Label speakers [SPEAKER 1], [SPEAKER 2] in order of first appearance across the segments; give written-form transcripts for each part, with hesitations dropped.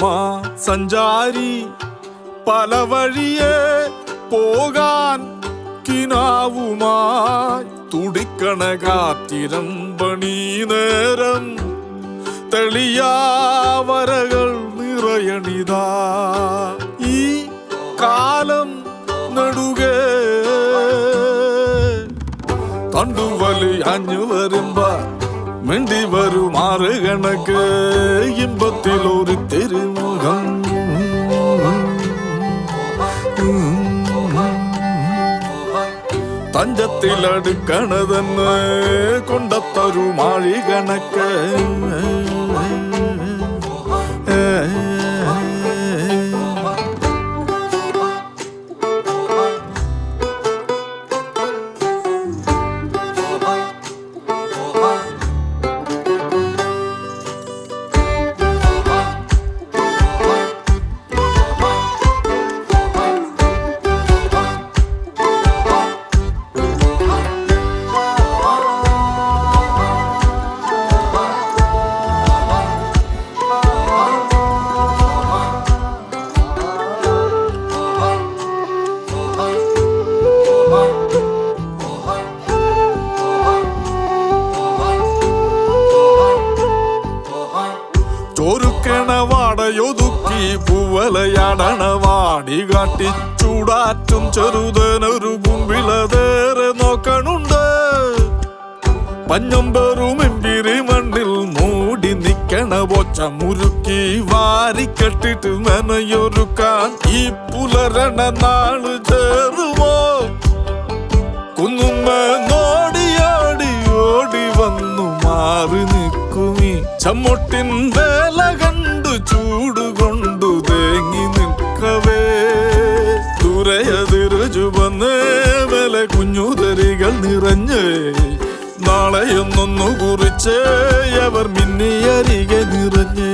[SPEAKER 1] പോകുമാ സഞ്ചാരി പല വഴിയെ പോകാൻ കിനാവുമായി തുടിക്കണ കാറ്റിരമ്പണി നേരം തെളിയാവരകൾ നിറയണിതാ ഈ കാലം നടുകേ തണ്ടുവലി അഞ്ഞു വരുമ്പ മിണ്ടി വരുമാറ് കണക്ക് ഇമ്പത്തിലൊരു തിരുമുഖം തഞ്ചത്തിലടുക്കണതെന്ന് കൊണ്ടത്തൊരു മാഴി കണക്ക് ൊതുക്കി പൂവലയാടണ വാടി കാട്ടി ചൂടാറ്റും ചെറുതനൊരു കുമ്പിളതേറെ നോക്കണുണ്ട് പഞ്ഞമ്പെറും എമ്പിരി മണ്ണിൽ മൂടി നിക്കണ ബൊച്ച മുറുക്കി വാരിക്കെട്ടിട്ട് മെനയൊരുക്കാൻ ഈ പുലരണ നാള് ചേരുമോ കുന്നുമ്മ നോടിയോടി ഓടി വന്നു മാറി നിൽക്കുമീ ചമ്മൊട്ടിൻ വേല കണ്ടു ചൂടുകൊണ്ടു തേങ്ങി നിൽക്കവേ ദൂരയതിരു ചുവന്ന് മേലെ കുഞ്ഞുതരികൾ നിറഞ്ഞ് നാളെയൊന്നൊന്നു കുറിച്ച് അവർ മിന്നിയരികെ നിറഞ്ഞ്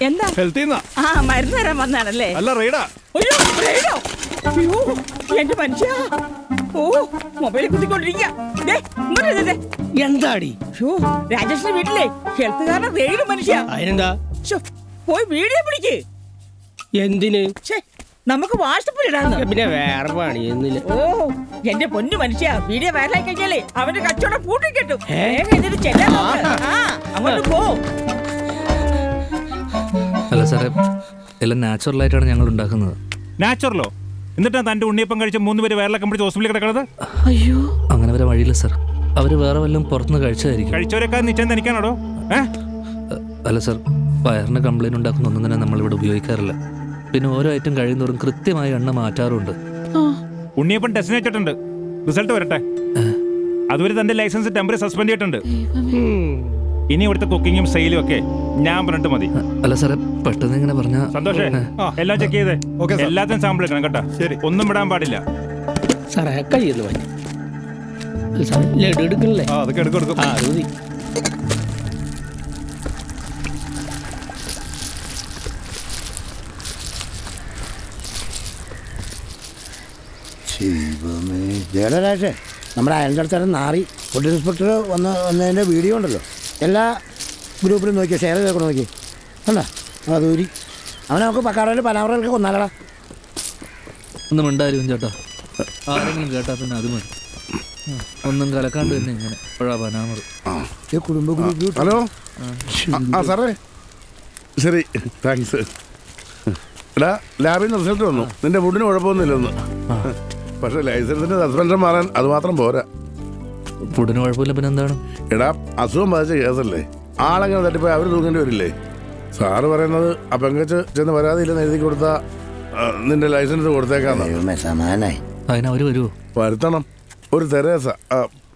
[SPEAKER 2] എന്താ മരുന്ന് തരാൻ വന്നാണല്ലേ? എന്റെ മനുഷ്യ മൊബൈലിൽ കുത്തിക്കൊണ്ടിരിക്കുക.
[SPEAKER 3] എന്താടി
[SPEAKER 2] രാജേഷിന്റെ വീട്ടിലെ ഹെൽത്തുകാരനെ റെയ്ഡ് മനുഷ്യ. പോയി വീഡിയോ പിടിക്ക്.
[SPEAKER 3] എന്തിന്?
[SPEAKER 2] നമുക്ക് വാട്സപ്പിൽ ഇടാന്ന്.
[SPEAKER 3] പിന്നെ വേറെ പണിയൊന്നുമില്ല.
[SPEAKER 2] ഓ എന്റെ പൊന്നു മനുഷ്യ, വീഡിയോ വൈറലായി കഴിഞ്ഞാലേ അവന്റെ കച്ചവടം പൂട്ടിക്കിട്ടും. അങ്ങോട്ട് പോ.
[SPEAKER 4] അല്ല സാറേ, എല്ലാം നാച്ചുറലായിട്ടാണ് ഞങ്ങൾ ഉണ്ടാക്കുന്നത്.
[SPEAKER 5] നാച്ചുറലോ? എന്നിട്ടാ തന്റെ ഉണ്ണിയപ്പം കഴിച്ച 3 പേര് വയറിളക്കം പിടിച്ച് ഹോസ്പിറ്റലിൽ കിടക്കുന്നത്?
[SPEAKER 4] അയ്യോ, അങ്ങനെ വരെ വഴിയില്ല സാർ. അവര് വേറെ വല്ലതും പുറത്തുനിന്ന് കഴിച്ചതായിരിക്കും.
[SPEAKER 5] കഴിച്ചവരെക്കാൾ നിശ്ചയം തനിക്കാണോ?
[SPEAKER 4] അല്ല സാർ, വയറിന് കംപ്ലൈന്റ് ഉണ്ടാക്കുന്ന ഒന്നും തന്നെ നമ്മളിവിടെ ഉപയോഗിക്കാറില്ല. പിന്നെ ഓരോ ഐറ്റം കഴിയുന്നതോറും കൃത്യമായി എണ്ണ മാറ്റാറുണ്ട്.
[SPEAKER 5] ഉണ്ണിയപ്പം ടെസ്റ്റിന് വെച്ചിട്ടുണ്ട്, റിസൾട്ട് വരട്ടെ. അതുവരെ തന്റെ ലൈസൻസ് ടെമ്പററി സസ്പെൻഡ് ചെയ്തിട്ടുണ്ട്. ഇനി ഇവിടുത്തെ കുക്കിങ്ങും സെയിലും ഒക്കെ ഞാൻ പറഞ്ഞിട്ട് മതി.
[SPEAKER 4] അല്ല സാറേ, പെട്ടെന്ന് ഇങ്ങനെ പറഞ്ഞ
[SPEAKER 5] സന്തോഷേ. എല്ലാം ചെക്ക് ചെയ്തേ, എല്ലാത്തിനും സാമ്പിൾ എടുക്കണം കേട്ടോ. ശരി, ഒന്നും വിടാൻ പാടില്ല.
[SPEAKER 3] സാറേ കഴിയുന്നു ലഡു എടുക്കണല്ലേ?
[SPEAKER 5] അതൊക്കെ എടുക്കും.
[SPEAKER 3] അത് മതി.
[SPEAKER 6] ജയരാജേ, നമ്മുടെ അയൽക്കാരൻ നാറി ഫുഡ് ഇൻസ്പെക്ടർ വന്നതിൻ്റെ വീഡിയോ ഉണ്ടല്ലോ, എല്ലാ ഗ്രൂപ്പിലും നോക്കിയോ, ഷെയർ ചെയ്തൊക്കെ നോക്കി കണ്ടാ. അതൂരി അവനെ നമുക്ക് പക്കാറയിൽ പനാവറയിലൊക്കെ കൊന്നാലടാ.
[SPEAKER 4] ഒന്നും ഉണ്ടായിരുന്നു ചേട്ടാ, ആരെങ്കിലും കേട്ടാ പിന്നെ അത് മതി. ഒന്നും കലക്കാണ്ട് തന്നെ ഇങ്ങനെ പനാമർ
[SPEAKER 6] കുടുംബ ഗ്രൂപ്പ്.
[SPEAKER 7] ഹലോ സാറേ, ശരി, താങ്ക്സ്. എടാ, ലാബിൽ നിന്ന് റിസൾട്ട് വന്നു. നിന്റെ ഫുഡിന് കുഴപ്പമൊന്നുമില്ലെന്ന്. പക്ഷെ ലൈസൻസിന്റെ സസ്പെൻഷൻ മാറാൻ അത് മാത്രം പോരാ.
[SPEAKER 4] ഫുഡിന് കുഴപ്പമില്ല പിന്നെ എന്താണ്?
[SPEAKER 7] എടാ, അസുഖം ബാധിച്ച കേസല്ലേ, ആളെങ്ങനെ തട്ടിപ്പോയി അവർ തൂങ്ങേണ്ടി വരില്ലേ? സാറ് പറയുന്നത് ആ പെങ്കച്ച് ചെന്ന് വരാതില്ലെന്ന് എഴുതി കൊടുത്താ നിന്റെ ലൈസൻസ് കൊടുത്തേക്കാന്ന്.
[SPEAKER 4] അതിനവര് വരുമോ?
[SPEAKER 7] വരുത്തണം. ഒരു തെരേസ,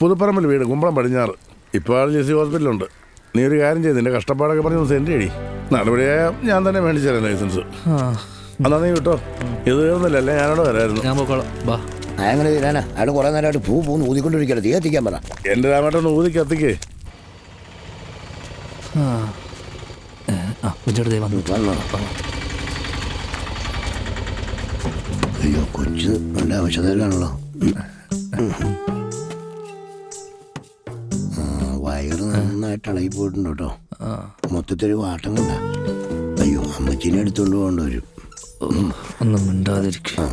[SPEAKER 7] പുതുപ്പറമ്പിൽ വീട്, കുമ്പളം പടിഞ്ഞാറ്. ഇപ്പോൾ ആൾ ജെസി ഹോസ്പിറ്റലുണ്ട്. നീ ഒരു കാര്യം ചെയ്ത് നിന്റെ കഷ്ടപ്പാടൊക്കെ പറഞ്ഞ് സെൻഡ് ചെയ്യടി. നടപടിയായ ഞാൻ തന്നെ മേടിച്ചു തരാം ലൈസൻസ്. എന്നാ നീ കിട്ടോ, ഇത് തീർന്നില്ലല്ലേ, ഞാനോട് വരായിരുന്നു.
[SPEAKER 4] ഞാൻ പോക്കോളാം, ബാ.
[SPEAKER 6] അങ്ങനെ തീരാനാ അയാൾ കുറെ നേരമായിട്ട് പൂന്ന് ഊതിക്കൊണ്ടിരിക്കല്ലോ, തീ എത്തിക്കാൻ പറ.
[SPEAKER 7] എന്റെ രാമേട്ടൊന്ന് ഊതി കത്തിക്കേ.
[SPEAKER 6] വന്നോ. അയ്യോ കൊച്ചു നല്ല ആവശ്യത്തിലാണല്ലോ. വയറ് നന്നായിട്ട് ഇളകി പോയിട്ടുണ്ട് കേട്ടോ. മൊത്തത്തിൽ വാട്ടം കണ്ട. അയ്യോ അമ്മച്ചീനെ എടുത്തോണ്ട് പോകേണ്ടി വരും.
[SPEAKER 4] ഒന്നും മിണ്ടാതിരിക്കും.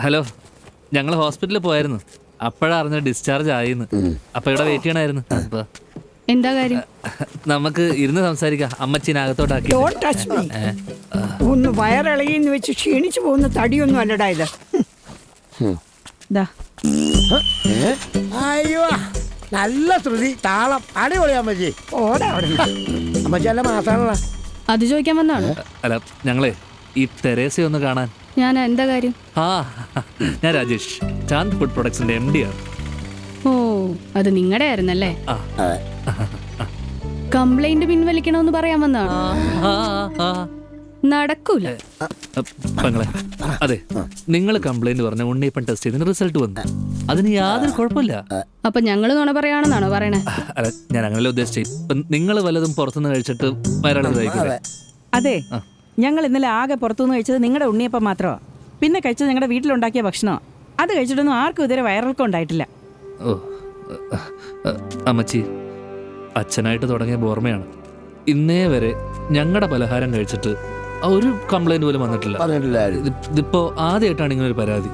[SPEAKER 4] ഹലോ, ഞങ്ങൾ ഹോസ്പിറ്റലിൽ പോയായിരുന്നു. അപ്പോഴാ അറിഞ്ഞ ഡിസ്ചാർജ് ആയിന്ന്. അപ്പൊ ഇവിടെ വെയിറ്റ് ചെയ്യണമായിരുന്നു.
[SPEAKER 8] എന്താ കാര്യം?
[SPEAKER 4] നമുക്ക് ഇരുന്ന് സംസാരിക്കാം. അമ്മച്ചീനകത്തോട്ടാക്കി.
[SPEAKER 2] Don't touch me. ഒന്ന് വയറിളകിന്ന് വെച്ച് ക്ഷീണിച്ചു പോകുന്ന തടിയൊന്നും അല്ലടാ ഇത്. ദാ.
[SPEAKER 6] അയ്യോ നല്ല ശ്രുതി, താളം, അടിപൊളി അമ്മച്ചി.
[SPEAKER 2] ഓടാ അവിടെ.
[SPEAKER 6] അമ്മച്ചി നല്ല മാസാണല്ലോ.
[SPEAKER 8] അത് ചോദിക്കാൻ വന്നാണ്.
[SPEAKER 4] അല്ല, ഞങ്ങളെ ഈ തെരേസയെ ഒന്ന് കാണാൻ.
[SPEAKER 8] ഞാൻ എന്താ കാര്യം?
[SPEAKER 4] ഞാൻ രാജേഷ്, ചാന്ദ് ഫുഡ് പ്രൊഡക്ട്സിന്റെ MD ആണ്.
[SPEAKER 8] ഓ, അത് നിങ്ങളുടെ ആയിരുന്നല്ലേ?
[SPEAKER 6] അതെ.
[SPEAKER 8] കംപ്ലൈന്റ് പിൻവലിക്കണമെന്ന് പറയാൻ വന്നാണ്. നടക്കൂല.
[SPEAKER 4] പെങ്ങളെ, അതെ, നിങ്ങൾ കംപ്ലൈന്റ് പറഞ്ഞ ഉണ്ണിയപ്പൻ ടെസ്റ്റ് ചെയ്തതിന് റിസൾട്ട് വന്നു. അതിന് യാതൊരു കുഴപ്പമില്ല.
[SPEAKER 8] അപ്പൊ ഞങ്ങള് നുണ പറയാണെന്നാണോ പറയണേ?
[SPEAKER 4] അല്ല, ഞാൻ അങ്ങനെയല്ല ഉദ്ദേശിച്ചേ. നിങ്ങൾ വല്ലതും പുറത്തുനിന്ന് കഴിച്ചിട്ട് വയറിളകി കഴിക്കില്ലേ?
[SPEAKER 2] അതെ, ഞങ്ങൾ ഇന്നലെ ആകെ പുറത്തുനിന്ന് കഴിച്ചത് നിങ്ങളുടെ ഉണ്ണിയപ്പം മാത്രമാണ്. പിന്നെ കഴിച്ചത് ഞങ്ങളുടെ വീട്ടിലുണ്ടാക്കിയ ഭക്ഷണമാണ്. അത് കഴിച്ചിട്ടൊന്നും ആർക്കും ഇതുവരെ വയറിളക്കം ഉണ്ടായിട്ടില്ല.
[SPEAKER 4] ഓ, അമ്മച്ചി, അച്ഛനായിട്ട് തുടങ്ങിയ ഓർമ്മയാണ്. ഇന്നേ വരെ ഞങ്ങളുടെ പലഹാരം കഴിച്ചിട്ട് ഒരു കംപ്ലൈന്റ് പോലും വന്നിട്ടില്ല. ഇതിപ്പോ ആദ്യമായിട്ടാണ് ഇങ്ങനെ ഒരു പരാതി.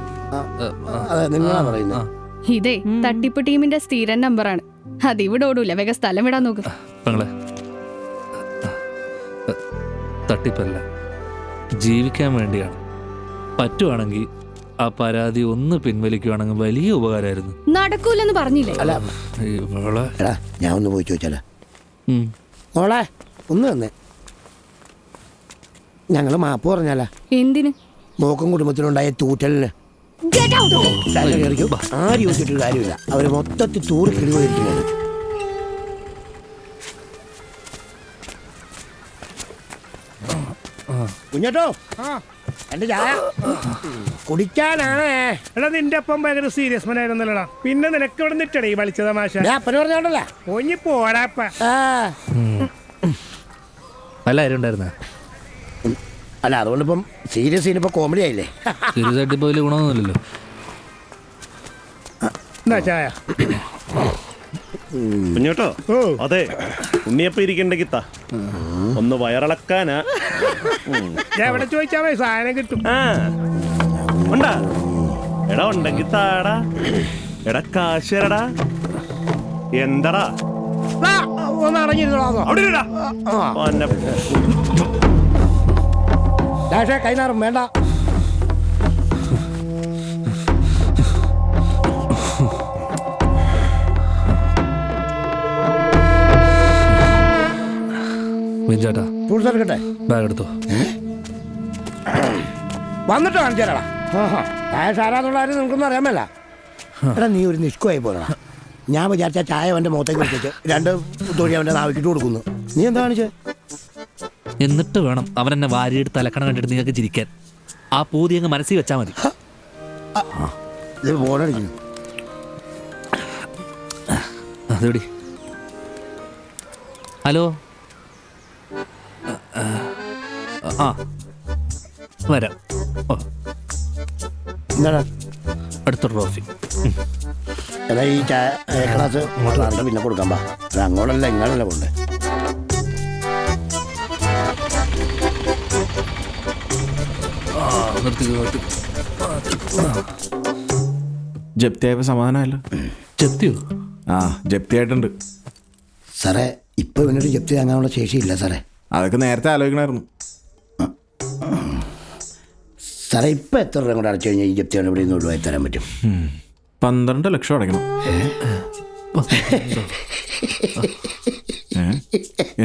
[SPEAKER 8] ഇതേ തട്ടിപ്പ് ടീമിന്റെ സ്ഥിരം നമ്പറാണ്. അത് ഇവിടെ ഓടൂല. വേഗം സ്ഥലം വിടാൻ നോക്ക്.
[SPEAKER 4] പെങ്ങളെ, തട്ടിപ്പല്ല, ജീവിക്കാൻ വേണ്ടിയാണ്. പറ്റുവാണെങ്കിൽ ആ പരാതി ഒന്ന് പിൻവലിക്കുവാണെങ്കിൽ വലിയ ഉപകാരമായിരുന്നു.
[SPEAKER 8] നടക്കൂലെന്ന് പറഞ്ഞില്ലേ?
[SPEAKER 6] ഞാൻ ഒന്ന് പോയി ചോദിച്ചാലോ? മോളെ ഒന്ന് തന്നെ ഞങ്ങള് മാപ്പ് പറഞ്ഞാല.
[SPEAKER 8] എന്തിന്?
[SPEAKER 6] മോക്കും കുടുംബത്തിനുണ്ടായ തൂറ്റലിന്. ആരും ചോദിച്ചിട്ട് കാര്യമില്ല. അവര് മൊത്തത്തിൽ തൂറി കിളിപോയിരിക്കുന്നത്. കുഞ്ഞട്ടോ, എന്റെ ചായ കുടിക്കാനാണേ.
[SPEAKER 3] എടാ, നിന്റെ അപ്പം ഭയങ്കര സീരിയസ് മനായിരുന്നല്ലോടാ. പിന്നെ നിനക്ക് ഇവിടെ നിറ്റടേ വലിച്ച തമാശ.
[SPEAKER 6] അപ്പന് പറഞ്ഞോണ്ടല്ല
[SPEAKER 3] ഒഞ്ഞി പോടാപ്പ.
[SPEAKER 4] നല്ല കാര്യം ഉണ്ടായിരുന്ന.
[SPEAKER 6] അല്ല, അതുകൊണ്ടിപ്പം സീരിയസ് സീനിപ്പോ കോമഡി ആയില്ലേ?
[SPEAKER 4] സീരിയസ് ആയിട്ട് ഇപ്പൊ വലിയ ഗുണമൊന്നുമില്ലല്ലോ.
[SPEAKER 3] എന്നാ ചായ
[SPEAKER 9] കുഞ്ഞോട്ടോ. അതെ, ഉണ്ണിയപ്പം ഇരിക്കണ്ടെങ്കിൽ താ, ഒന്ന് വയറിളക്കാനാ.
[SPEAKER 3] എവിടെ ചോദിച്ചാ മതി, സാധനം കിട്ടും.
[SPEAKER 9] ഉണ്ടാ എടാ, ഉണ്ടെങ്കിൽ താടാ. എടാ കാശരടാ. എന്തടാ
[SPEAKER 6] ഒന്ന് അടങ്ങിയിരുന്നോ? കൈനാറും വേണ്ട.
[SPEAKER 4] ചേട്ടാ, ബാഗ് എടുത്തോ.
[SPEAKER 6] വന്നിട്ട് കാണിച്ചാലാ ചായ ആരാന്നുള്ള കാര്യം നിനക്കൊന്നും അറിയാമല്ല. എടാ, നീ ഒരു നിഷ്കുമായി പോകണം. ഞാൻ വിചാരിച്ച ചായ അവന്റെ മുഖത്തേക്ക് വെച്ചിട്ട് 2 തൊഴി അവന്റെ നാവിക്കിട്ട് കൊടുക്കുന്നു. നീ എന്താ കാണിച്ചേ?
[SPEAKER 4] എന്നിട്ട് വേണം അവൻ എന്നെ വാരിയെടുത്ത് അലക്കണം കണ്ടിട്ട് നിങ്ങൾക്ക് ചിരിക്കാൻ. ആ പൂതി അങ്ങ് മനസ്സിൽ വെച്ചാൽ മതി.
[SPEAKER 6] ഫോണടിക്കുന്നു.
[SPEAKER 4] അതെടി. ഹലോ, വരാം. ഓ,
[SPEAKER 6] എന്താടാ
[SPEAKER 4] അടുത്ത ട്രോഫി.
[SPEAKER 6] എന്നാ ഈ ചായ ക്ലാസ് അങ്ങോട്ട് പിന്നെ കൊടുക്കാൻ പാ. അത് അങ്ങോട്ടല്ല ഇങ്ങോട്ടല്ല കൊണ്ട്.
[SPEAKER 10] ജപ്തിയായപ്പോ സമാധാനമല്ലോ.
[SPEAKER 4] ജപ്തിയോ?
[SPEAKER 10] ജപ്തിയായിട്ടുണ്ട്
[SPEAKER 6] സാറേ. ഇപ്പൊ ഇവനൊരു ജപ്തി താങ്ങാനുള്ള ശേഷിയില്ല സാറേ.
[SPEAKER 10] അതൊക്കെ നേരത്തെ ആലോചിക്കണമായിരുന്നു
[SPEAKER 6] സാറേ. ഇപ്പൊ എത്ര രൂപ കൂടെ അടച്ചു കഴിഞ്ഞാൽ ഈ ജപ്തിയാണ് ഇവിടെ നിന്ന് ഒഴിവായി തരാൻ പറ്റും?
[SPEAKER 10] 12 ലക്ഷം അടയ്ക്കണം.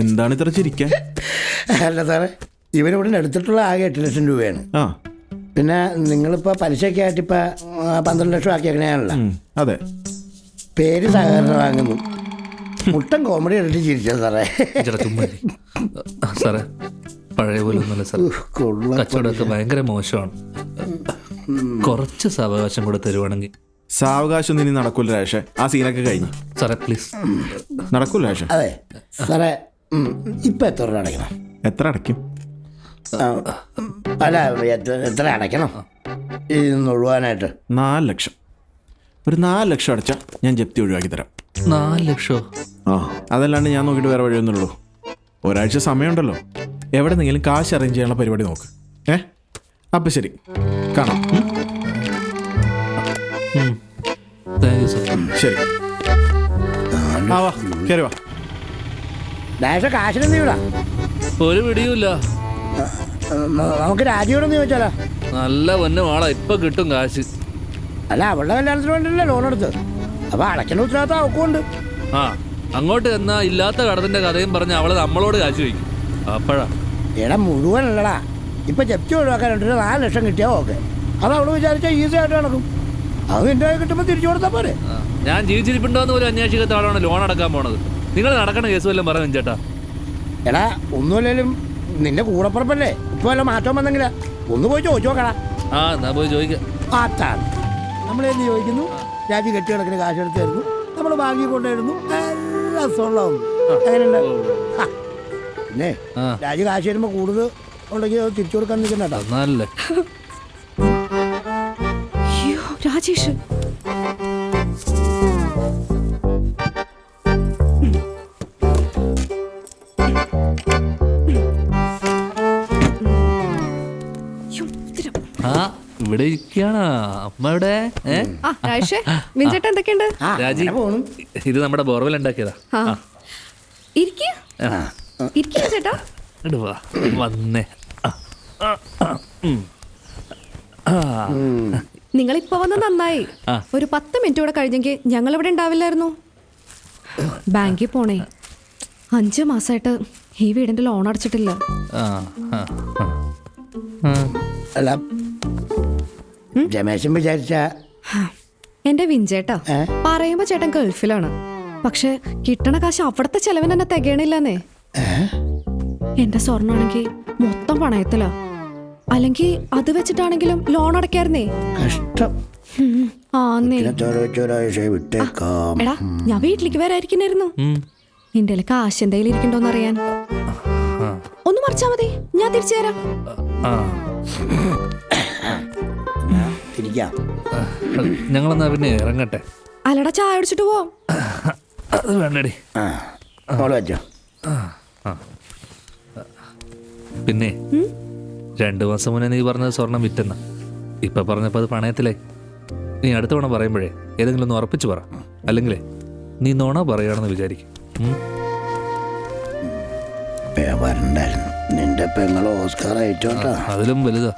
[SPEAKER 10] എന്താണ് ഇത്ര ചിരിക്കാൻ?
[SPEAKER 6] അല്ല സാറേ, ഇവനിവിടെ എടുത്തിട്ടുള്ള ആകെ 8 ലക്ഷം രൂപയാണ്. പിന്നെ നിങ്ങളിപ്പോൾ പലിശയൊക്കെ ആയിട്ട് ഇപ്പം 12 ലക്ഷം ആക്കിയേക്കണേയാണല്ലോ.
[SPEAKER 10] അതെ.
[SPEAKER 6] പേര് സഹകരണം വാങ്ങുന്നു. മുട്ടൻ കോമഡി കണ്ടിട്ട് ചിരിച്ചത് സാറേ.
[SPEAKER 4] ചേട്ടാ ചുമ്മാ ഇരി. സാറേ പഴയ പോലെ ഒന്നുമല്ല സാർ, കച്ചവടമൊക്കെ ഭയങ്കര മോശമാണ്. കുറച്ച് സാവകാശം കൂടെ തരുവാണെങ്കിൽ.
[SPEAKER 10] സാവകാശം ഇനി നടക്കൂല രാജേഷേ, ആ സീനൊക്കെ കഴിഞ്ഞു.
[SPEAKER 4] സാറേ പ്ലീസ്.
[SPEAKER 10] നടക്കൂല രാജേഷേ.
[SPEAKER 6] അതെ സാറേ, ഇപ്പം എത്ര രൂപ അടയ്ക്കണം?
[SPEAKER 10] എത്ര അടയ്ക്കും?
[SPEAKER 6] അല്ല, എത്ര അടയ്ക്കണം ഇതൊന്ന് ഒഴിവാനായിട്ട്?
[SPEAKER 10] 4 ലക്ഷം. ഒരു 4 ലക്ഷം അടച്ചാൽ ഞാൻ ജപ്തി ഒഴിവാക്കി തരാം.
[SPEAKER 4] 4 ലക്ഷമോ?
[SPEAKER 10] ആ, അതല്ലാണ്ട് ഞാൻ നോക്കിയിട്ട് വേറെ വഴിയൊന്നുള്ളൂ. ഒരാഴ്ച സമയമുണ്ടല്ലോ, എവിടെ നിന്നെങ്കിലും കാശ് അറേഞ്ച് ചെയ്യാനുള്ള പരിപാടി നോക്ക്. അപ്പം ശരി, കാണാം.
[SPEAKER 4] Thank you sir.
[SPEAKER 10] ശരി, ആ വാ, കയറി വാ.
[SPEAKER 6] ഡാഷ കാശിനെന്ത് ചെയ്യൂടാ?
[SPEAKER 4] ഒരു പിടിയുമില്ല.
[SPEAKER 6] നമുക്ക് രാജിയോടൊന്ന് ചോദിച്ചാലോ?
[SPEAKER 4] നല്ല പൊന്നു ആളാ, ഇപ്പൊ കിട്ടും കാശ്.
[SPEAKER 6] അല്ല, അവളുടെ കല്യാണത്തിന് വേണ്ടിയല്ലേ ലോൺ എടുത്ത്, അപ്പൊ അടയ്ക്കേണ്ട ഉത്തരവാദിത്തം അവക്കുണ്ട്.
[SPEAKER 4] ആ, അങ്ങോട്ട് എന്നാ ഇല്ലാത്ത കടത്തിന്റെ കഥയും പറഞ്ഞ് അവള് നമ്മളോട് കാശ് ചോദിക്കും. അപ്പഴാ
[SPEAKER 6] എടാ മുഴുവനല്ലടാ, ഇപ്പൊ ജപ്തി ഒഴിവാക്കാനുണ്ട്. 4 ലക്ഷം കിട്ടിയാ ഓക്കെ. അത് അവള് വിചാരിച്ചാൽ ഈസി ആയിട്ട് നടക്കും. അത് നിന്റെ കിട്ടുമ്പോൾ തിരിച്ചു കൊടുത്താൽ പോരെ.
[SPEAKER 4] ഞാൻ ജീവിച്ചിരിപ്പുണ്ടോന്ന് പോലും അന്വേഷിക്കാത്ത ആളാണ് ലോൺ അടക്കാൻ പോണത്. നിങ്ങൾ നടക്കണ കേസ് വല്ലതും പറഞ്ഞു ചേട്ടാ.
[SPEAKER 6] എടാ ഒന്നുമില്ലേലും നിന്റെ കൂടപ്പുറപ്പല്ലേ, ഇപ്പൊ വല്ല മാറ്റം വന്നെങ്കിലാ ഒന്ന് പോയി ചോദിച്ചു നോക്കടാ.
[SPEAKER 4] ആ, എന്നാ പോയി ചോദിക്കാം.
[SPEAKER 6] അതാണ് നമ്മളെന്ന് ചോദിക്കുന്നു. രാജി കെട്ടിക്കിടക്കിന് കാശ് എടുത്തായിരുന്നു, നമ്മൾ ബാങ്കി കൊണ്ടായിരുന്നു, എല്ലാം സ്വന്തം. അങ്ങനെയുണ്ട്. പിന്നെ രാജി കാശ് തരുമ്പോ കൂടുതൽ ഉണ്ടെങ്കിൽ അത് തിരിച്ചു കൊടുക്കാൻ നിൽക്കണ്ട.
[SPEAKER 4] നല്ലേ
[SPEAKER 8] രാജേഷ്,
[SPEAKER 4] ആ, ഇവിടെ ഇരിക്കാണ് അമ്മ. ഇവിടെ
[SPEAKER 8] രാജേഷേ, വിൻചേട്ടൻ എന്തൊക്കെയുണ്ട്?
[SPEAKER 4] രാജി, ഇത് നമ്മുടെ ബോർവെൽ ഉണ്ടാക്കിയതാ.
[SPEAKER 8] ചേട്ടാ
[SPEAKER 4] വന്നേ.
[SPEAKER 8] നിങ്ങൾ ഇപ്പൊ വന്ന് നന്നായി. ഒരു 10 മിനിറ്റ് കൂടെ കഴിഞ്ഞെങ്കിൽ ഞങ്ങൾ ഇവിടെ ഉണ്ടാവില്ലായിരുന്നു. ബാങ്കിൽ പോണേ, 5 മാസമായിട്ട് ഈ വീടിന്റെ ലോൺ അടച്ചിട്ടില്ല.
[SPEAKER 6] അല്ല, രമേശൻ വിചാരിച്ച
[SPEAKER 8] എന്റെ വിൻചേട്ടാ പറയുമ്പോ ചേട്ടൻ ഗൾഫിലാണ്, പക്ഷെ കിട്ടണ കാശ് അവിടത്തെ ചെലവിന് തന്നെ തികയണില്ലെന്നേ. എന്റെ സ്വർണ്ണാണെങ്കിൽ മൊത്തം പണയത്തിലാ. അല്ലെങ്കിൽ അത് വെച്ചിട്ടാണെങ്കിലും ലോൺ അടയ്ക്കായിരുന്നേ.
[SPEAKER 6] കഷ്ടം.
[SPEAKER 8] എടാ, ഞാൻ വീട്ടിലേക്ക് വരാതിരിക്കുന്നായിരുന്നു. നിന്റെ കാശ് എന്തെങ്കിലും ഇരിക്കണ്ടോന്ന് അറിയാൻ. ഒന്ന് മറിച്ചാ മതി, ഞാൻ തിരിച്ചു തരാം.
[SPEAKER 4] ഞങ്ങളെന്നാ പിന്നെ ഇറങ്ങട്ടെ.
[SPEAKER 8] അല്ലടാ, ചായ അടിച്ചിട്ട് പോവാം.
[SPEAKER 4] അത് വേണ്ടടി. പിന്നെ 2 മാസം മുന്നേ നീ പറഞ്ഞത് സ്വർണം വിറ്റെന്ന, ഇപ്പൊ പറഞ്ഞപ്പോ അത് പണയത്തിലേ. നീ അടുത്ത തവണ പറയുമ്പോഴേ ഏതെങ്കിലും ഒന്ന് ഉറപ്പിച്ചു പറ, അല്ലെങ്കിലേ നീ നോണ പറയുകയാണെന്ന് വിചാരിക്കും.
[SPEAKER 6] നിന്റെ പെങ്ങള് ഓസ്കാർ ആയിട്ടോട്ടാ,
[SPEAKER 4] അതിലും വലുതാ.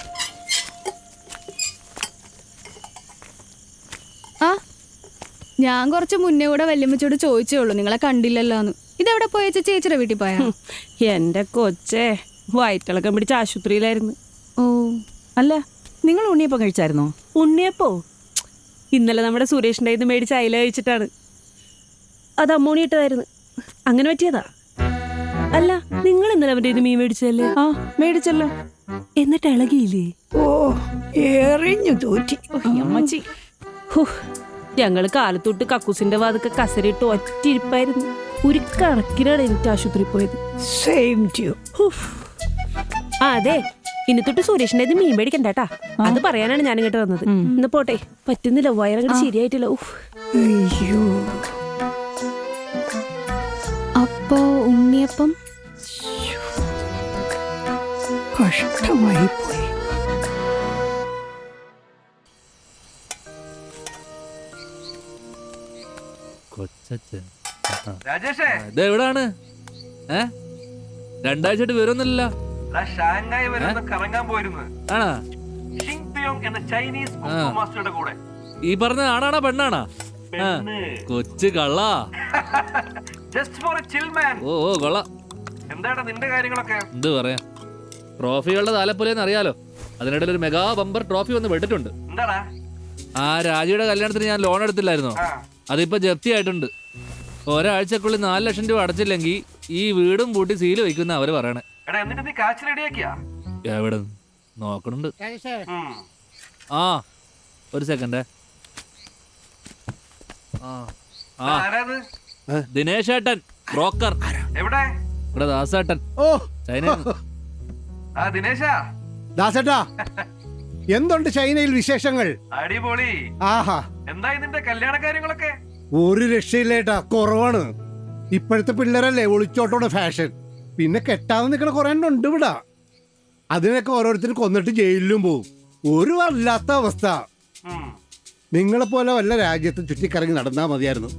[SPEAKER 8] ഞാൻ കുറച്ച് മുന്നേ കൂടെ വല്യമ്മച്ചോട് ചോദിച്ചേ ഉള്ളൂ, നിങ്ങളെ കണ്ടില്ലല്ലോന്ന്. ഇതെവിടെ പോയ ചേച്ചിയുടെ വീട്ടിൽ പോയാ?
[SPEAKER 2] എന്റെ കൊച്ചേ, വയറ്റിളക്കം പിടിച്ച ആശുപത്രിയിലായിരുന്നു.
[SPEAKER 8] ഓ,
[SPEAKER 2] അല്ല, നിങ്ങൾ ഉണ്ണിയപ്പം കഴിച്ചായിരുന്നോ?
[SPEAKER 11] ഉണ്ണിയപ്പോ ഇന്നലെ നമ്മുടെ സുരേഷിന്റെ ഇത് മേടിച്ച് അയില കഴിച്ചിട്ടാണ്. അത് അമ്മൂണി ഇട്ടതായിരുന്നു, അങ്ങനെ പറ്റിയതാ. അല്ല, നിങ്ങൾ ഇന്നലെ അവന്റെ ഇത് മീൻ മേടിച്ചല്ലേ?
[SPEAKER 2] ആ, മേടിച്ചല്ലോ.
[SPEAKER 11] എന്നിട്ട് ഇളകിയില്ലേ?
[SPEAKER 2] ഓ, എറിഞ്ഞു തോറ്റി അമ്മച്ചി.
[SPEAKER 11] ഞങ്ങള് കാലത്തൊട്ട് കക്കൂസിന്റെ വാതൊക്കെ കസരിട്ട് ഒറ്റിരിപ്പായിരുന്നു. ഒരു കണക്കിനാണ് എനിക്ക് ആശുപത്രി പോയത്. അതെ, ഇനി തൊട്ട് സുരേഷിന്റെ ഇത് മീൻ മേടിക്കണ്ടാട്ടാ, അത് പറയാനാണ് ഞാൻ ഇങ്ങോട്ട് വന്നത്. ഇന്ന് പോട്ടെ, പറ്റുന്നില്ല, വയറങ്ങോട്ട് ശരിയായിട്ടില്ല.
[SPEAKER 8] അപ്പോ ഉണ്ണിയപ്പം
[SPEAKER 2] കഷ്ടമായി പോയി.
[SPEAKER 4] എവിടാണ്? 2 ആഴ്ചയായിട്ട് വരുന്നില്ല. ഈ പറഞ്ഞ ആണാണോ പെണ്ണാണോ? കൊച്ചു കള്ളാ. ഓ കൊള്ളാം. എന്ത് പറയാ, ട്രോഫികളുടെ താലപ്പൊലിയെന്ന് അറിയാലോ. അതിനിടയിൽ ഒരു മെഗാ ബമ്പർ ട്രോഫി വന്ന് വിട്ടിട്ടുണ്ട്. ആ രാജിയുടെ കല്യാണത്തിന് ഞാൻ ലോൺ എടുത്തില്ലായിരുന്നോ, അതിപ്പോ ജപ്തി ആയിട്ടുണ്ട്. ഒരാഴ്ചക്കുള്ളിൽ 4 ലക്ഷം രൂപ അടച്ചില്ലെങ്കിൽ ഈ വീടും പൂട്ടി സീല് വയ്ക്കുന്ന അവര് പറയണേ. എവിടെ നോക്കണുണ്ട്. ആ ഒരു സെക്കൻഡ്. ദിനേശ് ഏട്ടൻ ബ്രോക്കർ. ഇവിടെ ദാസേട്ടൻ.
[SPEAKER 12] ഓ
[SPEAKER 4] ചൈനയിൽ
[SPEAKER 12] ദാസേട്ടാ, എന്തുണ്ട് ചൈനയിൽ വിശേഷങ്ങൾ?
[SPEAKER 13] അടിപൊളി.
[SPEAKER 12] ആഹാ,
[SPEAKER 13] എന്തായി നിന്റെ കല്യാണ കാര്യങ്ങളൊക്കെ?
[SPEAKER 12] ഒരു രക്ഷയില്ലേട്ടാ, കുറവാണ്. ഇപ്പോഴത്തെ പിള്ളേരല്ലേ ഒളിച്ചോട്ടോടെ ഫാഷൻ. പിന്നെ കെട്ടാതെ നിൽക്കണ കുറെ ഉണ്ട് ഇവിടെ. അതിനൊക്കെ ഓരോരുത്തരും കൊന്നിട്ട് ജയിലിലും പോവും. ഒരു വല്ലാത്ത അവസ്ഥ. നിങ്ങളെപ്പോലെ വല്ല രാജ്യത്ത് ചുറ്റിക്കറങ്ങി നടന്നാ മതിയായിരുന്നു.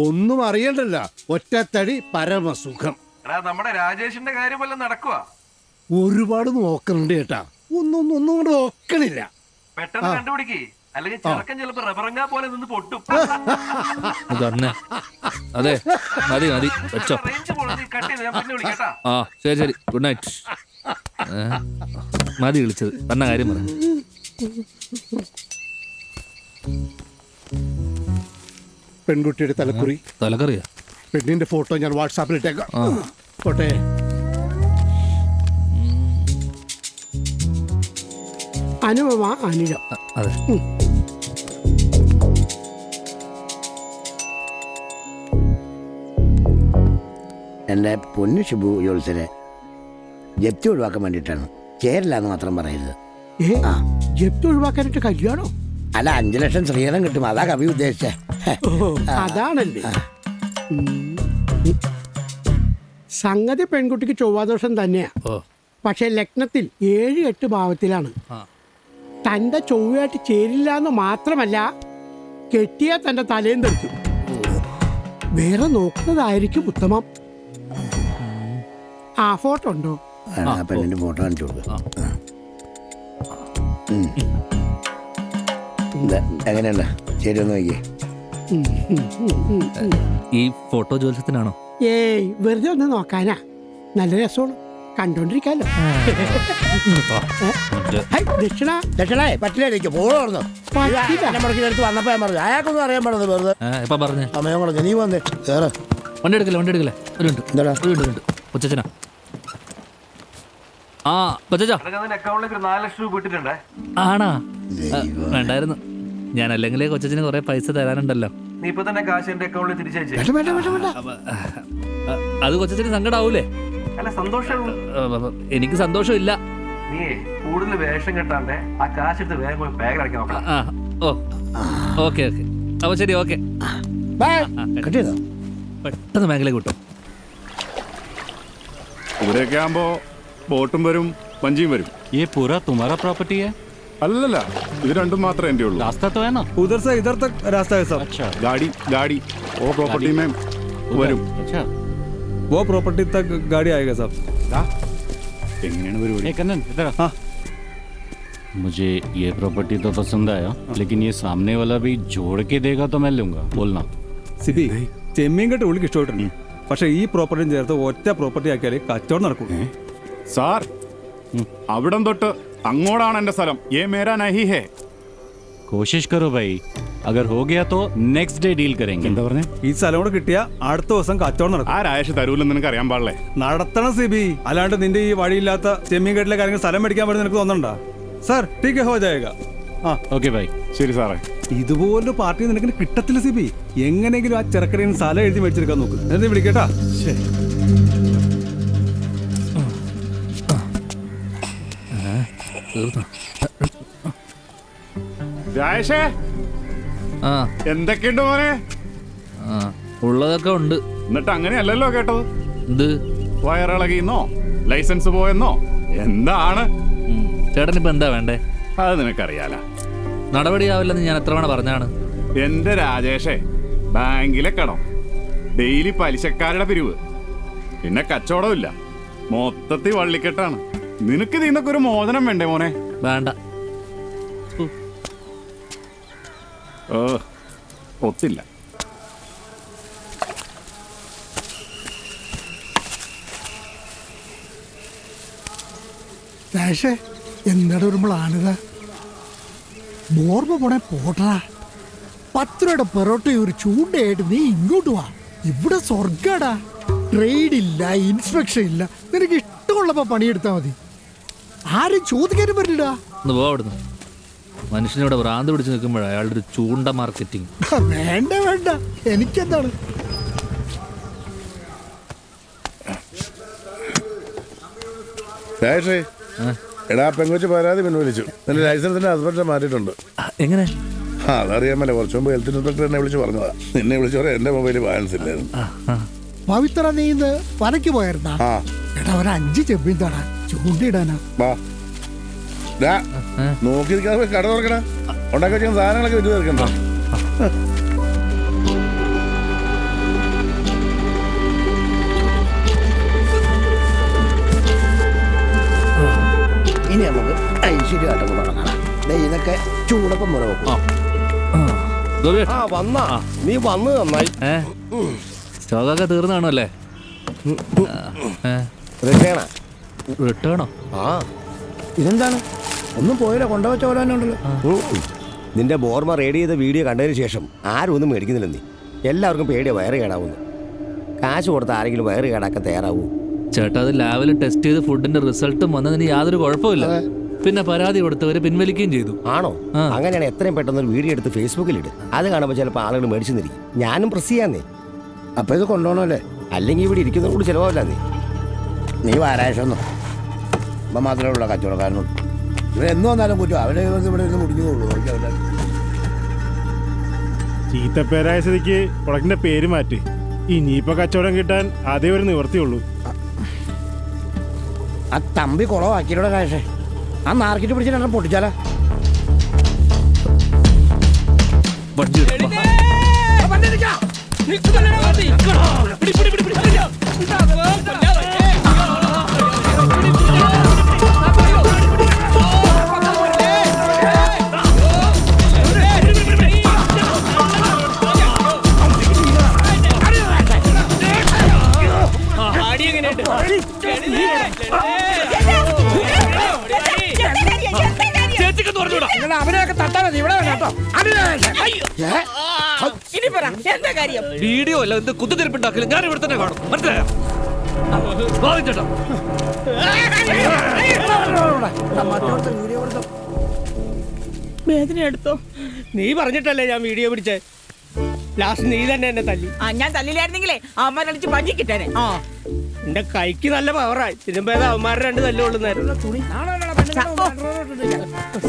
[SPEAKER 12] ഒന്നും അറിയണ്ടല്ല, ഒറ്റത്തടി പരമസുഖം.
[SPEAKER 13] നമ്മുടെ രാജേഷിന്റെ കാര്യം വല്ലതും നടക്കുക?
[SPEAKER 12] ഒരുപാട് നോക്കണുണ്ട് ചേട്ടാ, ഒന്നും കൂടെ നോക്കണില്ല.
[SPEAKER 13] പെട്ടെന്ന് കണ്ടുപിടിക്കേ, അല്ലെങ്കിൽ ചെറുക്കൻ ചിലപ്പോ റബറങ്ങാ പോലെ നിന്ന് പൊട്ടും.
[SPEAKER 4] അതെ, മതി മതി വെച്ചോ. ആ ശരി ശരി, ഗുഡ് നൈറ്റ്. മതി വിളിച്ചത്, പറഞ്ഞ കാര്യം പറഞ്ഞു.
[SPEAKER 12] പെൺകുട്ടിയുടെ തലക്കുറി.
[SPEAKER 4] തലക്കറിയാ?
[SPEAKER 12] പെണ്ണിന്റെ ഫോട്ടോ ഞാൻ വാട്സാപ്പിൽ ഇട്ടേക്കാം. പോട്ടെ. അനുപമ അനിഴം.
[SPEAKER 4] അതെ.
[SPEAKER 6] എൻ്റെ പൊന്നു ഷിബു ജോത്സനെ ജപ്തി ഒഴിവാക്കാൻ വേണ്ടിയിട്ടാണ്. ചേരില്ല എന്ന് മാത്രം പറയരുത്.
[SPEAKER 12] ജപ്തി ഒഴിവാക്കാനായിട്ട് കല്യാണോ?
[SPEAKER 6] അല്ല, 5 ലക്ഷം സ്ത്രീധനം കിട്ടും, അതാ കവി ഉദ്ദേശിച്ചേ.
[SPEAKER 12] അതാണല്ലേ സംഗതി. പെൺകുട്ടിക്ക് ചൊവ്വാദോഷം തന്നെയാ. പക്ഷെ ലഗ്നത്തിൽ 7-8 ഭാവത്തിലാണ്. തന്റെ ചൊവ്വയായിട്ട് ചേരില്ല എന്ന് മാത്രമല്ല, കെട്ടിയാൽ തന്റെ തലയും തെറിക്കും. വേറെ നോക്കുന്നതായിരിക്കും ഉത്തമം. ആ ഫോട്ടോ ഉണ്ടോ?
[SPEAKER 6] പെണ്ണിന്റെ ഫോട്ടോ കാണിച്ചു കൊടുക്കുക. എങ്ങനെയുണ്ട്? ശരി, ഒന്ന് നോക്കിയേ.
[SPEAKER 4] ഈ ഫോട്ടോ ജ്യോത്സ്യത്തിനാണോ?
[SPEAKER 12] ഏയ്, വെറുതെ ഒന്ന് നോക്കാനാ. നല്ല രസമാണ്, കണ്ടോണ്ടിരിക്കാലോ.
[SPEAKER 6] പറ്റില്ലായിരിക്കും. വന്നപ്പോ ഞാൻ പറഞ്ഞു അയാൾക്കൊന്നും അറിയാൻ പാടുന്നത്. വെറുതെ സമയം കളഞ്ഞു. നീ വന്നേ കേറ്.
[SPEAKER 4] വണ്ടി എടുക്കല്ലേ, വണ്ടി എടുക്കല്ലേ. ഒരു കൊച്ചനാ. ആ കൊച്ചാ,
[SPEAKER 13] അക്കൗണ്ടിലേക്ക് 4 ലക്ഷം രൂപ ഇട്ടിട്ടുണ്ടേ.
[SPEAKER 4] ആണാ? വേണ്ടായിരുന്നു. ഞാൻ അല്ലെങ്കിലേ കൊച്ചന് കുറെ പൈസ തരാനുണ്ടല്ലോ.
[SPEAKER 13] നീ ഇപ്പൊ തന്നെ കാശ് എന്റെ അക്കൗണ്ടിൽ തിരിച്ചയച്ചേ.
[SPEAKER 4] അത് കൊച്ചന് സങ്കടാവൂലേ?
[SPEAKER 13] അല്ല, സന്തോഷമുള്ളൂ.
[SPEAKER 4] എനിക്ക് സന്തോഷമില്ല.
[SPEAKER 13] നീ കൂടുതൽ വേഷം കെട്ടാണ്ടേ ആ കാശ് എടുത്ത് വേഗം പോയി ബാഗ് അടക്കി നോക്കാം.
[SPEAKER 4] ഓ ഓക്കെ ഓക്കെ, അപ്പൊ ശരി, ഓക്കെ. പെട്ടെന്ന് ബാങ്കിലേക്ക് കിട്ടും.
[SPEAKER 7] ഇവിടെയൊക്കെ ആകുമ്പോ ബോട്ടും വരും, വഞ്ചിയും വരും.
[SPEAKER 9] ഈ പൂര തുമാരാ പ്രോപ്പർട്ടി है?
[SPEAKER 7] അല്ലല്ല, ഇത് രണ്ടും മാത്രമേ എൻ്റെ ഉള്ളൂ.
[SPEAKER 9] रास्ता तो है ना?
[SPEAKER 10] उधर से इधर तक रास्ता है सब.
[SPEAKER 9] अच्छा,
[SPEAKER 7] गाड़ी वो प्रॉपर्टी में വരും.
[SPEAKER 9] अच्छा,
[SPEAKER 10] वो प्रॉपर्टी तक गाड़ी आएगा सब.
[SPEAKER 7] എങ്ങനെയാണ് പരിപാടി?
[SPEAKER 9] कन्नन इधर आ. मुझे ये प्रॉपर्टी तो पसंद आया, लेकिन ये सामने वाला भी जोड़ के देगा तो मैं लूंगा. बोलना
[SPEAKER 10] സിബി, ചെമ്മീൻകെട്ട് ഉള്ളിക്ക് ഇഷ്ടമായിട്ടുണ്ട്. പക്ഷെ ഈ പ്രോപ്പർട്ടിയും ചേർത്ത് ഒറ്റ പ്രോപ്പർട്ടി ആക്കിയാലേ കച്ചവടം നടക്കും.
[SPEAKER 7] സാർ, അവിടം തൊട്ട് അങ്ങോട്ടാണ് എൻ്റെ സ്ഥലം. ये मेरा नहीं है.
[SPEAKER 9] कोशिश करो भाई, अगर हो गया तो नेक्स्ट डे डील करेंगे.
[SPEAKER 7] എന്താ പറഞ്ഞേ?
[SPEAKER 10] ഈ സ്ഥലം കൂടെ കിട്ടിയ അടുത്ത ദിവസം കച്ചവടം നടക്കും.
[SPEAKER 7] ആ രാജേഷ് തരൂലെന്ന് നിനക്ക് അറിയാൻ പാടില്ലേ?
[SPEAKER 10] നടത്തണം സിബി, അല്ലാണ്ട് നിന്റെ ഈ വഴിയില്ലാത്ത ചെമ്മീൻകെട്ടിലെ കാര്യങ്ങൾ സ്ഥലം മേടിക്കാൻ പറ്റുന്ന നിനക്ക് തോന്നണ്ടാ? സാർ ठीक है, हो जाएगा.
[SPEAKER 9] Okay bye.
[SPEAKER 7] ശരി സാറേ.
[SPEAKER 10] ഇതുപോലൊരു പാർട്ടി നിനക്ക് കിട്ടത്തില്ല സിബി. എങ്ങനെയെങ്കിലും ആ ചെറുക്കടയിൽ സ്ഥലം എഴുതി മേടിച്ചെടുക്കാൻ നോക്ക്. എന്നിട്ട് വിളിക്കട്ടാ.
[SPEAKER 7] രാജേഷേ, എന്തൊക്കെയുണ്ട് മോനെ?
[SPEAKER 4] ഉള്ളതൊക്കെ ഉണ്ട്.
[SPEAKER 7] എന്നിട്ട് അങ്ങനെയല്ലല്ലോ കേട്ടത്.
[SPEAKER 4] എന്ത്?
[SPEAKER 7] വയറിളകിന്നോ, ലൈസൻസ് പോയെന്നോ, എന്താണ്?
[SPEAKER 4] ചേട്ടൻ ഇപ്പൊ എന്താ വേണ്ടേ?
[SPEAKER 7] അത് നിനക്കറിയാല.
[SPEAKER 4] നടപടിയാവില്ലെന്ന് ഞാൻ എത്ര തവണ പറഞ്ഞാണ്.
[SPEAKER 7] എന്റെ രാജേഷേ, ബാങ്കിലെ കടം, ഡെയിലി പലിശക്കാരുടെ പിരിവ്, പിന്നെ കച്ചവടമില്ല, മൊത്തത്തിൽ വള്ളിക്കെട്ടാണ്. നിനക്ക് ഇതിന്നൊക്കെ ഒരു മോചനം വേണ്ടേ മോനെ?
[SPEAKER 4] വേണ്ട.
[SPEAKER 7] ഒത്തില്ല.
[SPEAKER 12] എന്താണ് ഒരു പ്ലാനിത്? ബോർമ പോണേ പോട്ടാ. 10 രൂപയുടെ പെറോട്ടയും ഒരു ചൂണ്ടയായിട്ട് നീ ഇങ്ങോട്ട് വാ.
[SPEAKER 14] ഇവിടെ സ്വർഗാടാ. ട്രേഡ് ഇല്ല, ഇൻസ്പെക്ഷൻ ഇല്ല. നിനക്ക് ഇഷ്ടമുള്ളപ്പോ പണിയെടുത്താൽ മതി. ആരും ചോദിക്കാനും പറ്റില്ല.
[SPEAKER 4] ഒന്ന് പോ അവിടുന്ന്. മനുഷ്യനോട് ഭ്രാന്ത് പിടിച്ച് നിൽക്കുമ്പോഴാണ് അയാളുടെ ഒരു ചൂണ്ട മാർക്കറ്റിംഗ്.
[SPEAKER 14] വേണ്ട വേണ്ട, എനിക്കെന്താണ്.
[SPEAKER 7] രാജേഷേ, എടാ പെങ്കൊച്ച് പരാതി പിൻവലിച്ചു. നിന്റെ ലൈസൻസിന്റെ ഹസ്ബൻഡ് മാറ്റിയിട്ടുണ്ട്.
[SPEAKER 4] എങ്ങനെ?
[SPEAKER 7] അതറിയാമല്ലോ, കുറച്ച് മുമ്പ് ഹെൽത്ത് ഇൻസ്പെക്ടർ എന്നെ വിളിച്ച് പറഞ്ഞതാ. നിന്നെ വിളിച്ചു പറയാം എന്റെ മൊബൈലിൽ ബാലൻസ് ഇല്ലായിരുന്നു.
[SPEAKER 14] പവിത്ര, നീ ഇന്ന് വനയ്ക്ക് പോയായിരുന്നാ? എടാ, ഒരു 5 ചെമ്മീൻ താടാ, ചൂണ്ടിടാനാ.
[SPEAKER 7] നോക്കി നിൽക്കാതെ കട തുറക്കണ. ഉണ്ടാക്കി വെച്ച സാധനങ്ങളൊക്കെ വിറ്റ് തീർക്കണ്ട.
[SPEAKER 6] ഇനി നമുക്ക് ഐശ്വര്യമായിട്ട് തുടങ്ങണം. ഇതൊക്കെ ചൂടപ്പം മുറ വെക്കും.
[SPEAKER 15] വന്നാ നീ വന്ന് നന്നായി.
[SPEAKER 4] സ്റ്റോക്കൊക്കെ തീർന്നു കാണുമല്ലേ? റിട്ടേണോ?
[SPEAKER 6] ഇതെന്താണ്? ഒന്നും പോയില്ല, കൊണ്ടുവച്ച ഓരോന്നുണ്ടല്ലോ.
[SPEAKER 15] നിന്റെ ബോർമ റെഡി ചെയ്ത വീഡിയോ കണ്ടതിന് ശേഷം ആരും ഒന്നും മേടിക്കുന്നില്ല. നീ എല്ലാവർക്കും പേടിയ വയറ് കേടാവുന്നു. കാശ് കൊടുത്ത ആരെങ്കിലും വയറ് കേടാക്കാൻ തയ്യാറാവൂ?
[SPEAKER 4] ചേട്ടാ, അത് ലാബിൽ ടെസ്റ്റ് ചെയ്ത് ഫുഡിന്റെ റിസൾട്ടും വന്നതിന് യാതൊരു കുഴപ്പമില്ല. പിന്നെ പരാതി കൊടുത്തവര് പിൻവലിക്കുകയും ചെയ്തു.
[SPEAKER 15] ആണോ? അങ്ങനെയാണ് എത്രയും പെട്ടെന്ന് ഒരു വീഡിയോ എടുത്ത് ഫേസ്ബുക്കിൽ ഇട്. അത് കാണുമ്പോൾ ചിലപ്പോൾ ആളുകൾ മേടിച്ചു നിൽക്കും. ഞാനും പ്രസ് ചെയ്യാന്നേ.
[SPEAKER 6] അപ്പൊ ഇത് കൊണ്ടുപോകണമല്ലേ?
[SPEAKER 15] അല്ലെങ്കിൽ ഇവിടെ ഇരിക്കുന്നത് കൂടി ചിലവാവില്ല.
[SPEAKER 6] നീ വാരാഴ്ചയൊന്നും അപ്പം മാത്രമേ ഉള്ള കച്ചവടക്കാരനോട്. ഇവരെന്ന് വന്നാലും കുറ്റം. അവരെ ഇവിടെ നിന്ന് മുടിഞ്ഞുള്ളൂ.
[SPEAKER 3] ചീത്തപ്പേരായ സ്ഥിതിക്ക് പ്രൊഡക്റ്റിന്റെ പേര് മാറ്റി. ഇനിയിപ്പോ കച്ചവടം കിട്ടാൻ അതേ ഒരു നിവർത്തിയുള്ളൂ.
[SPEAKER 6] ആ തമ്പി കുളമാക്കിയുടെ കാശേ, ആ മാർക്കറ്റ് പിടിച്ചിട്ട് പൊട്ടിച്ചാലാ. അവനെയൊക്കെ തട്ടാ മതി. ഇവിടെ കേട്ടോ
[SPEAKER 4] വീഡിയോ അല്ല, എന്ത് കുത്തിരിപ്പുണ്ടാക്കില്ല. ഞാൻ ഇവിടെ തന്നെ കാണും. മനസ്സിലായോ?
[SPEAKER 11] വേദന എടുത്തോ? നീ പറഞ്ഞിട്ടല്ലേ ഞാൻ വീഡിയോ പിടിച്ചേ. ലാസ്റ്റ് നീ തന്നെ എന്നെ തല്ലി.
[SPEAKER 2] ഞാൻ തല്ലില്ലായിരുന്നെങ്കിലേ അവന്മാരടിച്ച് പഞ്ഞി കിട്ടാനെ.
[SPEAKER 11] എന്റെ കൈക്ക് നല്ല പവറായി. ഇതിനുമ്പോ അവന്മാരുടെ 2 തല്ലുകൊള്ളുന്നായിരുന്നു.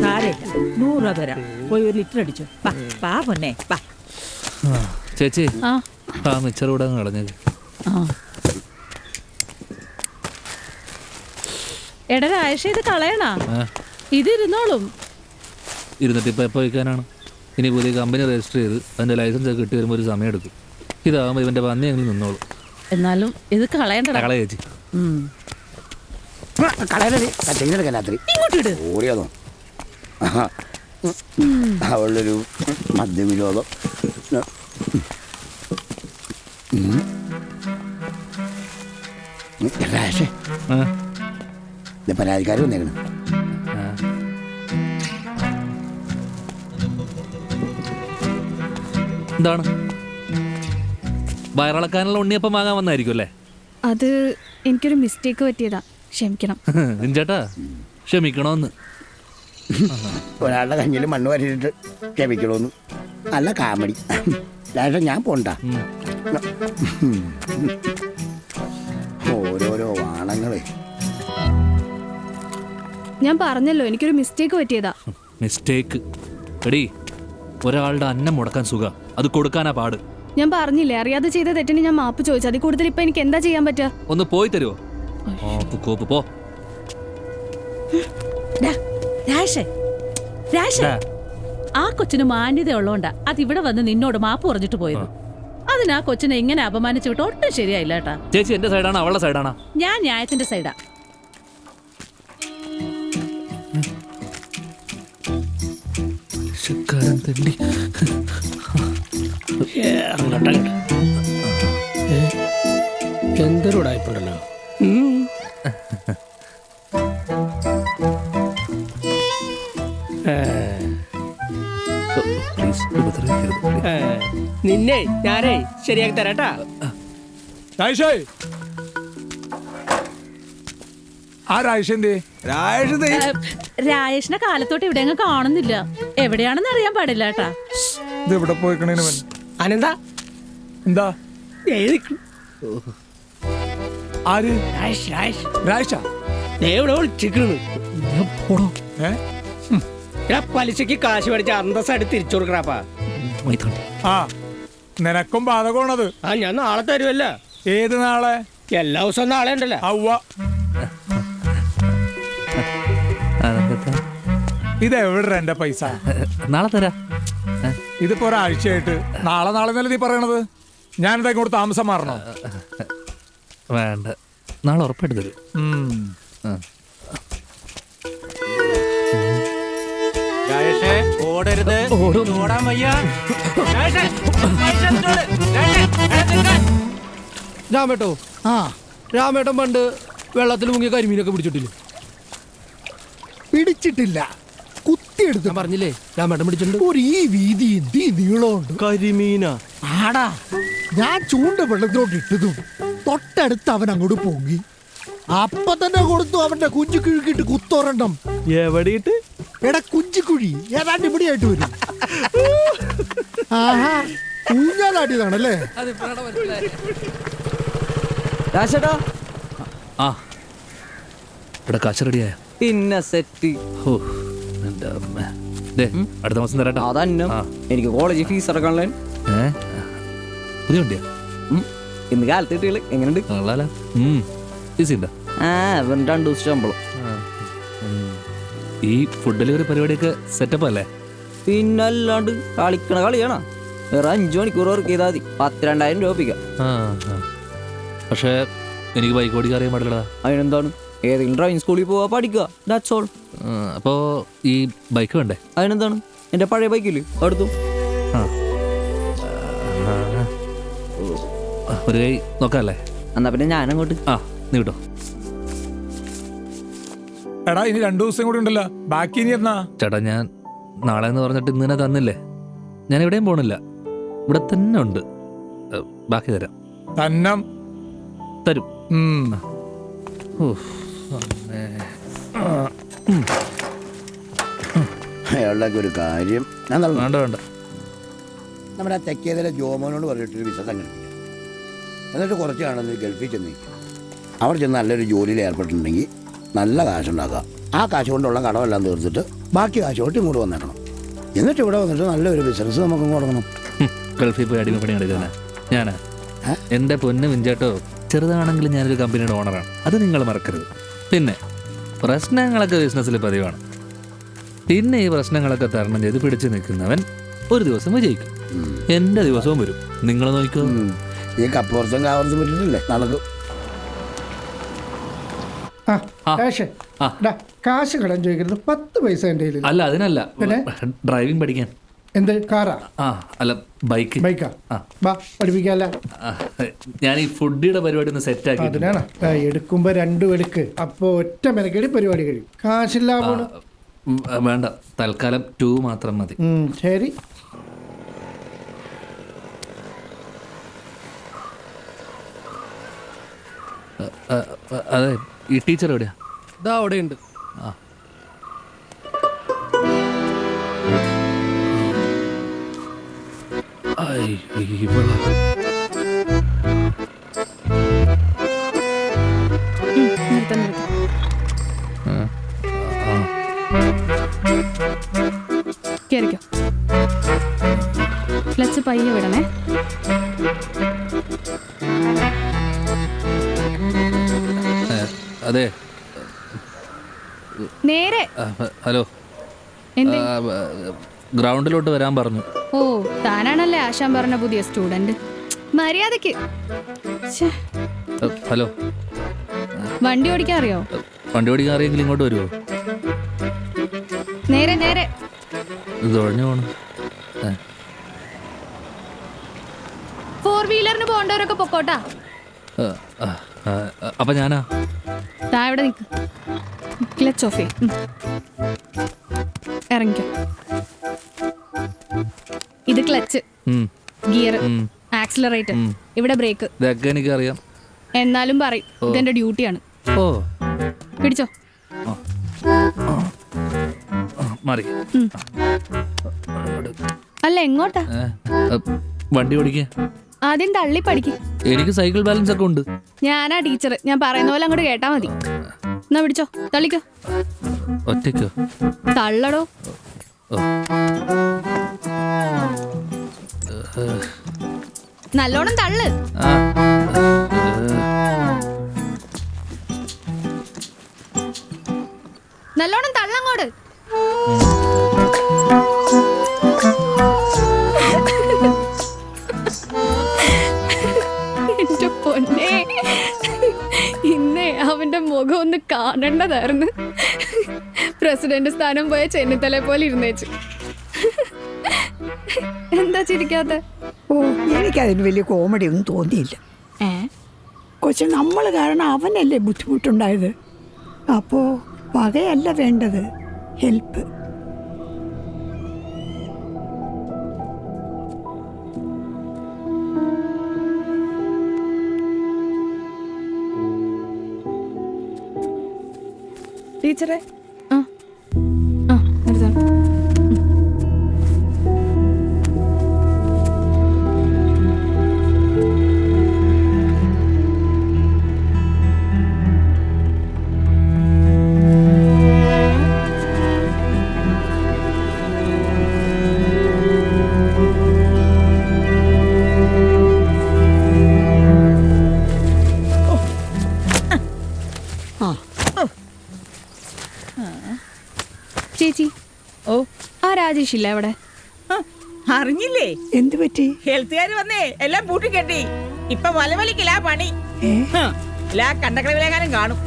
[SPEAKER 2] സാരമില്ല, 100 രൂപ തരാം. പോയി 1 ലിറ്റർ അടിച്ചു. പാ പൊന്നെ, പാ.
[SPEAKER 4] ചേച്ചി, ആ മിച്ചർ കൂടെ കളഞ്ഞത്.
[SPEAKER 8] എടാ രാജേഷ്, ഇത് കളയണ? ഇതിരുന്നോളും.
[SPEAKER 4] ഇരുന്നിട്ട് ഇപ്പം എപ്പോൾ വയ്ക്കാനാണ്? ഇനി പുതിയ കമ്പനി രജിസ്റ്റർ ചെയ്ത് അതിൻ്റെ ലൈസൻസ് ഒക്കെ കിട്ടി വരുമ്പോൾ ഒരു സമയം എടുക്കും. ഇതാകുമ്പോൾ ഇവൻ്റെ പന്നി എങ്ങനെ നിന്നോളും.
[SPEAKER 8] എന്നാലും ഇത് കളയണ്ട.
[SPEAKER 4] കളയ ചേച്ചി.
[SPEAKER 6] ഇങ്ങോട്ട് ഓടിയതോ അവളൊരു മദ്യവിരോധം. പരാതിക്കാർ വന്നേക്കണം.
[SPEAKER 4] എന്താണ്? വയറിളക്കാനുള്ള ഉണ്ണിയപ്പം വാങ്ങാൻ വന്നായിരിക്കും അല്ലേ?
[SPEAKER 8] അത് എനിക്കൊരു മിസ്റ്റേക്ക് പറ്റിയതാ, ക്ഷമിക്കണം.
[SPEAKER 4] ചേട്ടാ, ക്ഷമിക്കണോന്ന്.
[SPEAKER 6] ഒരാളുടെ കഞ്ഞിൽ മണ്ണ് വരച്ചിട്ട് ക്ഷമിക്കണോന്ന്. നല്ല കാമഡി. ഞാൻ പോണ്ട. ഓരോരോ വാണങ്ങളെ.
[SPEAKER 8] ഞാൻ പറഞ്ഞല്ലോ, എനിക്കൊരു മിസ്റ്റേക്ക് പറ്റിയതാ.
[SPEAKER 4] മിസ്റ്റേക്ക്? എടീ, ഒരാളുടെ അന്നം മുടക്കാൻ സുഖ, അത് കൊടുക്കാനാ പാട്.
[SPEAKER 8] ഞാൻ പറഞ്ഞില്ലേ, അറിയാതെ ചെയ്ത തെറ്റിന് ഞാൻ മാപ്പ് ചോദിച്ചു. അതിൽ കൂടുതൽ ഇപ്പൊ എനിക്ക് എന്താ ചെയ്യാൻ പറ്റുക?
[SPEAKER 4] ഒന്ന് പോയി തരുമോ? പോ.
[SPEAKER 2] ആ കൊച്ചിന് മാന്യത ഉള്ളോണ്ടാ അതിവിടെ വന്ന് നിന്നോട് മാപ്പ് പറഞ്ഞിട്ട് പോയത്. അതിനാ കൊച്ചിനെ ഇങ്ങനെ അപമാനിച്ചു വിട്ട് ഒട്ടും ശരിയായില്ല കേട്ടാ.
[SPEAKER 4] ചേച്ചി എന്റെ സൈഡാണോ അവളുടെ സൈഡാണോ?
[SPEAKER 2] ഞാൻ ന്യായത്തിന്റെ സൈഡാ.
[SPEAKER 15] എന്തൊരു ഉടായ്പുണ്ടല്ലോ.
[SPEAKER 11] നിന്നെ ഞാനേ ശരിയാക്കി തരാട്ടാ. രാജേഷിനെ കാലത്തോട്ട് ഇവിടെ അങ്ങ് കാണുന്നില്ല. എവിടെയാണെന്ന് അറിയാൻ പാടില്ല കേട്ടാ.
[SPEAKER 1] ഇതെവിടെ പോയിക്കണേന്
[SPEAKER 6] അനന്താ
[SPEAKER 1] എന്താ ആര്
[SPEAKER 6] പലിശക്ക് കാശ് മേടിച്ച അന്തസ്സായിട്ട് തിരിച്ചു കൊടുക്കണപ്പാ.
[SPEAKER 1] ആ നിനക്കും ബാധകമാണത്.
[SPEAKER 6] ആ ഞാൻ നാളെ തരുമല്ല.
[SPEAKER 1] ഏത് നാളെ?
[SPEAKER 6] എല്ലാ ദിവസവും നാളെ ഉണ്ടല്ലോ.
[SPEAKER 1] ഇതെവിടെ എന്റെ പൈസ?
[SPEAKER 4] നാളെ തരാ.
[SPEAKER 1] ഇതിപ്പോ ഒരാഴ്ചയായിട്ട് നാളെ എന്നല്ല നീ പറയണത്. ഞാനിതാ ഇങ്ങോട്ട് താമസം മാറണോ?
[SPEAKER 4] വേണ്ട, നാളെ ഉറപ്പായിട്ട് തരും.
[SPEAKER 6] ഓടരുത്, ഓടാൻ വയ്യ.
[SPEAKER 16] രാമേട്ടോ, രാമേട്ടൻ പണ്ട് വെള്ളത്തിൽ മുങ്ങിയ കരിമീനൊക്കെ പിടിച്ചിട്ടില്ലേ?
[SPEAKER 14] പിടിച്ചിട്ടില്ല, കുത്തിയെടുത്ത്.
[SPEAKER 16] പറഞ്ഞില്ലേ രാമേട്ടൻ പിടിച്ചിട്ടുണ്ട്.
[SPEAKER 14] ഒരു ഈ വീതി എന്ത് നീളമുണ്ട്.
[SPEAKER 16] കരിമീന
[SPEAKER 14] ആടാ, ഞാൻ ചൂണ്ട വെള്ളത്തിലോട്ട് ഇട്ടതും തൊട്ടടുത്ത് അവൻ അങ്ങോട്ട് പൊങ്ങി. അപ്പൊ തന്നെ കൊടുത്തു അവന്റെ കുഞ്ചു കിഴുക്കിട്ട് കുത്തോറണം.
[SPEAKER 16] എവിടെയിട്ട്?
[SPEAKER 14] എടാ കുഞ്ചിക്കുഴി ഏതാണ്ട് ഇവിടെയായിട്ട് വരും. ആഹാ, ഊഞ്ഞാലാട്ടിയതാണല്ലേ?
[SPEAKER 4] ആ ഇവിടെ കാശ് റെഡിയായ
[SPEAKER 16] പിന്നെ സെറ്റ്.
[SPEAKER 4] അടുത്ത മാസം തരാട്ടോ.
[SPEAKER 16] അതന്നെ എനിക്ക് കോളേജ് ഫീസ് അടക്കാനുള്ള
[SPEAKER 4] പുതിയ വണ്ടിയാ
[SPEAKER 16] ഇന്ന് കാലത്ത് കിട്ടികള് എങ്ങനെയുണ്ട്?
[SPEAKER 4] രണ്ടു ദിവസം ശമ്പളം. ഈ ഫുഡ് ഡെലിവറി പരിപാടിയൊക്കെ സെറ്റപ്പ് അല്ലേ?
[SPEAKER 16] പിന്നല്ലാണ്ട് കളിക്കണ കളിയാണോ? വേറെ 5 മണിക്കൂർ വർക്ക് ചെയ്താൽ മതി, 12,000 രൂപ ഒപ്പിക്കാം.
[SPEAKER 4] പക്ഷേ എനിക്ക് ബൈക്ക് ഓടിക്കാൻ അറിയാൻ പാടില്ലടാ.
[SPEAKER 16] അതിനെന്താണ്, ഏതെങ്കിലും ഡ്രൈവിംഗ് സ്കൂളിൽ പോവാ പഠിക്കുക, ദാറ്റ്സ് ഓൾ.
[SPEAKER 4] അപ്പോ ഈ ബൈക്ക് വേണ്ടേ?
[SPEAKER 16] അതിനെന്താണ്, എന്റെ പഴയ ബൈക്കില് അടുത്തു.
[SPEAKER 4] ഒരു കൈ നോക്കാല്ലേ?
[SPEAKER 16] എന്നാ പിന്നെ ഞാനങ്ങോട്ട്.
[SPEAKER 4] നീ വിട്ടോ.
[SPEAKER 1] എടാ ഇനി 2 ദിവസം കൂടി ഉണ്ടല്ലോ, ബാക്കി ഇനി എന്നാ?
[SPEAKER 4] ചേട്ടാ ഞാൻ നാളെ എന്ന് പറഞ്ഞിട്ട് ഇന്ന് തന്നില്ലേ. ഞാൻ എവിടെയും പോണില്ല, ഇവിടെ തന്നെ ഉണ്ട്. ബാക്കി തരാം.
[SPEAKER 1] തന്നെ
[SPEAKER 4] തരും.
[SPEAKER 6] അയാളുടെ ഒരു കാര്യം
[SPEAKER 4] വേണ്ട വേണ്ട.
[SPEAKER 6] നമ്മുടെ തെക്കേതിലെ ജോമോനോട് പറഞ്ഞിട്ടൊരു വിസ സംഘടിപ്പിക്കാം. എന്നിട്ട് കുറച്ച് കാണുന്ന ഗൾഫിൽ ചെന്ന് നിൽക്കും. അവിടെ ചെന്ന് നല്ലൊരു ജോലിയിൽ ഏർപ്പെട്ടിട്ടുണ്ടെങ്കിൽ നല്ല കാശുണ്ടാക്കാം. ആ കാശ് കൊണ്ടുള്ള കടമെല്ലാം തീർത്തിട്ട് ബാക്കി കാശ് കൊണ്ട് ഇങ്ങോട്ട് വന്നിടണം. എന്നിട്ട് ഇവിടെ വന്നിട്ട് നല്ലൊരു ബിസിനസ് നമുക്ക് തുടങ്ങണം.
[SPEAKER 4] ഗൾഫിൽ പോയി അടിമപ്പണി എടുക്കാനാ ഞാനാ? എൻ്റെ പൊന്ന് വിഞ്ചേട്ടോ, ചെറുതാണെങ്കിലും ഞാനൊരു കമ്പനിയുടെ ഓണറാണ്, അത് നിങ്ങൾ മറക്കരുത്. പിന്നെ പ്രശ്നങ്ങളൊക്കെ ബിസിനസ്സിൽ പതിവാണ്. പിന്നെ ഈ പ്രശ്നങ്ങളൊക്കെ തരണം ചെയ്ത് പിടിച്ചു നിൽക്കുന്നവൻ ഒരു ദിവസം വിജയിക്കും. എൻ്റെ ദിവസവും വരും. നിങ്ങൾ നോക്കൂ.
[SPEAKER 6] ഈ കപ്പുറത്തും കാവറത്തും പറ്റിട്ടില്ലേ നടക്കും.
[SPEAKER 14] കാശ് കടം ചോദിക്കരുത്, 10 പൈസ എൻ്റെ കയ്യിൽ.
[SPEAKER 4] അല്ല അതിനല്ല, ഡ്രൈവിംഗ് പഠിക്കാൻ.
[SPEAKER 14] എന്ത് കാറാ?
[SPEAKER 4] അല്ല ബൈക്ക്.
[SPEAKER 14] ബൈക്കാ? പഠിപ്പിക്കാല്ല.
[SPEAKER 4] ഞാൻ ഈ ഫുഡിയുടെ പരിപാടി ഒന്ന് സെറ്റ് ആക്കി.
[SPEAKER 14] അതിനാണ് എടുക്കുമ്പോ 2 എടുക്ക്, അപ്പൊ ഒറ്റ മെനക്കേടി പരിപാടി കഴിയും. കാശില്ലാ
[SPEAKER 4] വേണ്ട, തൽക്കാലം 2 മാത്രം മതി.
[SPEAKER 14] ശരി.
[SPEAKER 4] അതെ, ഈ ടീച്ചർ എവിടെയാ?
[SPEAKER 16] അവിടെ ഉണ്ട്.
[SPEAKER 8] കേറിക്കോ. ക്ലച്ച് പയ്യെ വിടണേ.
[SPEAKER 4] അതെ,
[SPEAKER 8] നേരെ.
[SPEAKER 4] ഹലോ, ഗ്രൗണ്ടിലോട്ട് വരാൻ പറഞ്ഞു.
[SPEAKER 8] ഓ, താനാണല്ലേ ആശാൻ പറഞ്ഞ പുതിയ സ്റ്റുഡന്റ്. മര്യാദക്ക്.
[SPEAKER 4] ഹലോ,
[SPEAKER 8] വണ്ടി ഓടിക്കാൻ അറിയോ?
[SPEAKER 4] വണ്ടി ഓടിക്കാൻ അറിയെങ്കിൽ ഇങ്ങോട്ട് വരുമോ?
[SPEAKER 8] നേരെ നേരെ.
[SPEAKER 4] ഇത് ഒഴിഞ്ഞു പോണം.
[SPEAKER 8] 4 വീലറിന് പോകേണ്ടവരൊക്കെ പൊക്കോട്ടാ.
[SPEAKER 4] അപ്പൊ ഞാനാ?
[SPEAKER 8] താ ഇവിടെ നിൽക്ക്. ക്ലച്ച് ഓഫ് ചെയ്യ്. ഇറങ്ങിക്കോ. ഇത് ക്ലച്ച്, ഗിയർ,
[SPEAKER 17] ആക്സിലറേറ്റർ, ഇവിടെ ബ്രേക്ക്.
[SPEAKER 4] ഇതൊക്കെ എനിക്കറിയാം.
[SPEAKER 17] എന്നാലും പറയും ഇതെന്റെ ഡ്യൂട്ടിയാണ്.
[SPEAKER 4] ഓ
[SPEAKER 17] പിടിച്ചോ.
[SPEAKER 4] മാറി.
[SPEAKER 17] അല്ല എങ്ങോട്ടാ?
[SPEAKER 4] വണ്ടി ഓടിക്കുക.
[SPEAKER 17] ആദ്യം തള്ളി പഠിക്കും.
[SPEAKER 4] എനിക്ക് സൈക്കിൾ ബാലൻസ് ഒക്കെ ഉണ്ട്.
[SPEAKER 17] ഞാനാ ടീച്ചർ, ഞാൻ പറയുന്ന പോലെ അങ്ങോട്ട് കേട്ടാ മതി. എന്നാ പിടിച്ചോ, തള്ളിക്കോ.
[SPEAKER 4] ഒറ്റയ്ക്കോ?
[SPEAKER 17] തള്ളടോ. നല്ലോണം തള്ളു. നല്ലോണം തള്ളങ്ങോട്ട്. എന്റെ പൊന്നെ, ഇന്നേ അവന്റെ മുഖം ഒന്ന് കാണേണ്ടതായിരുന്നു. പ്രസിഡന്റ് സ്ഥാനം പോയ ചെന്നിത്തല പോലെ ഇരുന്നേച്ചു. എന്താ ചിരിക്കാത്ത?
[SPEAKER 18] ഓ, എനിക്കതിന് വലിയ കോമഡി ഒന്നും തോന്നിയില്ല. കൊച്ചു നമ്മൾ കാരണം അവനല്ലേ ബുദ്ധിമുട്ടുണ്ടായത്. അപ്പോ പകയല്ല വേണ്ടത്, ഹെൽപ്പ്.
[SPEAKER 2] ടീച്ചറെ,
[SPEAKER 17] ചേച്ചി, ഓ ആ രാജേഷ് ഇല്ല അവിടെ?
[SPEAKER 2] അറിഞ്ഞില്ലേ?
[SPEAKER 18] എന്ത് പറ്റി?
[SPEAKER 2] ഹെൽത്തുകാർ വന്നേ എല്ലാം പൂട്ടിക്കെട്ടി. ഇപ്പൊ വലവലിക്കില്ല പണി. കണ്ടക്കളവിലേക്കാനും കാണും.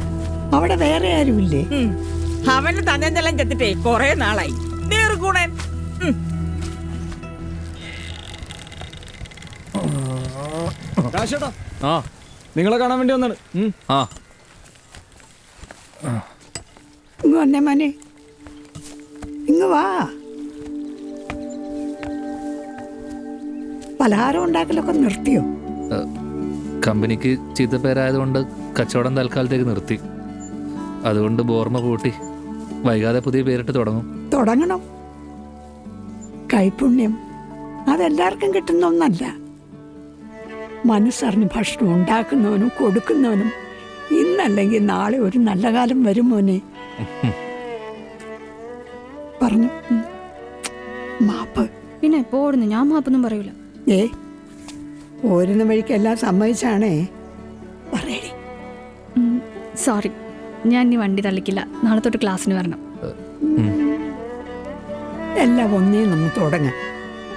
[SPEAKER 18] അവിടെ വേറെ ആരുമില്ലേ?
[SPEAKER 2] അവന് തന്നെല്ലാം ചെത്തിട്ടേ കൊറേ നാളായി. നീർക്കൂണൻ.
[SPEAKER 1] നിങ്ങളെ കാണാൻ വേണ്ടി വന്നാണ്.
[SPEAKER 18] ഇങ്ങ് വന്നേ മോനെ, ഇങ്ങ് വാ. പലഹാരം ഉണ്ടാക്കലൊക്കെ നിർത്തിയോ?
[SPEAKER 4] കമ്പനിക്ക് ചീത്തപ്പേരായതുകൊണ്ട് കച്ചവടം തൽക്കാലത്തേക്ക് നിർത്തി. അതുകൊണ്ട് ബോർമ കൂട്ടി വൈകാതെ പുതിയ പേരിട്ട്
[SPEAKER 18] തുടങ്ങണം. കൈപുണ്യം അതെല്ലാവർക്കും കിട്ടുന്ന ഒന്നല്ല. മനസ്സറിഞ്ഞ് ഭക്ഷണം ഉണ്ടാക്കുന്നവനും കൊടുക്കുന്നവനും ഇന്നല്ലെങ്കിൽ നാളെ ഒരു നല്ല കാലം വരും മോനെ. പറഞ്ഞു മാപ്പ്.
[SPEAKER 17] പിന്നെ എപ്പോഴും ഞാൻ മാപ്പൊന്നും പറയൂല.
[SPEAKER 18] ഓരുന്ന വഴിക്ക് എല്ലാം സമ്മതിച്ചാണേ പറയടി.
[SPEAKER 17] സോറി, ഞാൻ ഇനി വണ്ടി തള്ളിക്കില്ല. നാളെ തൊട്ട് ക്ലാസ്സിന് വരണം.
[SPEAKER 18] എല്ലാം ഒന്നേ നമ്മൾ തുടങ്ങാം.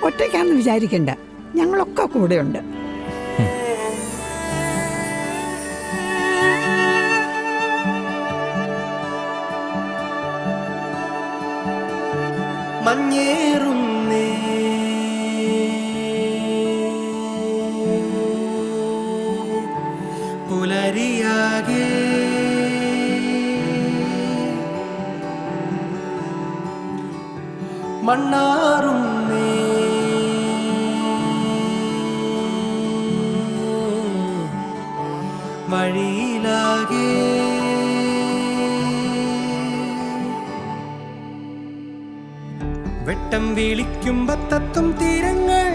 [SPEAKER 18] ഒറ്റയ്ക്കാന്ന് വിചാരിക്കണ്ട, ഞങ്ങളൊക്കെ കൂടെയുണ്ട്.
[SPEAKER 19] മഞ്ഞേറുന്നേ പുലരിയാകെ മണ്ണാറുന്നേ വഴിയിലാകെ വെട്ടം വിളിക്കുമ്പത്തത്തും തീരങ്ങൾ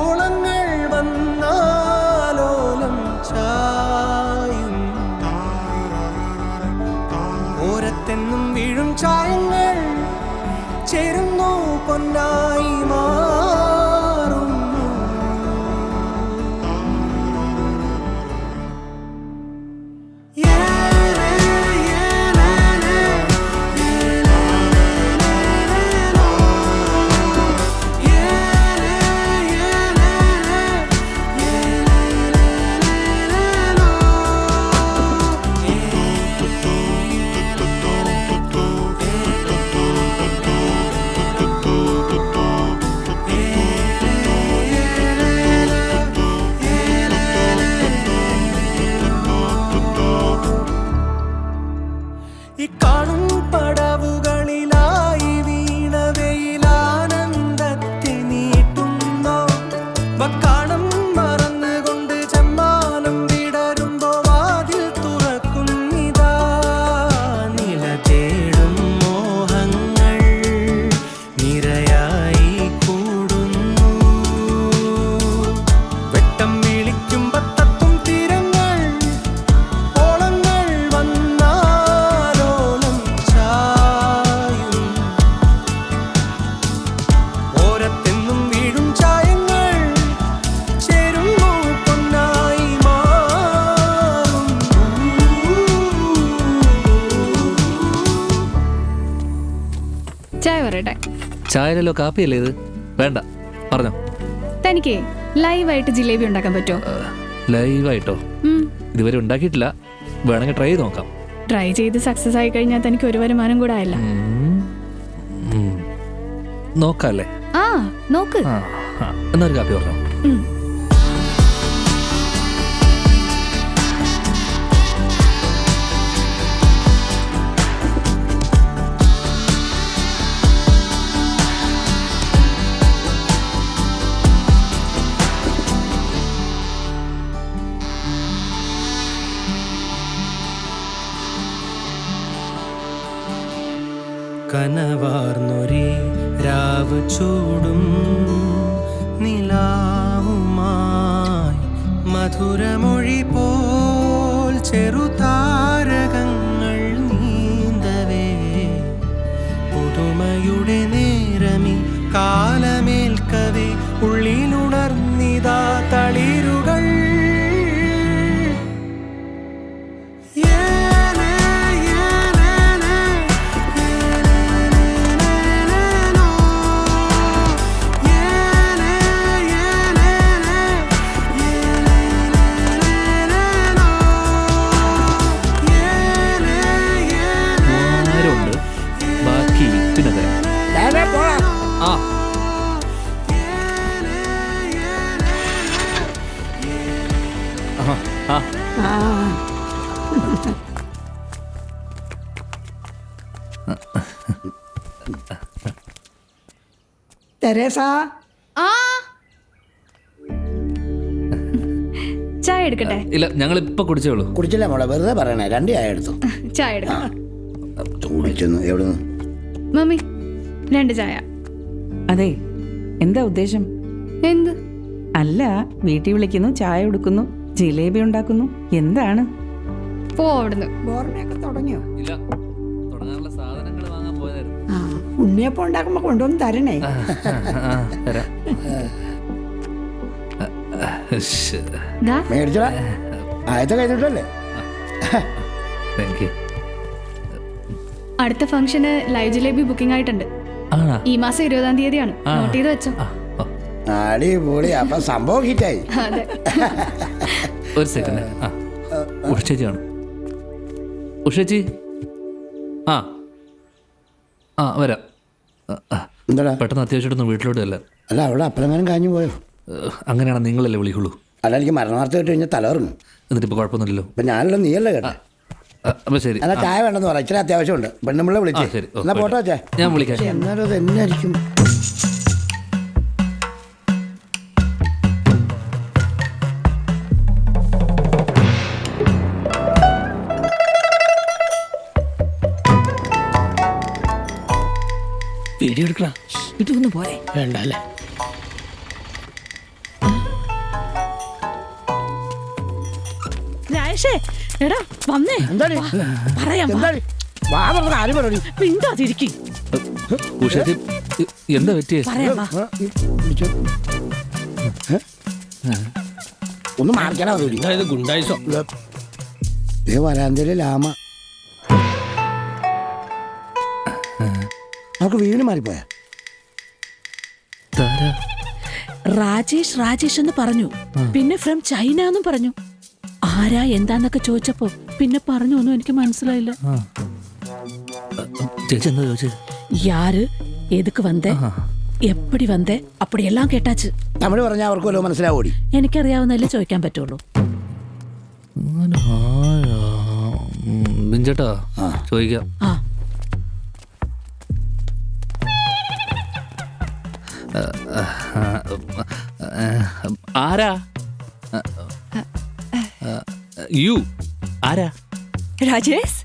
[SPEAKER 19] ഓളങ്ങൾ വന്നാലോലം ചായും ഓരത്തെന്നും വീഴും ചായങ്ങൾ ചേരുന്നു പൊന്നായി മാറുന്നു. Yeah.
[SPEAKER 17] ചായ പറയട്ടെ?
[SPEAKER 4] ചായലല്ലോ കാപ്പിയല്ലേ ഇത്? വേണ്ട, പറഞ്ഞോ.
[SPEAKER 17] തനിക്ക് ലൈവായിട്ട് ജിലേബി ഉണ്ടാക്കാൻ പറ്റുമോ?
[SPEAKER 4] ലൈവായിട്ടോ? ഇതുവരെ ഉണ്ടാക്കിയിട്ടില്ല, വേണമെങ്കിൽ ട്രൈ ചെയ്ത് നോക്കാം.
[SPEAKER 17] ട്രൈ ചെയ്ത് സക്സസ് ആയി കഴിഞ്ഞാൽ തനിക്ക് ഒരു വരുമാനം കൂടെ ആയല്ല.
[SPEAKER 4] നോക്കാല്ലേ?
[SPEAKER 17] ആ നോക്ക്.
[SPEAKER 4] എന്നൊരു കാപ്പി പറഞ്ഞോ.
[SPEAKER 19] കനവാർന്നൊരേ രാവ് ചൂടും നിലാവുമായി മധുരമൊഴി പോൽ ചെറുതാരകങ്ങൾ നീന്തവേ പുതുമയുടെ നേരമി കാലമേൽക്കവേ ഉള്ളിലുണർന്നിതാ തളിരുകൾ.
[SPEAKER 4] ബാക്കി പിന്നെ തരാം. ആ
[SPEAKER 18] തെരേസ,
[SPEAKER 17] ചായ എടുക്കട്ടെ?
[SPEAKER 4] ഇല്ല, ഞങ്ങൾ ഇപ്പൊ കുടിച്ചേ ഉള്ളൂ.
[SPEAKER 6] കുടിച്ചില്ല മോളെ, വെറുതെ പറയണേ. 2 ചായ എടുത്തു.
[SPEAKER 17] ചായ എടുക്കാം.
[SPEAKER 6] എവിടുന്ന്?
[SPEAKER 17] മമ്മി 2 ചായ.
[SPEAKER 2] അതെ, എന്താ ഉദ്ദേശം?
[SPEAKER 17] എന്ത്?
[SPEAKER 2] അല്ല, വീട്ടിൽ വിളിക്കുന്നു, ചായ കൊടുക്കുന്നു, ജിലേബി ഉണ്ടാക്കുന്നു, എന്താണ്?
[SPEAKER 17] പോ അവിടുന്ന്.
[SPEAKER 18] ബോർമയൊക്കെ തുടങ്ങിയോ?
[SPEAKER 4] ഇല്ല, തുടങ്ങാനുള്ള സാധനങ്ങൾ വാങ്ങാൻ പോയതായിരുന്നു.
[SPEAKER 18] ഉണ്ണിയപ്പം ഉണ്ടാക്കുമ്പോ കൊണ്ടുവന്ന് തരണേ.
[SPEAKER 4] തരാം.
[SPEAKER 6] മേടിച്ചോളാ, ആദ്യത്തെ കഴിഞ്ഞിട്ടല്ലേ.
[SPEAKER 4] Thank you.
[SPEAKER 17] അടുത്ത ഫംഗ്ഷന് ലൈവ് ജിലേബി ബുക്കിംഗ് ആയിട്ടുണ്ട്. ഈ മാസം 20-ാം തീയതിയാണ്. നോട്ട് ചെയ്ത് വെച്ചോ.
[SPEAKER 6] അടിപൊളി, അപ്പൊ സംഭവം ഹിറ്റായി.
[SPEAKER 17] അതെ.
[SPEAKER 4] ഒരു സെക്കൻഡ്. ഉഷേച്ചിയാണ്. ഉഷേച്ചി, ആ ആ വരാം.
[SPEAKER 6] എന്താ
[SPEAKER 4] പെട്ടെന്ന് അത്യാവശ്യമായിട്ടൊന്ന് വീട്ടിലോട്ട് അല്ല.
[SPEAKER 6] അല്ല, അവിടെ അപ്പഴങ്ങാനും കാഞ്ഞു പോയോ?
[SPEAKER 4] അങ്ങനെയാണ്, നിങ്ങളല്ലേ വിളിക്കുള്ളൂ.
[SPEAKER 6] അല്ല, എനിക്ക് മരണവാർത്ത കേട്ട് കഴിഞ്ഞാൽ തലകറങ്ങും.
[SPEAKER 4] എന്നിട്ട് ഇപ്പോൾ കുഴപ്പമൊന്നുമില്ലല്ലോ.
[SPEAKER 6] ഇപ്പം ഞാനല്ലോ, നീയല്ലേ കേട്ടോ.
[SPEAKER 4] അപ്പൊ ശരി.
[SPEAKER 6] അല്ല, ചായ വേണ്ടെന്ന് പറയാം, ഇച്ചിരി അത്യാവശ്യമുണ്ട്. പെണ്ണുമ്പിള്ള വിളിച്ചു. എന്നാ പോട്ടോ വെച്ചേ,
[SPEAKER 4] ഞാൻ വിളിക്കാം.
[SPEAKER 6] എന്നാലും അത് എന്നായിരിക്കും?
[SPEAKER 2] വീഡിയോ എടുക്കണം. ഇതൊന്നും പോരെ?
[SPEAKER 6] വേണ്ട അല്ലേ?
[SPEAKER 11] എടാ വന്നേ. പറയാം. മിണ്ടാതിരിക്കും.
[SPEAKER 4] എന്താ പറ്റിയേ?
[SPEAKER 6] ഒന്ന് മാറിക്കണ ഗുണ്ടായിസോ. വരാന്തയിലെ ലാമ നമുക്ക് വീണ് മാറിപ്പോയാ.
[SPEAKER 11] രാജേഷ് എന്ന് പറഞ്ഞു. പിന്നെ ഫ്രം ചൈന എന്നും പറഞ്ഞു. ആരാ എന്താന്നൊക്കെ ചോദിച്ചപ്പോ പിന്നെ പറഞ്ഞൊന്നും എനിക്ക് മനസ്സിലായില്ല.
[SPEAKER 4] ചേച്ചി എന്താ ചോദിച്ചത്?
[SPEAKER 11] യാര് എതുക്ക് വന്നേ, എപ്പടി വന്നേ, അപ്പടിയെല്ലാം കേട്ടാച്ച്.
[SPEAKER 6] തമിഴ് പറഞ്ഞാൽ അവർക്ക് വല്ലതും മനസ്സിലാവൂടി?
[SPEAKER 11] എനിക്കറിയാവുന്നല്ലേ ചോദിക്കാൻ പറ്റുള്ളൂ.
[SPEAKER 4] ബിഞ്ചേട്ടാ ചോദിക്കാം. ആരാ യു? ആരാ?
[SPEAKER 11] Rajesh.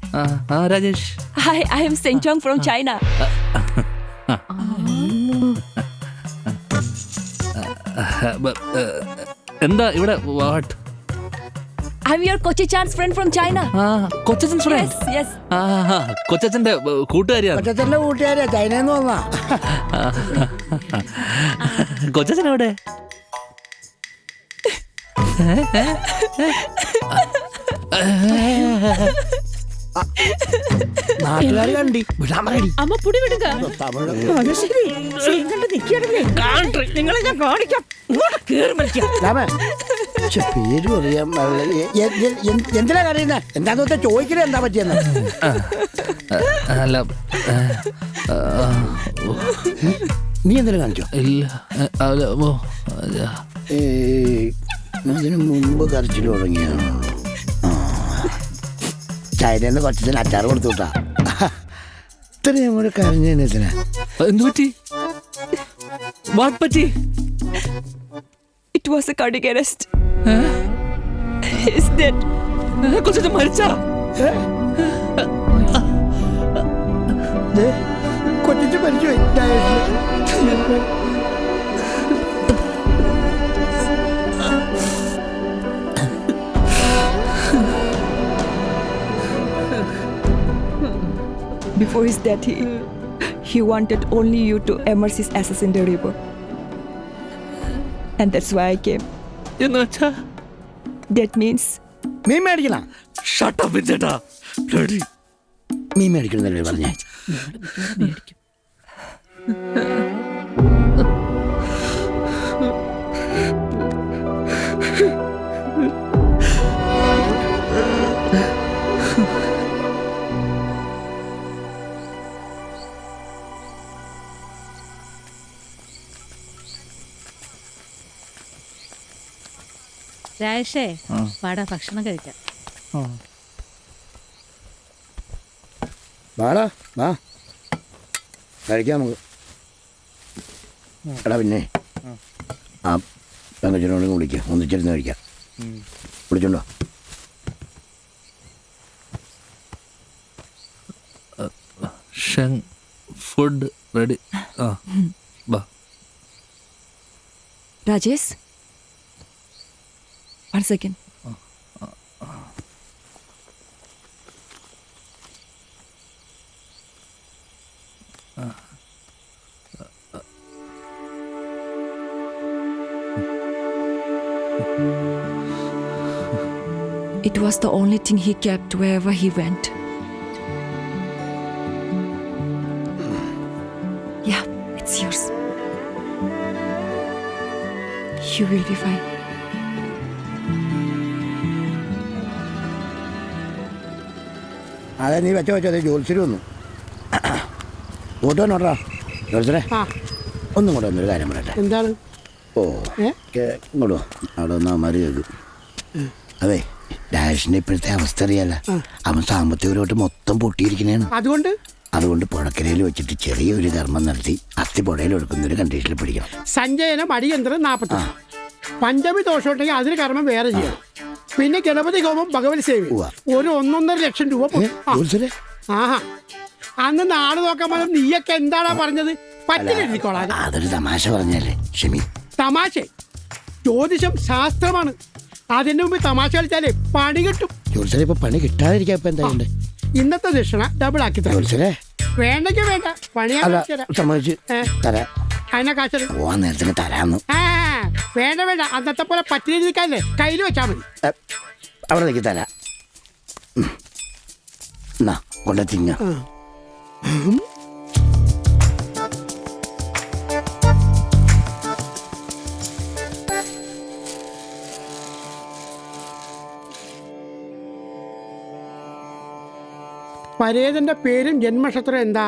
[SPEAKER 4] Rajesh.
[SPEAKER 11] I am Seng Chong from China.
[SPEAKER 4] എന്താ ഇവിടെ? What?
[SPEAKER 11] I'm your Kochi-chan's friend from China.
[SPEAKER 4] കൊച്ചച്ചൻസ് ഫ്രണ്ട്?
[SPEAKER 11] Yes.
[SPEAKER 4] കൊച്ചച്ചന്റെ കൂട്ടുകാരിയാണ്.
[SPEAKER 6] കൊച്ചച്ചന്റെ കൂട്ടുകാരിയാ, ചൈനയിൽ നിന്ന് വന്നാ.
[SPEAKER 4] കൊച്ചച്ചൻ എവിടെ?
[SPEAKER 6] നാട്ടുകാർ കണ്ടി വിടാൻ പറയടി.
[SPEAKER 11] അമ്മ പുടി വിടുക.
[SPEAKER 2] അത് ശരി. ഇങ്ങോട്ട് നിൽക്കണല്ലേ? നിങ്ങളെ ഞാൻ കാണിക്കാം. ഇങ്ങോട്ട് കേറി മരിക്കാം.
[SPEAKER 6] രാമേ, ശ്ശെ, പേര് പറയാൻ എന്തിനാ കറിയുന്ന? എന്താന്ന് വെച്ചാൽ ചോദിക്കണേ എന്താ പറ്റിയെന്ന്.
[SPEAKER 4] അല്ല
[SPEAKER 6] നീ എന്തെങ്കിലും കാണിച്ചോ?
[SPEAKER 4] ഇല്ല അല്ല
[SPEAKER 6] അതിന് മുമ്പ് കരച്ചിൽ തുടങ്ങിയാണ്. ചൈനന്ന് കൊച്ചത്തിന് അച്ചാറ് കൊടുത്തു വിട്ടാ. ഇത്രയും കൂടെ കരഞ്ഞതിനെത്തിനാ?
[SPEAKER 4] എന്തു പറ്റി? വാട്ട് പറ്റി?
[SPEAKER 11] It was a cardiac arrest. He's dead.
[SPEAKER 4] കൊച്ചു മരിച്ചാ?
[SPEAKER 6] കൊച്ചിച്ച് മരിച്ചു.
[SPEAKER 11] Before his death, he wanted only you to immerse his ashes in the river. And that's why I came. That means...
[SPEAKER 6] mean മേടിക്കണ?
[SPEAKER 4] Shut up, Vincheta. Bloody.
[SPEAKER 6] മീൻ മേടിക്കണമെന്നല്ലേ പറഞ്ഞേ?
[SPEAKER 20] രാജേഷേ, വാടാ ഭക്ഷണം കഴിക്കാം.
[SPEAKER 6] വാടാ വാ കഴിക്കാം നമുക്ക്. എടാ പിന്നെ ആ പെങ്കച്ചനോട് വിളിക്കുക, ഒന്നിച്ചിരുന്ന് കഴിക്കാം. വിളിച്ചോണ്ടോ?
[SPEAKER 4] Food ready.
[SPEAKER 11] Rajesh? 1 second. It was the only thing he kept wherever he went. Yeah, it's yours. You will be fine.
[SPEAKER 6] അതെ, നീ വെച്ചോ വെച്ചോ. അതെ, ജോത്സ്യര് വന്നു. ഫോട്ടോ നോട്ടാ ജോത്സരെ. ഒന്നും കൂടെ ഒന്നൊരു കാര്യം പറയട്ടെ.
[SPEAKER 12] എന്താണ്?
[SPEAKER 6] ഓ ഇങ്ങോട്ടോ, അവിടെ വന്നാൽ മതി കേൾക്കും. അതെ, ഡാഷിന്റെ ഇപ്പോഴത്തെ അവസ്ഥ അറിയാല. അവൻ സാമ്പത്തികപരമായിട്ട് മൊത്തം പൊട്ടിയിരിക്കണേണ്. അതുകൊണ്ട് പുഴക്കരയിൽ വെച്ചിട്ട് ചെറിയൊരു ധർമ്മം നടത്തി അസ്ഥി പുഴയിൽ ഒഴുക്കുന്നൊരു കണ്ടീഷനിൽ പിടിക്കണം.
[SPEAKER 12] സഞ്ജയന മടിയന്ത്രം 40. പഞ്ചമി ദോഷമുണ്ടെങ്കിൽ അതിന് കർമ്മം വേറെ ചെയ്യണം. പിന്നെ ഗണപതി ഹോമം, ഭഗവതി സേവ, ഒരു 1.5 ലക്ഷം രൂപ. ആഹാ, അന്ന് നാട് നോക്കാൻ പറഞ്ഞ നീയൊക്കെ എന്താണാ പറഞ്ഞത്? പറ്റിലെഴുതിക്കോളാം.
[SPEAKER 6] അതൊരു തമാശ പറഞ്ഞല്ലേ ക്ഷമി.
[SPEAKER 12] തമാശ? ജ്യോതിഷം ശാസ്ത്രമാണ്. അതിന്റെ മുമ്പ് തമാശ കളിച്ചാലേ പണി കിട്ടും.
[SPEAKER 6] ജോത്സരെ ഇപ്പൊ പണി കിട്ടാതിരിക്കാൻ ഇപ്പൊ എന്താ?
[SPEAKER 12] ഇന്നത്തെ ദക്ഷിണ ഡബിൾ ആക്കി തരാം. വേണ്ടെങ്കിൽ വേണ്ട, പണിയാ
[SPEAKER 6] സമ്മതിച്ച് തരാം.
[SPEAKER 12] അതിനെ കാശ്
[SPEAKER 6] പോവാൻ നേരത്തിന് തരാന്ന്.
[SPEAKER 12] വേണ്ട വേണ്ട, അന്നത്തെ പോലെ പറ്റിയിരിക്കാല്ലേ, കയ്യിൽ വെച്ചാ മതി.
[SPEAKER 6] അവിടെ നിൽക്കി തരാം. എന്നാ കൊണ്ട തിങ്ങ.
[SPEAKER 12] പരേതന്റെ പേരും ജന്മനക്ഷത്രം എന്താ?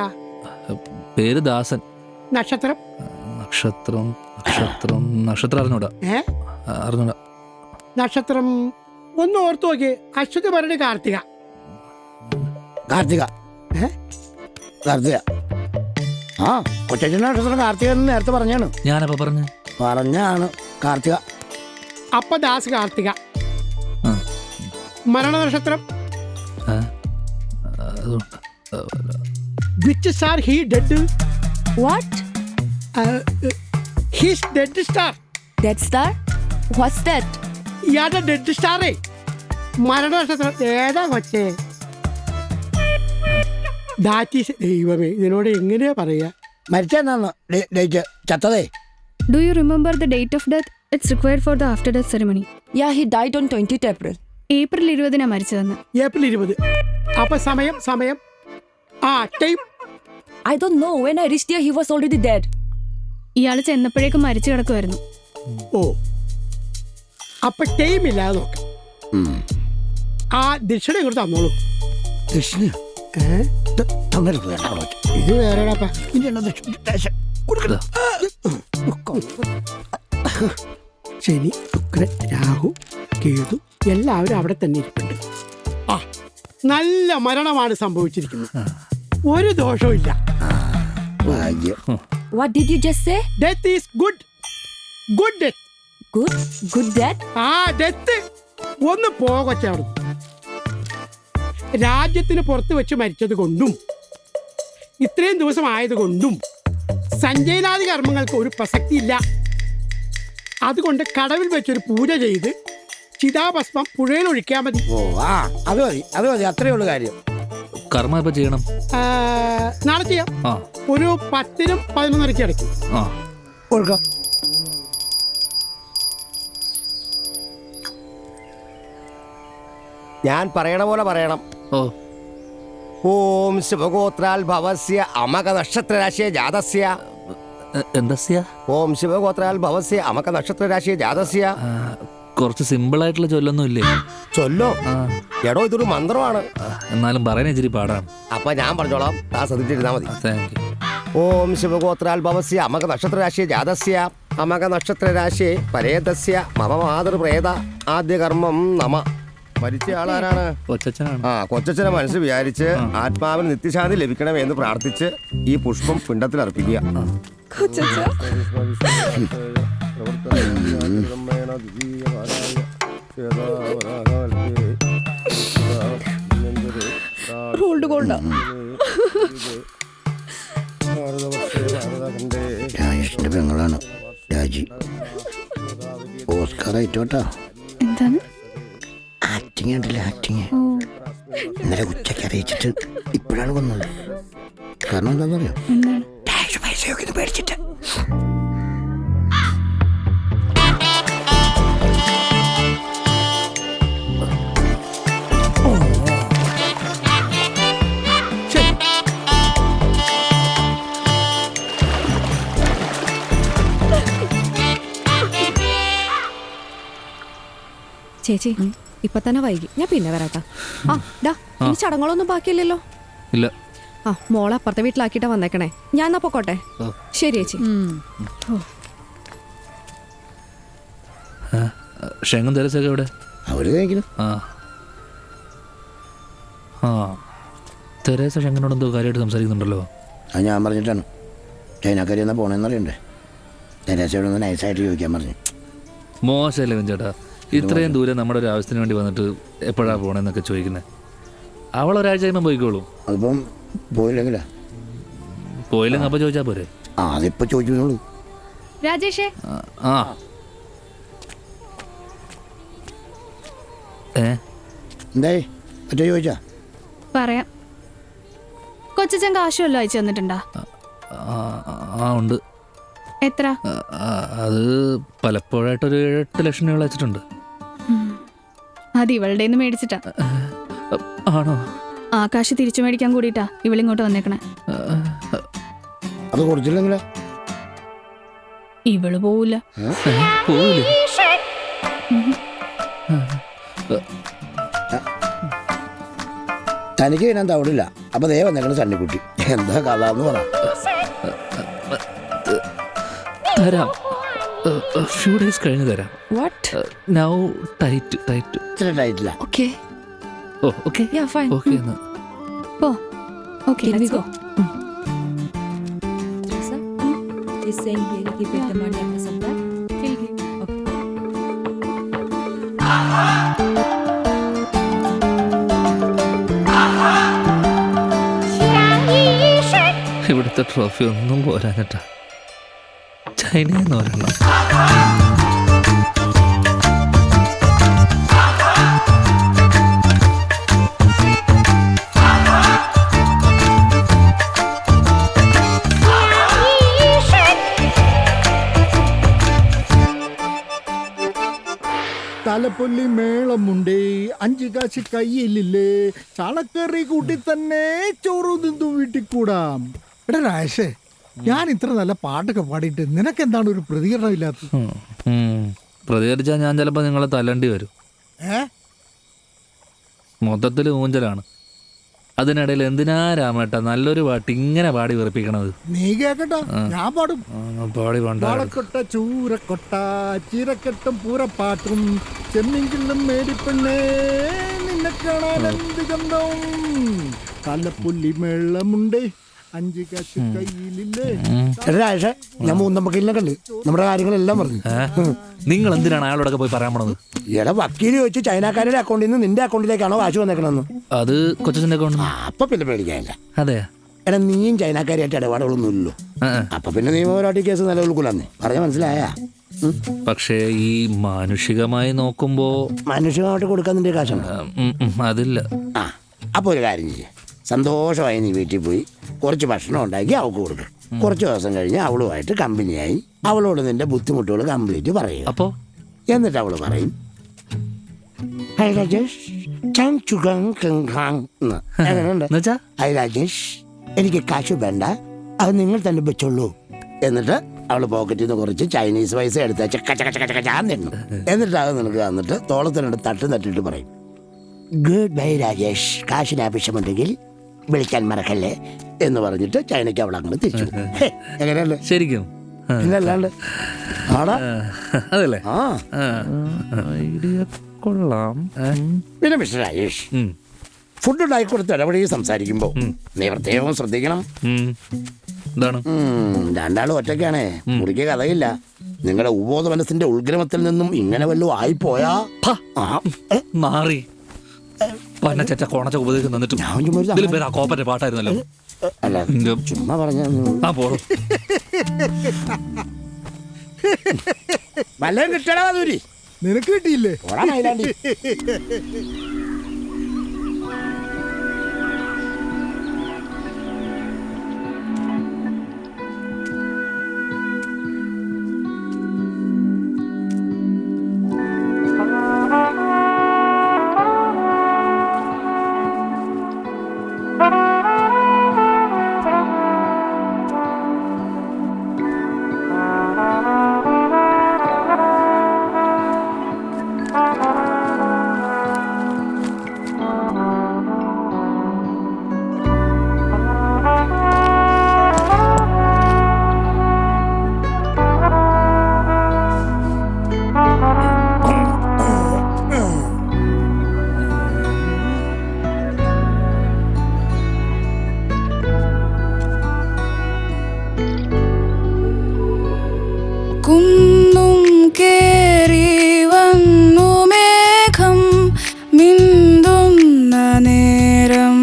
[SPEAKER 4] പേര് ദാസൻ.
[SPEAKER 12] നക്ഷത്രം?
[SPEAKER 4] നക്ഷത്രം നക്ഷത്രം നക്ഷത്രം അറിഞ്ഞൂടാ. അറിഞ്ഞൂടാ.
[SPEAKER 12] നക്ഷത്രം ഒന്ന് ഓർത്തു നോക്കി. അശ്വതി ഭരണി കാർത്തിക.
[SPEAKER 6] കാർത്തിക കാർത്തിക ആ കൊച്ചച്ഛൻ്റെ നക്ഷത്രം കാർത്തിക എന്ന് നേരത്തെ പറഞ്ഞാണ്.
[SPEAKER 4] ഞാനപ്പോ
[SPEAKER 6] പറഞ്ഞാണ് കാർത്തിക.
[SPEAKER 12] അപ്പൊ ദാസ് കാർത്തിക. മരണ നക്ഷത്രം? Which star he dead?
[SPEAKER 11] What?
[SPEAKER 12] His dead star.
[SPEAKER 11] Dead star? What's that?
[SPEAKER 12] ഇയാളുടെ ഡെഡ് സ്റ്റാറേ. മരണ നക്ഷത്രം ഏതാ കൊച്ചേ? ദൈവമേ, ഇതിനോട് എങ്ങനെയാ പറയാ?
[SPEAKER 6] മരിച്ചെന്നാണ് ചത്തതേ.
[SPEAKER 17] Do you remember the date of death? It's required for the after death ceremony.
[SPEAKER 11] Yeah, he died on 20th April.
[SPEAKER 17] April 20 മരിച്ചതെന്ന്.
[SPEAKER 12] ഏപ്രിൽ 20.
[SPEAKER 14] അപ്പൊ സമയം സമയം ആ time
[SPEAKER 21] I don't know. When I reached here, he was already dead.
[SPEAKER 17] ഇയാൾ ചെന്നപ്പോഴേക്കും മരിച്ചു കിടക്കുമായിരുന്നു.
[SPEAKER 14] ഓ അപ്പൊ time ഇല്ലാതെ നോക്ക്. ആ ദക്ഷിണ ഇങ്ങോട്ട് തന്നോളൂ.
[SPEAKER 6] ദക്ഷിണ
[SPEAKER 14] ഇത് വേറെടാപ്പാ. ശനി ശുക്രൻ രാഹു കേതു എല്ലാവരും അവിടെ തന്നെ ഇരിപ്പുണ്ട്. ആ നല്ല മരണമാണ് സംഭവിച്ചിരിക്കുന്നത്. ഒരു ദോഷവും ഇല്ല.
[SPEAKER 21] What did you just say?
[SPEAKER 14] Death is good. Good death.
[SPEAKER 21] Good death?
[SPEAKER 14] ആ ഡെത്ത് ഒന്ന് പോകച്ചാണ്. രാജ്യത്തിന് പുറത്ത് വെച്ച് മരിച്ചത് കൊണ്ടും ഇത്രയും ദിവസം ആയതുകൊണ്ടും സഞ്ജയനാദി കർമ്മങ്ങൾക്ക് ഒരു പ്രസക്തിയില്ല. അതുകൊണ്ട് കടവിൽ വെച്ചൊരു പൂജ ചെയ്ത് ചിതാഭസ്മം പുഴയിൽ ഒഴിക്കാൻ മതി.
[SPEAKER 6] ഓ ആ അത് മതി അത് മതി, അത്രേ ഉള്ളു കാര്യം.
[SPEAKER 4] കർമ്മ ഇപ്പൊ ചെയ്യണം.
[SPEAKER 14] നാളെ ചെയ്യാം. ഒരു 10-നും 11-നും ഇടയ്ക്ക് ഒഴുക്കാം.
[SPEAKER 15] ഞാൻ പറയണ പോലെ പറയണം. ഓം ശിവഗോത്രാൽ ഭവസ്യ അമക നക്ഷത്രരാശിയ ജാതസ്യ.
[SPEAKER 4] എന്തസ്യ?
[SPEAKER 15] ഓം ശിവഗോത്രാൽ ഭവസ്യ അമക നക്ഷത്രരാശിയ ജാതസ്യ.
[SPEAKER 4] കുറച്ച് സിമ്പിൾ ആയിട്ടുള്ള ചൊല്ലൊന്നും ഇല്ലേ?
[SPEAKER 15] ചൊല്ലോ എടോ, ഇതൊരു മന്ത്രമാണ്.
[SPEAKER 4] എന്നാലും പറയാൻ ഇച്ചിരി പാടാണ്.
[SPEAKER 15] അപ്പൊ ഞാൻ പറഞ്ഞോളാം, താ ശ്രദ്ധിച്ചിരുന്നാ മതി. ഓം ശിവഗോത്രാൽ ഭവസ്യ അമക നക്ഷത്രരാശിയ ജാതസ്യ അമക നക്ഷത്രരാശിയെ പരേതസ്യ മമ മാതൃപ്രേത ആദ്യ കർമ്മം നമ. മരിച്ച ആളാരാണ്?
[SPEAKER 4] കൊച്ചച്ഛനാണ്.
[SPEAKER 15] കൊച്ചച്ഛനെ മനസ്സ് വിചാരിച്ച് ആത്മാവിന് നിത്യശാന്തി ലഭിക്കണമേ എന്ന് പ്രാർത്ഥിച്ച് ഈ പുഷ്പം പിണ്ടത്തിൽ അർപ്പിക്കുക.
[SPEAKER 21] Rolled Golda.
[SPEAKER 6] രാജേഷിന്റെ പെങ്ങളാണ് രാജി. ഓസ്കാർ ആയിട്ടോട്ടാ.
[SPEAKER 17] എന്താണ്
[SPEAKER 6] ആക്ടിങ് ഉണ്ടല്ലേ, ആക്ടിങ്. ഇന്നലെ ഉച്ചയ്ക്ക് അറിയിച്ചിട്ട് ഇപ്പോഴാണ് വന്നത്. കാരണം എന്താണെന്നറിയോ? ടാക്സ് പൈസയൊക്കെ ഇത് മേടിച്ചിട്ട്.
[SPEAKER 8] ചേച്ചി ഇപ്പൊ തന്നെ വൈകി, ഞാൻ പിന്നെ വരാട്ടാ. ആ ഡാ, ഇനി ചടങ്ങുകളൊന്നും ബാക്കിയില്ലല്ലോ?
[SPEAKER 4] ഇല്ല.
[SPEAKER 8] ആ മോളെ അപ്പുറത്തെ വീട്ടിലാക്കിട്ടാ വന്നേക്കണേ. ഞാൻ എന്നാ പൊക്കോട്ടെ. ശരി ചേച്ചി.
[SPEAKER 4] ഷെങ്ങും തെരസൊക്കെ എവിടെ?
[SPEAKER 6] അവര് കഴിക്കുന്നു.
[SPEAKER 4] തെരേസ ഷെങ്ങിനോട് എന്തോ കാര്യമായിട്ട് സംസാരിക്കുന്നുണ്ടല്ലോ.
[SPEAKER 6] അത് ഞാൻ പറഞ്ഞിട്ടാണ്. ചൈനക്കാരി എന്നാ പോണെന്നറിയണ്ടേ? തെരേസയോട് ഒന്ന് നൈസായിട്ട് ചോദിക്കാൻ പറഞ്ഞു.
[SPEAKER 4] മോശമല്ലേ ചേട്ടാ, ഇത്രയും ദൂരം നമ്മുടെ ഒരു ആവശ്യത്തിന് വേണ്ടി വന്നിട്ട് എപ്പോഴാ പോണെന്നൊക്കെ ചോദിക്കുന്നത്. അവൾ ഒരാഴ്ച കഴിയുമ്പോൾ പോയിക്കോളൂ.
[SPEAKER 6] അതിപ്പം പോയില്ലെങ്കിലാ?
[SPEAKER 4] പോയില്ലെങ്കിൽ അപ്പൊ ചോദിച്ചാ പോരെ?
[SPEAKER 6] അതിപ്പോ ചോദിച്ചോളൂ.
[SPEAKER 17] രാജേഷേ.
[SPEAKER 6] എന്തായി മറ്റേ ചോദിച്ചാ?
[SPEAKER 17] പറയാം. കൊച്ചച്ഛൻ കാശുമല്ലോ അയച്ചു തന്നിട്ടുണ്ടാ?
[SPEAKER 4] ഉണ്ട്.
[SPEAKER 17] എത്ര?
[SPEAKER 4] അത് പലപ്പോഴായിട്ടൊരു 8 ലക്ഷം രൂപ അയച്ചിട്ടുണ്ട്.
[SPEAKER 17] അത് ഇവളുടെ മേടിച്ചിട്ടാ.
[SPEAKER 4] ആണോ?
[SPEAKER 17] ആ കാശ് തിരിച്ചു മേടിക്കാൻ കൂടിയിട്ടാ ഇവളിങ്ങോട്ട് വന്നേക്കണേ.
[SPEAKER 6] അത് കൊടുത്തില്ലെങ്കിലോ?
[SPEAKER 17] ഇവള് പോവില്ല.
[SPEAKER 6] തനിക്ക് ഞാൻ തവിടില്ല. അപ്പൊ ദേ വന്നേക്കണ സണ്ണിക്കുട്ടി. എന്താ കഥ എന്ന് പറ.
[SPEAKER 4] തരാം, ഫ്യൂ ഡേയ്സ് കഴിഞ്ഞ് തരാം. Now tight.
[SPEAKER 6] ഇത്ര ടൈറ്റില്ല.
[SPEAKER 8] Okay.
[SPEAKER 4] Okay.
[SPEAKER 8] Yeah fine.
[SPEAKER 4] Okay എന്നാ.
[SPEAKER 8] പോ. Okay, let's go.
[SPEAKER 21] He's saying he'll give it the money after some time.
[SPEAKER 17] He'll give.
[SPEAKER 4] ഇവിടുത്തെ ട്രോഫി ഒന്നും പോരാഞ്ഞിട്ടാ, ചൈനയിൽ നിന്ന് ഒരെണ്ണം.
[SPEAKER 14] തല
[SPEAKER 1] താലപ്പൊല്ലി മേളമുണ്ടേ, 5 കാശ് കയ്യിലില്ലേ, ചാളക്കറി കൂട്ടി തന്നെ ചോറ് നിന്നു വീട്ടിൽ കൂടാം. എടാ രാശേ, ഞാൻ ഇത്ര നല്ല പാട്ടൊക്കെ പാടിയിട്ട് നിനക്ക് എന്താണ് ഒരു പ്രതികരണം ഇല്ലാത്തത്?
[SPEAKER 4] പ്രതികരിച്ചാൽ ഞാൻ ചിലപ്പോൾ നിങ്ങളെ തല്ലണ്ടി വരും. മൊത്തത്തിൽ ഊഞ്ചലാണ്. അതിനിടയിൽ എന്തിനാ രാമേട്ട നല്ലൊരു പാട്ട് ഇങ്ങനെ പാടി വെറുപ്പിക്കണത്?
[SPEAKER 1] നീ കേക്കട്ടോ, ഞാൻ പാടും.
[SPEAKER 4] പാടി
[SPEAKER 1] വാളക്കൊട്ട ചൂരക്കൊട്ട ചിരക്കെട്ടും പൂരപ്പാട്ടും ചെമ്മിങ്കിലും മേടിപ്പെണ്ണേ നിന്നെ കാണാൻ എന്ത് ഗന്ധം, താലപ്പൊല്ലി മേളമുണ്ടേ, 5 കാശ് കയ്യിലില്ലേ.
[SPEAKER 6] രാജേഷേ, ഞാൻ മൂന്നമ്പക്കിലിനെ കണ്ട് നമ്മുടെ കാര്യങ്ങളെല്ലാം പറഞ്ഞു.
[SPEAKER 4] നിങ്ങൾ എന്തിനാണ് അയാളോടൊക്കെ പോയി പറയാൻ പോണത്?
[SPEAKER 6] എടാ വക്കീല് ചോദിച്ചു ചൈനക്കാരുടെ അക്കൗണ്ടിൽ നിന്ന് നിന്റെ അക്കൗണ്ടിലേക്കാണോ കാശ് വന്നേക്കണെന്ന്.
[SPEAKER 4] അത് കൊച്ചിന്റെ അക്കൗണ്ട്.
[SPEAKER 6] അപ്പൊ പിന്നെ പേടിക്കാനില്ല.
[SPEAKER 4] അതെ,
[SPEAKER 6] എടാ നീയും ചൈനക്കാരായിട്ട് ഇടപാടുകളൊന്നുമില്ലല്ലോ. അപ്പൊ പിന്നെ നിയമപരമായിട്ട് കേസ് നിലനിൽക്കൂലെന്ന് പറഞ്ഞ മനസ്സിലായ.
[SPEAKER 4] പക്ഷേ ഈ മാനുഷികമായി നോക്കുമ്പോ
[SPEAKER 6] മാനുഷികമായിട്ട് കൊടുക്കാൻ നിന്റെ കാശുണ്ട്.
[SPEAKER 4] അതില്ല.
[SPEAKER 6] അപ്പൊ ഒരു കാര്യം ചെയ്യ, സന്തോഷമായി നീ വീട്ടിൽ പോയി കുറച്ച് ഭക്ഷണം ഉണ്ടാക്കി അവൾക്ക് കൊടുക്കും. കുറച്ച് ദിവസം കഴിഞ്ഞ് അവളുമായിട്ട് കമ്പനിയായി അവളോട് നിന്റെ ബുദ്ധിമുട്ടുകൾ കംപ്ലീറ്റ് പറയും.
[SPEAKER 4] അപ്പോ
[SPEAKER 6] എന്നിട്ട് അവള് പറയും, ഹൈ രാജേഷ്, ഹൈ രാജേഷ്, എനിക്ക് കാശ് വേണ്ട, അത് നിങ്ങൾ തന്നെ വെച്ചോളൂ. എന്നിട്ട് അവള് പോക്കറ്റിൽ നിന്ന് കുറച്ച് ചൈനീസ് പൈസ എടുത്ത് തിന്നു. എന്നിട്ട് അത് നിനക്ക് തന്നിട്ട് തോളത്തിനുണ്ട് തട്ടിട്ട് പറയും, ഗുഡ് ബൈ രാജേഷ്, കാശിന് ആവശ്യമുണ്ടെങ്കിൽ വിളിക്കാൻ മറക്കല്ലേ എന്ന് പറഞ്ഞിട്ട് ചൈനയ്ക്ക് അവൾ അങ്ങനെ തിരിച്ചു. എങ്ങനെയല്ലേ?
[SPEAKER 4] ശരിക്കും
[SPEAKER 6] പിന്നല്ലാണ്ട്
[SPEAKER 4] അതല്ലേ?
[SPEAKER 6] കൊള്ളാം. പിന്നെ മിസ്റ്റർ രാജേഷ്, ഫുഡ് ഉണ്ടാക്കി കൊടുത്ത് ഇടപെടി സംസാരിക്കുമ്പോ നീ പ്രത്യേകം ശ്രദ്ധിക്കണം. രണ്ടാളും ഒറ്റയ്ക്കാണേ, മുറിക്ക് കഥയില്ല. നിങ്ങളുടെ ഉപബോധ മനസ്സിന്റെ ഉൾഗ്രമത്തിൽ നിന്നും ഇങ്ങനെ വല്ലതും ആയിപ്പോയാ
[SPEAKER 4] മാറി പന്നച്ചറ്റ കോണച്ച ഉപദേശം തന്നിട്ടും കോപ്പന്റെ പാട്ടായിരുന്നല്ലോ.
[SPEAKER 6] അല്ല ചുമ്മാ പറഞ്ഞ വല്ലതും കിട്ടടാ. ദൂരി
[SPEAKER 1] നിനക്ക് കിട്ടിയില്ലേ?
[SPEAKER 5] കുന്നും കേറി വന്നു മേഘം മിന്തുന്ന നേരം,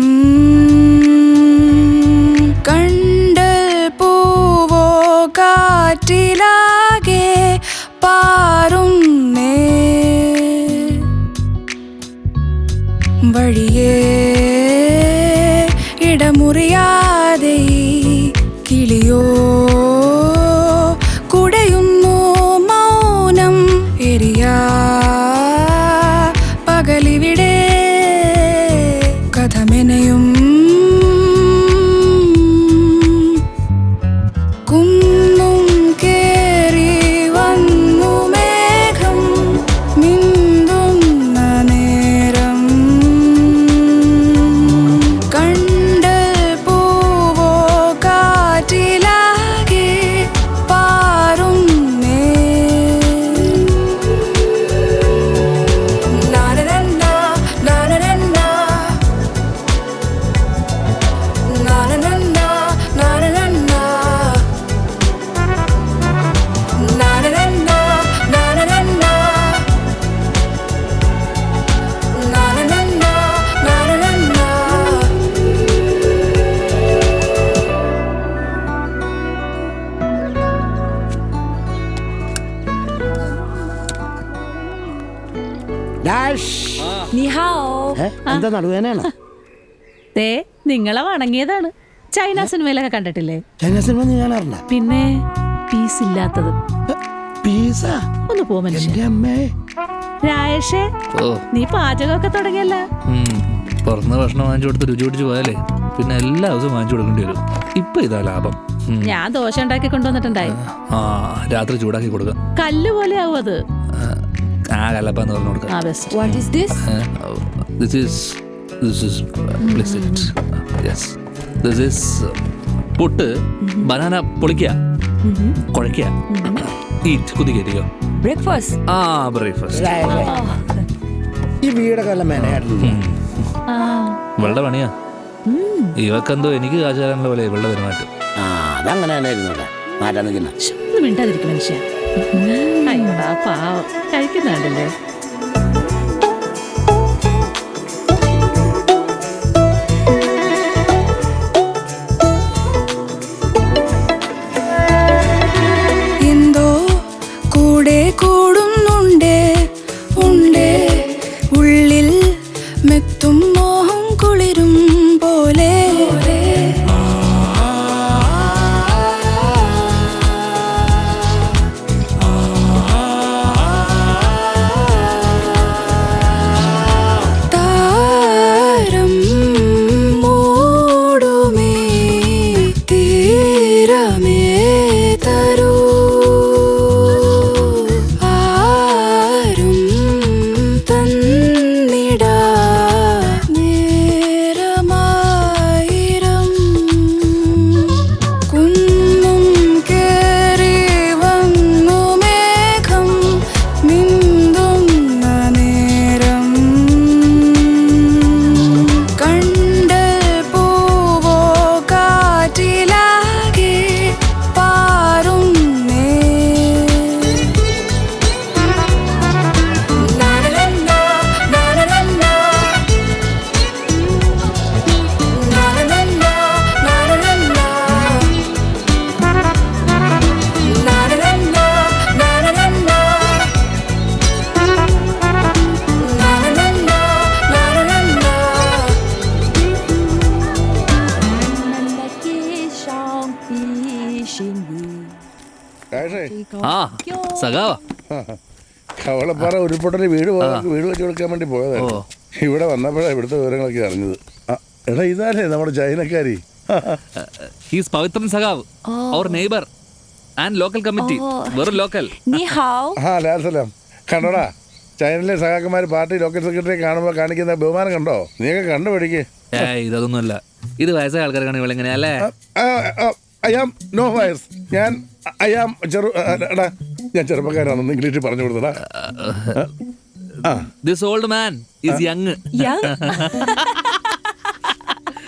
[SPEAKER 5] കണ്ടൽ പൂവോ കാറ്റിലാകെ പാറുന്നേ, വഴിയേ ഇടമുറിയാതെ കിളിയോ കുടയുന്നു മൗനം എരിയാ പകലിവിടെ കഥമെനയും. കുന്നും കേറി വന്നു മേഘം മിന്തുന്ന നേരം, കണ്ടൽ പൂവോ കാറ്റിലാകെ പാറുന്നേ. നാനനന്ന നാനനന്ന നാനനന്ന നാനനന്ന നാനനന്ന നാനനന്ന നാനനന്ന നാനനന്ന.
[SPEAKER 6] എന്താ നടുവേനാണ്?
[SPEAKER 11] ദേ നിങ്ങളെ വണങ്ങിയതാണ്. ചൈന സിനിമയിലൊക്കെ കണ്ടിട്ടില്ലേ?
[SPEAKER 6] ചൈന സിനിമ നീ കാണാറില്ല?
[SPEAKER 11] പിന്നെ പീസ് ഇല്ലാത്തത്.
[SPEAKER 6] പീസാ?
[SPEAKER 11] ഒന്ന് പോ മനുഷ്യൻ.
[SPEAKER 6] അമ്മേ
[SPEAKER 11] രാജേഷേ നീ പാചകമൊക്കെ തുടങ്ങിയല്ല.
[SPEAKER 4] പുറത്തുനിന്ന് ഭക്ഷണം വാങ്ങിച്ചു കൊടുത്ത് രുചി പിടിച്ച് പോയാലേ പിന്നെ എല്ലാ ദിവസവും വാങ്ങിച്ചു കൊടുക്കേണ്ടി വരും. ഇപ്പൊ ഇതാ ലാഭം.
[SPEAKER 11] ഞാൻ ദോശ ഉണ്ടാക്കി കൊണ്ടുവന്നിട്ടുണ്ടായി.
[SPEAKER 4] രാത്രി ചൂടാക്കി കൊടുക്കാം.
[SPEAKER 11] കല്ല് പോലെ ആവും അത്.
[SPEAKER 4] കല്ലപ്പാന്ന് പറഞ്ഞു കൊടുക്കാം. പുട്ട് ബനാന പൊളിക്കുക, കുഴക്കുക, ഈറ്റ് കുതിക്കോ
[SPEAKER 21] ബ്രേക്ക്ഫാസ്റ്റ്.
[SPEAKER 4] ബ്രേക്ക്ഫാസ്റ്റ്.
[SPEAKER 6] ഈ വീടൊക്കെ വല്ല മെനയായിട്ടില്ല.
[SPEAKER 4] ഇവളുടെ പണിയാ. ഇവക്കെന്തോ എനിക്ക് ആചാരമുള്ള പോലെ ഇവളുടെ പെരുമാറ്റം.
[SPEAKER 6] അതങ്ങനെ തന്നെ ഇരുന്നോട്ടെ, മാറ്റാൻ നിൽക്കുന്ന
[SPEAKER 11] ഒന്നും മിണ്ടാതിരിക്കും മനുഷ്യ. അയ്യോടാ പാവം കഴിക്കുന്നുണ്ടല്ലേ.
[SPEAKER 5] എന്തോ കൂടെ കൂടുന്നുണ്ടേ ഉണ്ടേ ഉള്ളിൽ മെത്തും മോഹം കുളിരും പോലെ. താരം മൂടുമേ തീരമേ തരൂ ആരും തന്നിടാ നേരമായിരം കുന്നും കേറി വന്നു മേഘം മിന്തുന്ന നേരം കണ്ടൽ പൂവോ കാറ്റിലാകെ പാറുന്നേ. നാനനന്നാ നാനനന്നാ നാനനന്നാ നാനനന്നാ നാനനന്നാ നാനനന്നാ നാനനന്നാ നാനനന്നാ.
[SPEAKER 4] സഖാവാ
[SPEAKER 7] കവളപ്പാറ ഉരുൾപൊട്ടൽ വീട് വെച്ച് കൊടുക്കാൻ വേണ്ടി പോയതാണ്. ഇവിടെ വന്നപ്പോഴാണ് ഇവിടുത്തെ വിവരങ്ങളൊക്കെ അറിഞ്ഞത്. എടാ ഇതാലേ നമ്മുടെ ചൈനക്കാരി.
[SPEAKER 4] പവിത്രൻ സഖാവ്, അവർ നെയ്ബർ ആൻഡ് ലോക്കൽ കമ്മിറ്റി. വെറും ലോക്കൽ.
[SPEAKER 7] ലാൽസലാം. കണ്ടോടാ, ചൈനയിലെ സഖാക്കന്മാർ പാർട്ടി ലോക്കൽ സെക്രട്ടറി കാണുമ്പോൾ കാണിക്കുന്ന ബഹുമാനം കണ്ടോ? നീയൊക്കെ കണ്ടുപിടിക്കേ.
[SPEAKER 4] ഇതൊന്നുമല്ല, ഇത് വയസ്സായ ആൾക്കാർക്കാണ് ഇവളെങ്ങനെ അല്ലേ?
[SPEAKER 7] ഐ ആം നോ വയസ്. ഞാൻ ചെറുപ്പക്കാരാണെന്ന് ഇംഗ്ലീഷിൽ പറഞ്ഞു കൊടുത്തടാ.
[SPEAKER 4] This old man is young.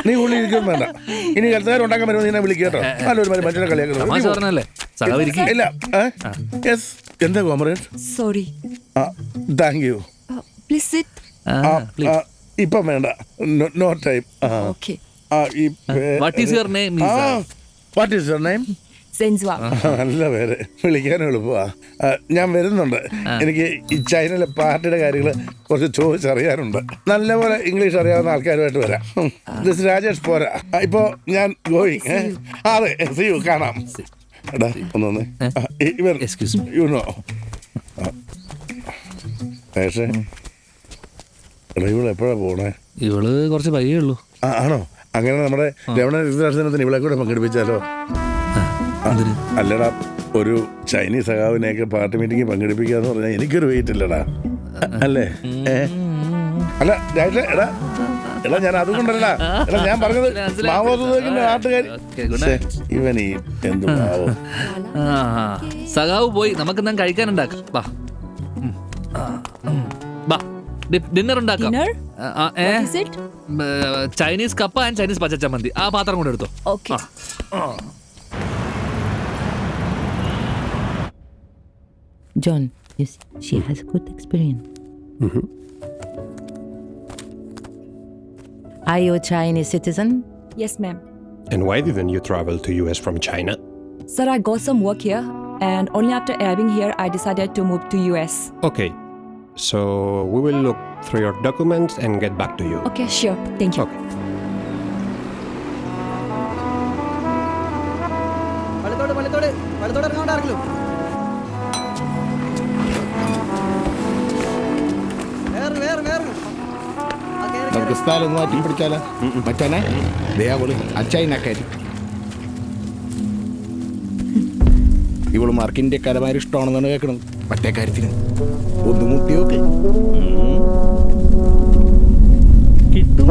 [SPEAKER 7] നീ ഉള്ളിൽ ഇരിക്കും വേണ്ട. ഇനി കൽത്താരം ഉണ്ടാക്കാൻ വരുമ്പോൾ നീ വിളിക്കുക കേട്ടോ. നല്ലൊരു മനുഷ്യനെ കളിയാക്കുന്നു. ഇല്ല. യെസ്. എന്താ comrade?
[SPEAKER 21] Sorry.
[SPEAKER 7] Thank you.
[SPEAKER 21] Please sit.
[SPEAKER 7] ഇപ്പം വേണ്ട. No time.
[SPEAKER 21] Okay.
[SPEAKER 4] What is your name?
[SPEAKER 7] What is your name?
[SPEAKER 21] സെൻസ്വാ.
[SPEAKER 7] നല്ല പേര്, വിളിക്കാൻ എളുപ്പമാ. ഞാൻ വരുന്നുണ്ട്. എനിക്ക് ഈ ചൈനയിലെ പാർട്ടിയുടെ കാര്യങ്ങൾ കുറച്ച് ചോദിച്ചറിയാനുണ്ട്. നല്ലപോലെ ഇംഗ്ലീഷ് അറിയാവുന്ന ആൾക്കാരുമായിട്ട് വരാം. ദിസ് രാജേഷ് പോരാ. ഇപ്പോ ഞാൻ ഗോയിങ്. അതെ, സീ യു. കാണാം. എടാ ഒന്നൊന്ന് യു നോ. പക്ഷേ എടാ ഇവള് എപ്പോഴാ പോണേ?
[SPEAKER 4] ഇവള് കുറച്ച് പയ്യേ ഉള്ളൂ.
[SPEAKER 7] ആണോ? അങ്ങനെ നമ്മുടെ രമണ ദിനത്തിന് ഇവളെ കൂടെ പങ്കെടുപ്പിച്ചാലോ? അല്ലടാ, ഒരു ചൈനീസ് സഖാവിനെയൊക്കെ പാർട്ടി മീറ്റിംഗ് പങ്കെടുപ്പിക്കാന്ന് പറഞ്ഞാൽ എനിക്കൊരു വെയിറ്റ് ഇല്ലടാ. അല്ലേ? അല്ല എടാ എടാ ഞാൻ അതുകൊണ്ടല്ലടാ. എടാ ഞാൻ പറഞ്ഞത് മാവോദിന്റെ നാട്ടുകാർ. ഇവൻ ഈ എന്ത് മാവോ?
[SPEAKER 4] സഖാവ് പോയി, നമുക്ക് എന്നാൽ കഴിക്കാനുണ്ടാക്കാം. ഡിന്നർ ഉണ്ടാക്കാം. ചൈനീസ് കപ്പ ആൻഡ് ചൈനീസ് പച്ചച്ചമ്മന്തി. ആ പാത്രം കൂടെ എടുത്തോ.
[SPEAKER 13] John, yes, she has good experience. Are you a Chinese citizen?
[SPEAKER 21] Yes, ma'am.
[SPEAKER 22] And why didn't you travel to US from China?
[SPEAKER 21] Sir, I got some work here, and only after arriving here, I decided to move to US.
[SPEAKER 22] Okay, so we will look through your documents and get back to you.
[SPEAKER 21] Okay, sure. Thank you.
[SPEAKER 22] Okay.
[SPEAKER 1] സ്ഥലം മാറ്റി പിടിച്ചാലോ മച്ചാനെ ദേവള് അച്ചായിനക്കാരി ഇവള് mark ഇന്ത്യക്കാരമാര് ഇഷ്ടമാണെന്നാണ് കേൾക്കണത്. മറ്റേ കാര്യത്തിന് ഒന്ന് മുട്ടിയോക്കെ കിട്ടും.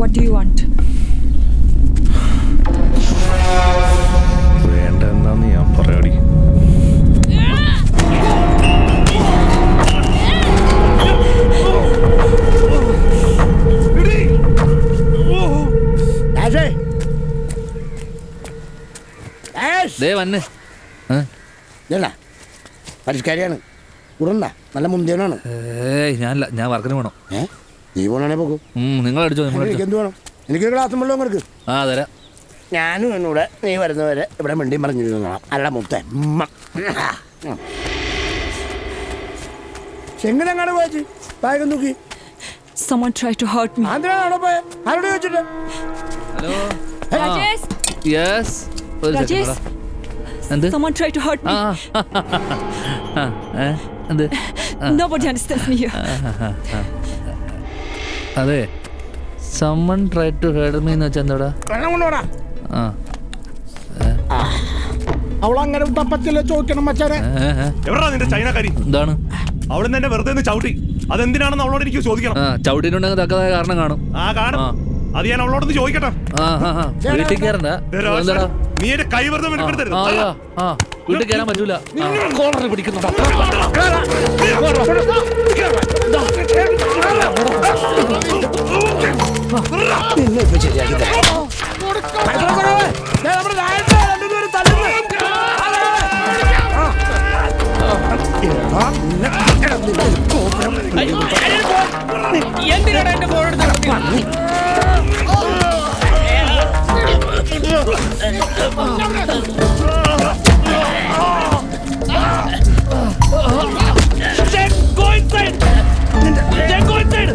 [SPEAKER 21] What do you want?
[SPEAKER 3] വേണ്ട എന്നാന്ന് ഞാൻ പറയാടി.
[SPEAKER 6] പരിഷ്കാരിയാണ് ഉടണ്ട നല്ല മുന്തിയനാണ്.
[SPEAKER 4] ഞാനില്ല, ഞാൻ വർക്കിന് പോകണം.
[SPEAKER 6] നീ പോണേ പോകും.
[SPEAKER 4] നിങ്ങൾ അടിച്ചോ.
[SPEAKER 6] എനിക്ക് എന്ത് വേണം? എനിക്ക് ഗ്ലാസും വെള്ളം കൊടുക്ക്.
[SPEAKER 4] ആ തരാം.
[SPEAKER 6] ഞാനും എന്നൂടെ നീ വരുന്നവരെ ഇവിടെ മിണ്ടിയും പറഞ്ഞിരുന്നോളാം. അല്ല മുത്തേ എങ്ങനെങ്ങാണ് പോയത്? ബാഗം നോക്കി.
[SPEAKER 21] Someone tried to hurt me.
[SPEAKER 6] ആന്ധ്രാണോ പോയ? ആരോട് ചോദിച്ചിട്ട്?
[SPEAKER 4] Hello.
[SPEAKER 21] Rajesh.
[SPEAKER 4] Yes.
[SPEAKER 21] Rajesh. Someone tried to hurt me.
[SPEAKER 4] എന്ത്?
[SPEAKER 21] Nobody understands me here.
[SPEAKER 4] അതെ, someone tried to hurt me എന്ന് വെച്ചാൽ എന്താടാ?
[SPEAKER 6] വെള്ളം കൊണ്ടുപോടാ.
[SPEAKER 1] അവളങ്ങനെ തപ്പത്തില്ല ചോദിക്കണം മച്ചാനെ.
[SPEAKER 9] എവിടാ നിന്റെ ചൈനക്കാരി?
[SPEAKER 4] എന്താണ്?
[SPEAKER 9] അവിടെ നിന്ന് എന്നെ വെറുതെ ചവിട്ടി. അതെന്തിനാണെന്ന് അവളോട് എനിക്ക് ചോദിക്കണം.
[SPEAKER 4] ചവിട്ടിട്ടുണ്ടെങ്കിൽ തക്കതായ കാരണം കാണും.
[SPEAKER 9] കാണും. അത് ഞാൻ അവളോടൊന്ന് ചോദിക്കട്ടെ.
[SPEAKER 4] വീട്ടിൽ കയറണ്ട.
[SPEAKER 9] നീ എന്റെ കൈ വെറുതെ മെനക്കെടുത്തരുത്.
[SPEAKER 4] വീട്ടിൽ കയറാൻ പറ്റൂല. കോളർ പിടിക്കുന്നുണ്ടോ?
[SPEAKER 6] ശരിയാക്കി
[SPEAKER 5] എന്തിനാണ് എന്റെ ഫോൺ എടുത്ത് Go inside! Go inside!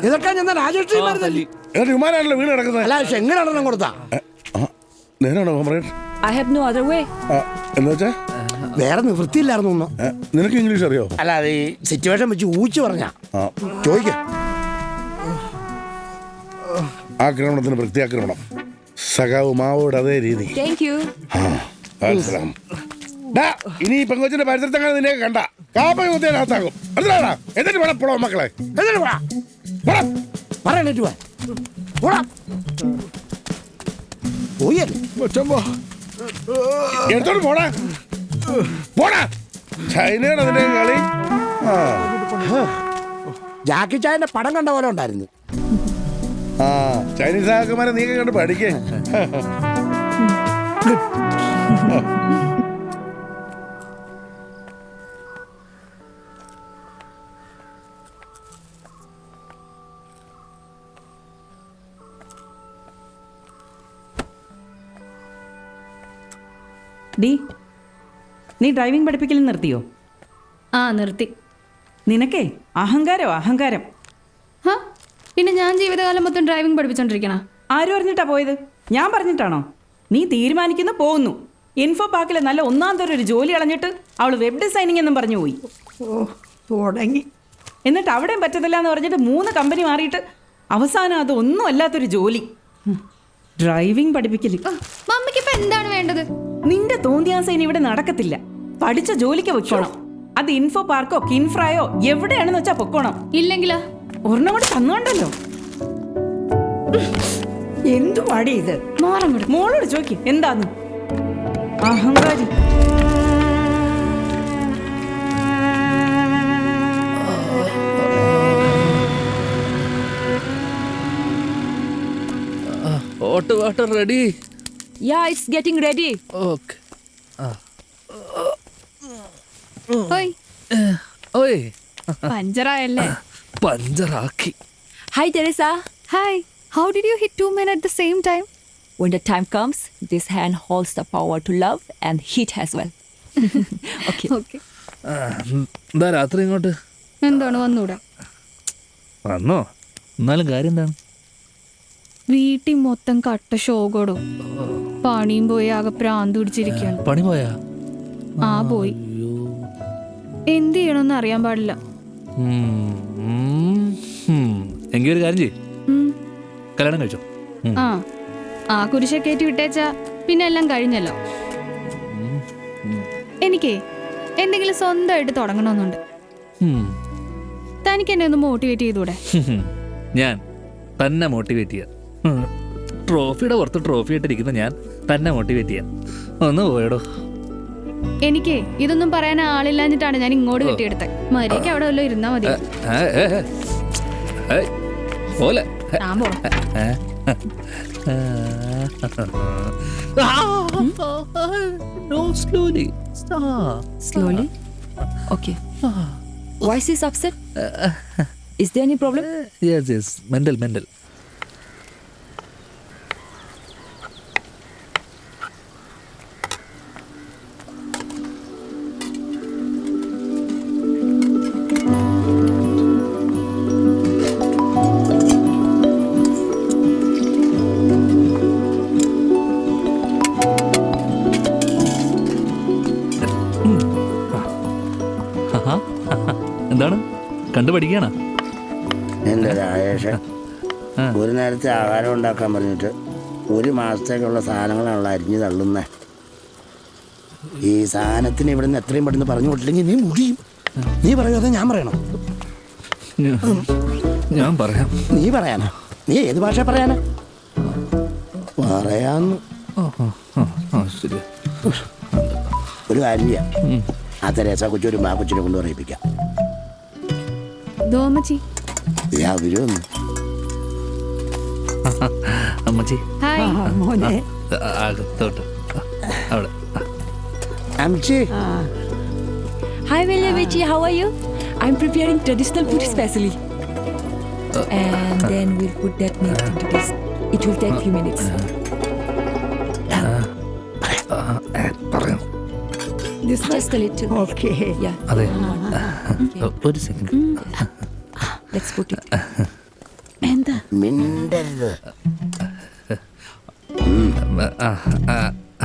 [SPEAKER 6] ഇതൊക്കെ ഞാൻ രാജേഷ് വിമാനാണല്ലോ വീട് കിടക്കുന്നത്. അല്ല എങ്ങനെയാണെന്ന് കൊടുത്താ
[SPEAKER 21] I have no other way.
[SPEAKER 6] എന്നുവെച്ചാ വേറെ നിവൃത്തിയില്ലായിരുന്നു.
[SPEAKER 7] നിനക്ക് ഇംഗ്ലീഷ് അറിയോ?
[SPEAKER 6] അല്ല അത് ഈ സിറ്റുവേഷൻ വെച്ച് ഊച്ചു പറഞ്ഞ ചോദിക്ക.
[SPEAKER 7] ആക്രമണത്തിന് പ്രത്യാക്രമണം. സഖാവ് മാവോട് അതേ രീതി.
[SPEAKER 21] Thank you.
[SPEAKER 7] ഇനി ഈ പെങ്കൊച്ചിന്റെ പരിസരത്തങ്ങനെ നിന്നെ കണ്ട കാപ്പ കുത്തിയാത്താകും. എന്തിനാടാ? എന്നിട്ട് വേണം പോടോ മക്കളെ. എന്നിട്ട് എടുത്തോട്ട് പോടാ പോടാ. ചൈനയുടെ അതിന്റെ കളി.
[SPEAKER 6] ജാക്കി ചായന്റെ പടം കണ്ട പോലെ ഉണ്ടായിരുന്നു.
[SPEAKER 7] ചൈനീസ് ആക്കന്മാരെ നീ കണ്ട് പഠിക്കേ.
[SPEAKER 2] ഡി, നീ ഡ്രൈവിംഗ് പഠിപ്പിക്കൽ നിർത്തിയോ?
[SPEAKER 17] ആ നിർത്തി.
[SPEAKER 2] നിനക്കേ അഹങ്കാരം അഹങ്കാരം.
[SPEAKER 17] പിന്നെ ഞാൻ ജീവിതകാലം മൊത്തം ഡ്രൈവിംഗ് പഠിപ്പിച്ചോണ്ടിരിക്കണ.
[SPEAKER 2] ആരും അറിഞ്ഞിട്ടാ പോയത്? ഞാൻ പറഞ്ഞിട്ടാണോ? നീ തീരുമാനിക്കുന്നു പോകുന്നു. ഇൻഫോ പാർക്കിലെ നല്ല ഒന്നാം തരം ഒരു ജോലി കളഞ്ഞിട്ട് അവൾ വെബ് ഡിസൈനിങ് എന്നും പറഞ്ഞു പോയി.
[SPEAKER 18] തുടങ്ങി.
[SPEAKER 2] എന്നിട്ട് അവിടെയും പറ്റത്തില്ല എന്ന് പറഞ്ഞിട്ട് 3 കമ്പനി മാറിയിട്ട് അവസാനം അത് ഒന്നും അല്ലാത്തൊരു ജോലി. ഡ്രൈവിംഗ് പഠിപ്പിക്കല്.
[SPEAKER 17] മമ്മിക്ക് ഇപ്പൊ എന്താണ് വേണ്ടത്?
[SPEAKER 2] നിന്റെ തോന്നിയാസം ഇനി ഇവിടെ നടക്കത്തില്ല. പഠിച്ച ജോലിക്ക് വെക്കണം. അത് ഇൻഫോ പാർക്കോ കിൻഫ്രായോ എവിടെയാണെന്ന് വെച്ചാ പൊക്കോണം.
[SPEAKER 17] ഇല്ലെങ്കിലോ?
[SPEAKER 2] ഒരെണ്ണം കൂടെ തന്നോണ്ടല്ലോ.
[SPEAKER 18] എന്തു പാടി ഇത്?
[SPEAKER 2] മോളോട് ചോദിക്കും എന്താന്ന്. അഹങ്കാരി.
[SPEAKER 4] Hot water ready?
[SPEAKER 21] Yeah, it's getting ready.
[SPEAKER 4] Okay.
[SPEAKER 17] ഓയ്
[SPEAKER 4] ഓയ്
[SPEAKER 17] പഞ്ചറായല്ലേ?
[SPEAKER 4] പഞ്ചറാക്കി.
[SPEAKER 21] Hi, Teresa.
[SPEAKER 17] Hi. How did you hit 2 men at the same time?
[SPEAKER 21] When the time comes, this hand holds the power to love and hit as well. Okay.
[SPEAKER 17] Okay.
[SPEAKER 4] എന്താ രാത്രി ഇങ്ങോട്ട്
[SPEAKER 17] എന്താണ് വന്നൂടാ?
[SPEAKER 4] വന്നോ? എന്നാലും കാര്യം എന്താണ്?
[SPEAKER 17] വീട്ടിൽ മൊത്തം കട്ട ഷോകോടും പണിയും പോയി ആകെ പ്രാന്ത് പിടിച്ചിരിക്കുകയാണ്.
[SPEAKER 4] പണി പോയാ?
[SPEAKER 17] ആ പോയി. എന്ത് ചെയ്യണമെന്ന് അറിയാൻ പാടില്ല.
[SPEAKER 4] എങ്കിൽ ഒരു കാര്യം ചെയ്യും, കല്യാണം കഴിച്ചോ?
[SPEAKER 17] ആ കുരിശ കയറ്റി വിട്ടേച്ചാ പിന്നെ എല്ലാം കഴിഞ്ഞല്ലോ. എനിക്കേ എന്തെങ്കിലും സ്വന്തമായിട്ട് തുടങ്ങണമെന്നുണ്ട്. തനിക്ക് എന്നെ ഒന്ന് മോട്ടിവേറ്റ് ചെയ്തൂടെ?
[SPEAKER 4] ഞാൻ തന്നെ മോട്ടിവേറ്റ് ചെയ്യാം. ട്രോഫിയുടെ പുറത്ത് ട്രോഫി ആയിട്ടിരിക്കുന്ന ഞാൻ തന്നെ മോട്ടിവേറ്റ് ചെയ്യാം. ഒന്ന് പോയടോ.
[SPEAKER 17] എനിക്കേ ഇതൊന്നും പറയാൻ ആളില്ലാഞ്ഞിട്ടാണ് ഞാൻ ഇങ്ങോട്ട് കെട്ടിയെടുത്തത്. മര്യാദയ്ക്ക് അവിടെ വല്ലതും ഇരുന്നാ മതി. ഞാൻ പോണം.
[SPEAKER 4] No, slowly. Stop.
[SPEAKER 21] Slowly? Okay. Why is he upset? Is there any problem?
[SPEAKER 4] Yes. Mental. എന്താണ് കണ്ടുപഠിക്കാണ്?
[SPEAKER 6] എൻ്റെ രാജേഷ്, ഒരു നേരത്തെ ആഹാരം ഉണ്ടാക്കാൻ പറഞ്ഞിട്ട് 1 മാസത്തേക്കുള്ള സാധനങ്ങളാണല്ലോ അരിഞ്ഞ് തള്ളുന്നത്. ഈ സാധനത്തിന് ഇവിടെ നിന്ന് എത്രയും പെട്ടെന്ന് പറഞ്ഞു വിട്ടില്ലെങ്കിൽ നീ മുടിയും. നീ പറയോ അതോ ഞാൻ പറയണോ?
[SPEAKER 4] ഞാൻ പറയാം.
[SPEAKER 6] നീ പറയാനാ? നീ ഏത് ഭാഷ പറയാനാ? പറയാന്ന്.
[SPEAKER 4] ശരി,
[SPEAKER 6] ഒരു കാര്യം ചെയ്യാം. ആ തെരേസ കൊച്ചൊരു മാ കൊച്ചിനെ കൊണ്ട് പറയിപ്പിക്കാം. അവരൊന്ന്
[SPEAKER 4] അമ്മച്ചി
[SPEAKER 18] മോനെ.
[SPEAKER 4] അകത്തോട്ട് അവിടെ.
[SPEAKER 6] അമ്മച്ചി.
[SPEAKER 21] Hi, Velavechi. How are you? I'm preparing traditional food specially. And then we'll put that meat into this. It will take few minutes. Just a little.
[SPEAKER 18] Okay.
[SPEAKER 21] Yeah.
[SPEAKER 4] അതെ, ഒരു സെക്കൻഡ്.
[SPEAKER 21] Let's put it.
[SPEAKER 17] എന്താ?
[SPEAKER 6] മിണ്ടരുത്.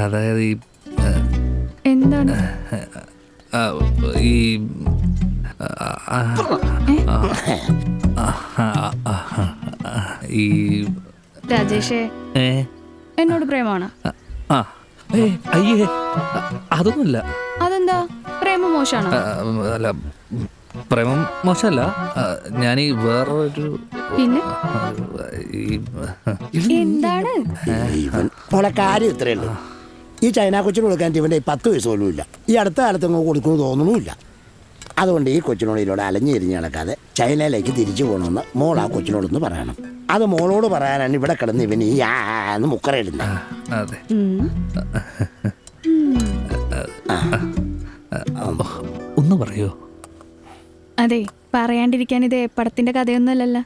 [SPEAKER 4] അതായത്
[SPEAKER 17] എന്താണ്?
[SPEAKER 4] ഈ
[SPEAKER 17] രാജേഷേ, എന്നോട് പ്രേമാണ്?
[SPEAKER 4] അയ്യേ, അതൊന്നുമില്ല.
[SPEAKER 17] അതെന്താ? പ്രേമം മോശമാണോ?
[SPEAKER 4] അല്ല, പ്രേമം മോശമല്ല. ഞാനീ വേറൊരു
[SPEAKER 17] പിന്നെ എന്താണ്?
[SPEAKER 6] മോളെ കാര്യം ഇത്രയേ ഉള്ളൂ. ഈ ചൈന കൊച്ചിന് കൊടുക്കാൻ ഇവൻ്റെ 10 വയസ്സ് പോലും ഇല്ല. ഈ അടുത്ത കാലത്ത് അങ്ങ് കൊടുക്കുമെന്ന് തോന്നണമില്ല. അതുകൊണ്ട് ഈ കൊച്ചിനോട് ഇതിലൂടെ അലഞ്ഞിരിഞ്ഞ് നടക്കാതെ ചൈനയിലേക്ക് തിരിച്ചു പോകണമെന്ന് മോൾ ആ കൊച്ചിനോടൊന്ന് പറയണം. അത് മോളോട് പറയാനാണ് ഇവിടെ കിടന്ന് ഇവൻ ഈ ആന്ന് മുക്കറയിടുന്നത്.
[SPEAKER 4] അതെ, ഒന്ന് പറയോ?
[SPEAKER 17] അതെ, പറയാണ്ടിരിക്കാൻ ഇത് പടത്തിന്റെ കഥയൊന്നുമല്ലല്ലോ.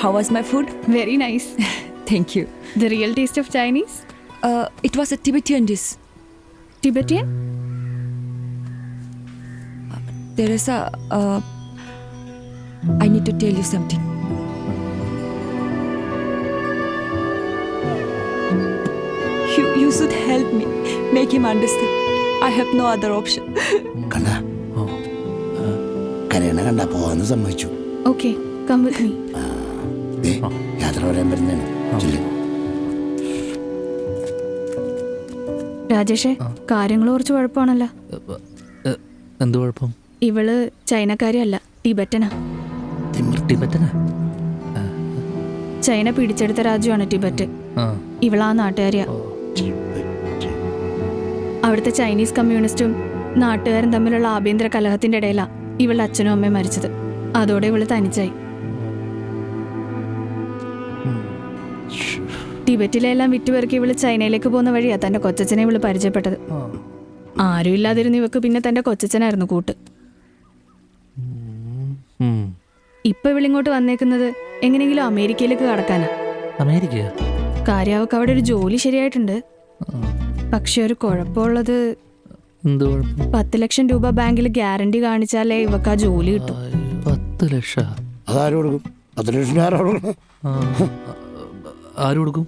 [SPEAKER 21] How was my food?
[SPEAKER 17] Very nice.
[SPEAKER 21] Thank you.
[SPEAKER 17] The real taste of Chinese?
[SPEAKER 21] It was a Tibetan dish.
[SPEAKER 17] Tibetan?
[SPEAKER 21] Teresa, I need to tell you something. You should help me. Make him understand. I have no other option.
[SPEAKER 6] കണ്ട കരയണ കണ്ട പോവാന്ന് സമ്മതിച്ചു.
[SPEAKER 17] Okay, come with me.
[SPEAKER 6] യാത്ര പറയാൻ വരുന്നതാണ്.
[SPEAKER 17] രാജേഷേ, കാര്യങ്ങൾ കുറച്ച് കുഴപ്പമാണല്ലോ.
[SPEAKER 4] എന്ത് കുഴപ്പം?
[SPEAKER 17] ഇവള് ചൈനക്കാരിയല്ല, ടിബറ്റനാ.
[SPEAKER 4] ടിബറ്റനാ?
[SPEAKER 17] ചൈന പിടിച്ചെടുത്ത രാജ്യമാണ് ടിബറ്റ്. ഇവളാ നാട്ടുകാരിയാ. അവിടുത്തെ ചൈനീസ് കമ്മ്യൂണിസ്റ്റും നാട്ടുകാരും തമ്മിലുള്ള ആഭ്യന്തര കലഹത്തിന്റെ ഇടയിലാ ഇവളുടെ അച്ഛനും അമ്മയും മരിച്ചത്. അതോടെ ഇവള് തനിച്ചായി. ടിബറ്റിലെല്ലാം വിറ്റുപെറുക്കി ഇവള് ചൈനയിലേക്ക് പോകുന്ന വഴിയാ തന്റെ കൊച്ചച്ഛനെ ഇവള് പരിചയപ്പെട്ടത്. ആരും ഇല്ലാതിരുന്ന് ഇവക്ക് പിന്നെ തന്റെ കൊച്ചച്ഛനായിരുന്നു കൂട്ട്. ഇപ്പൊ ഇവളിങ്ങോട്ട് വന്നേക്കുന്നത് എങ്ങനെയെങ്കിലും അമേരിക്കയിലേക്ക് കടക്കാനാ.
[SPEAKER 4] അമേരിക്ക?
[SPEAKER 17] കാര്യം അവക്ക് അവിടെ ഒരു ജോലി ശരിയായിട്ടുണ്ട്. പക്ഷെ ഒരു കുഴപ്പമുള്ളത്, 10 ലക്ഷം രൂപ ബാങ്കിൽ ഗ്യാരണ്ടി കാണിച്ചാലേ ഇവക്ക് ആ ജോലി കിട്ടും.
[SPEAKER 4] 10 ലക്ഷം?
[SPEAKER 6] അതാരും കൊടുക്കും? 10 ലക്ഷം
[SPEAKER 4] ആര് കൊടുക്കും?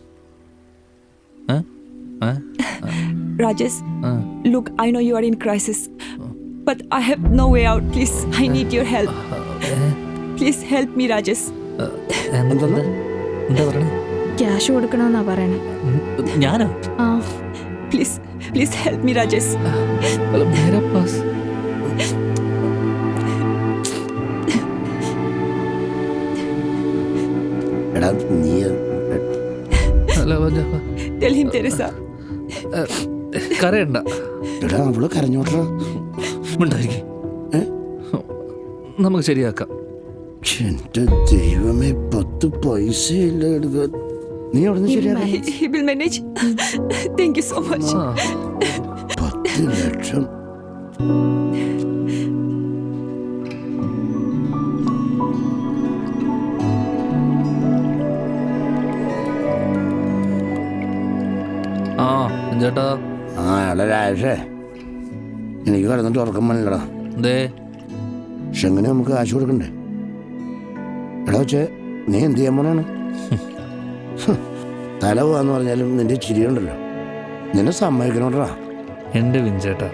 [SPEAKER 21] Rajesh, look, I know you are in crisis, but I have no way out. Please, I need your help. Please help me, Rajesh.
[SPEAKER 4] എന്താ പറയണേ?
[SPEAKER 17] ക്യാഷ് കൊടുക്കണമെന്നാ പറയണേ.
[SPEAKER 4] ഞാനോ?
[SPEAKER 17] ആ,
[SPEAKER 21] Please help me, Rajesh.
[SPEAKER 4] मेरा पास
[SPEAKER 6] എടാ നീ
[SPEAKER 21] Tell him, Teresa.
[SPEAKER 4] കരയണ്ട.
[SPEAKER 6] എടാ അവള് കരഞ്ഞോട്ടാ.
[SPEAKER 4] നമുക്ക് ശരിയാക്കാം.
[SPEAKER 6] എന്റെ ദൈവമേ, 10 പൈസ ഇല്ല എടുക്കാൻ. നീ അവിടെ ശരിയാക്കാം.
[SPEAKER 21] He will manage. Thank you so much.
[SPEAKER 6] 10 ലക്ഷം.
[SPEAKER 4] ചേട്ടാ.
[SPEAKER 6] എടാ രാജേഷേ, എനിക്ക് കിടന്നിട്ട് ഉറക്കം പണില്ലടാ. പക്ഷെ എങ്ങനെ നമുക്ക് കാശ് കൊടുക്കണ്ടേ? എടാ വെച്ചേ, നീ എന്ത് ചെയ്യാൻ പോണാണ്? തല പോവാന്ന് പറഞ്ഞാലും നിന്റെ ചിരിയുണ്ടല്ലോ, നിന്നെ സമ്മതിക്കണോട്ടാ.
[SPEAKER 4] എൻ്റെ വിഞ്ചേട്ടാ,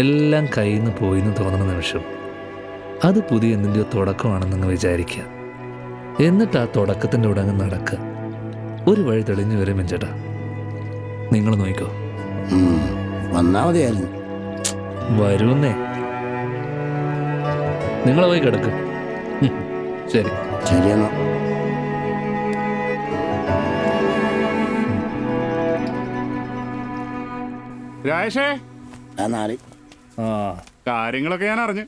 [SPEAKER 4] എല്ലാം കയ്യിൽ നിന്ന് പോയിന്ന് തോന്നുന്ന നിമിഷം അത് പുതിയ എന്തിൻ്റെയോ തുടക്കമാണെന്നങ്ങ് വിചാരിക്കുക. എന്നിട്ട് ആ തുടക്കത്തിൻ്റെ കൂടെ അങ്ങ് നടക്കുക. ഒരു വഴി തെളിഞ്ഞു വരും വിഞ്ചേട്ടാ. നിങ്ങൾ നോക്കിക്കോ.
[SPEAKER 6] വന്നാ മതിയായിരുന്നു.
[SPEAKER 4] വരുന്നേ. നിങ്ങൾ പോയി കിടക്ക്. ശരി
[SPEAKER 6] ശരിയെന്നാ.
[SPEAKER 7] രാജേഷേ, കാര്യങ്ങളൊക്കെ ഞാൻ അറിഞ്ഞു.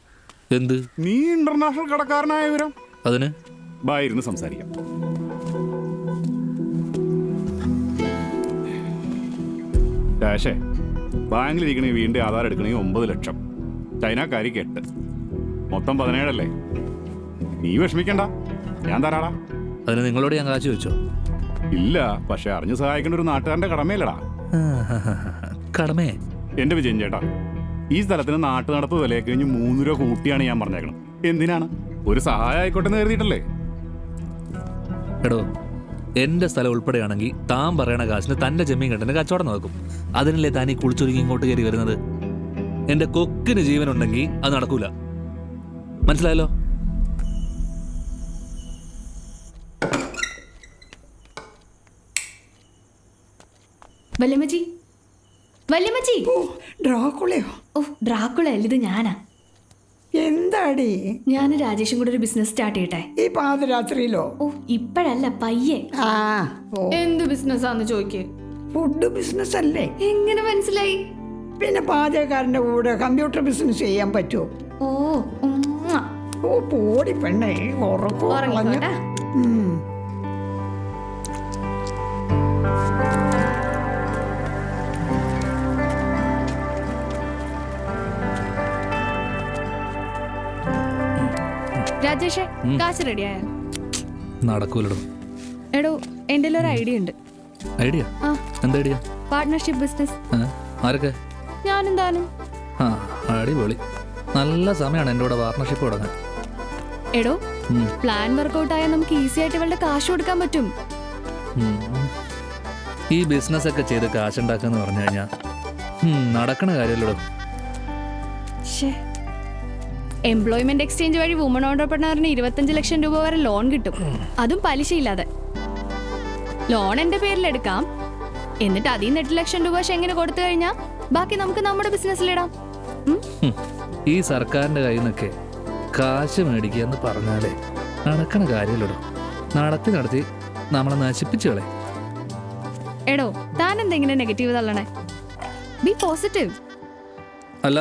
[SPEAKER 4] എന്ത്?
[SPEAKER 7] നീ ഇന്റർനാഷണൽ കടക്കാരനായ വിവരം.
[SPEAKER 4] അതിന്
[SPEAKER 7] ബായിരുന്നു സംസാരിക്കാം. രാജേഷേ, ബാങ്കിലിരിക്കണേ വീണ്ടും ആധാർ എടുക്കണമെങ്കിൽ 9 ലക്ഷം, ചൈനക്കാരിക്ക് 8, മൊത്തം 17 അല്ലേ? നീ വിഷമിക്കണ്ട, ഞാൻ തരാടാ.
[SPEAKER 4] അതിന് നിങ്ങളോട് ഞാൻ കാശ് വെച്ചോ?
[SPEAKER 7] ഇല്ല, പക്ഷെ അറിഞ്ഞു സഹായിക്കേണ്ട ഒരു നാട്ടുകാരന്റെ കടമയല്ലടാ.
[SPEAKER 4] കടമേ?
[SPEAKER 7] എന്റെ വിജയൻ ചേട്ടാ, ഈ സ്ഥലത്തിന് നാട്ടു നടപ്പ് വിലയെ കഴിഞ്ഞ് 3 രൂപ കൂട്ടിയാണ് ഞാൻ പറഞ്ഞേക്കണം. എന്തിനാണ്? ഒരു സഹായം ആയിക്കോട്ടെ എന്ന് കരുതിയിട്ടല്ലേ.
[SPEAKER 4] എടോ, എന്റെ സ്ഥലം ഉൾപ്പെടെയാണെങ്കിൽ താൻ പറയണ കാശിന് തന്റെ ജമീൻ കെട്ടിന് കച്ചവടം നോക്കും. അതിനല്ലേ താൻ ഈ കുളിച്ചൊരുങ്ങി ഇങ്ങോട്ട് കയറി വരുന്നത്? എന്റെ കൊക്കിന് ജീവനുണ്ടെങ്കിൽ അത് നടക്കൂല. മനസ്സിലായല്ലോ?
[SPEAKER 17] വല്യമ്മച്ചി, വല്യമ്മച്ചി.
[SPEAKER 18] ഡ്രാക്കുളയോ?
[SPEAKER 17] ഓ, ഡ്രാക്കുള അല്ല, ഇത് ഞാനാ.
[SPEAKER 18] എന്താടി?
[SPEAKER 17] ഞാൻ രാജേഷും കൂടെ ഒരു ബിസിനസ് സ്റ്റാർട്ട് ചെയ്യട്ടെ.
[SPEAKER 18] ഈ പാതിരാത്രിയിലോ?
[SPEAKER 17] ഓ, ഇപ്പഴല്ല, പയ്യെ. എന്ത് ബിസിനസ്സാന്ന് ചോദിക്കേ?
[SPEAKER 18] ഫുഡ് ബിസിനസ് അല്ലേ?
[SPEAKER 17] എങ്ങനെ മനസ്സിലായി?
[SPEAKER 18] പിന്നെ പാചകക്കാരന്റെ കൂടെ കമ്പ്യൂട്ടർ ബിസിനസ് ചെയ്യാൻ പറ്റുമോ? ഓ പോടി പെണ്ണേ,
[SPEAKER 17] ഉറങ്ങിക്കോട്ടെ. രാജേഷേ, കാശ് റെഡിയായോ?
[SPEAKER 4] നടക്കൂലടോ.
[SPEAKER 8] എടോ എൻ്റെ ഒരു ഐഡിയ ഉണ്ട്.
[SPEAKER 4] ഐഡിയ?
[SPEAKER 8] ആ,
[SPEAKER 4] എന്താ ഐഡിയ?
[SPEAKER 8] Partnership business.
[SPEAKER 4] ആരൊക്കെ?
[SPEAKER 8] ഞാനും താനും.
[SPEAKER 4] ആ, അടിപൊളി. നല്ല സമയമാണ് എൻ്റെ കൂടെ പാർട്ട്ണർഷിപ്പ് തുടങ്ങാൻ.
[SPEAKER 8] എടോ പ്ലാൻ വർക്കൗട്ട് ആയാൽ നമുക്ക് ഈസി ആയിട്ട് ഇവളുടെ കാശ് കൊടുക്കാൻ പറ്റും.
[SPEAKER 4] ഈ ബിസിനസ് ഒക്കെ ചെയ്ത് കാശുണ്ടാക്കാന്ന് പറഞ്ഞു കഴിഞ്ഞാൽ നടക്കണ കാര്യമല്ലോ.
[SPEAKER 8] എംപ്ലോയ്മെന്റ് എക്സ്ചേഞ്ച് വഴി വുമൺ ഓണ്ടർപ്രണറിന് 25 ലക്ഷം രൂപ വരെ ലോൺ കിട്ടും, അതും പലിശയില്ലാതെ. ലോൺ എന്റെ പേരിൽ എടുക്കാം, എന്നിട്ട് അതിൽ നിന്ന് 8 ലക്ഷം രൂപ എങ്ങനെ കൊടുത്തു കഴിഞ്ഞാൽ ബാക്കി നമുക്ക് നമ്മുടെ ബിസിനസ്സിലിടാം.
[SPEAKER 4] ഈ സർക്കാരിന്റെ കയ്യിൽ നിന്നൊക്കെ കാശ് മേടിക്കുക എന്ന് പറഞ്ഞാലേ നടക്കണ കാര്യമല്ലോ. നടത്തി നമ്മളെ നശിപ്പിച്ചു കളെ.
[SPEAKER 8] എടോ താൻ എന്തെങ്കിലും നെഗറ്റീവ് തള്ളണേ? B positive.
[SPEAKER 4] അല്ല,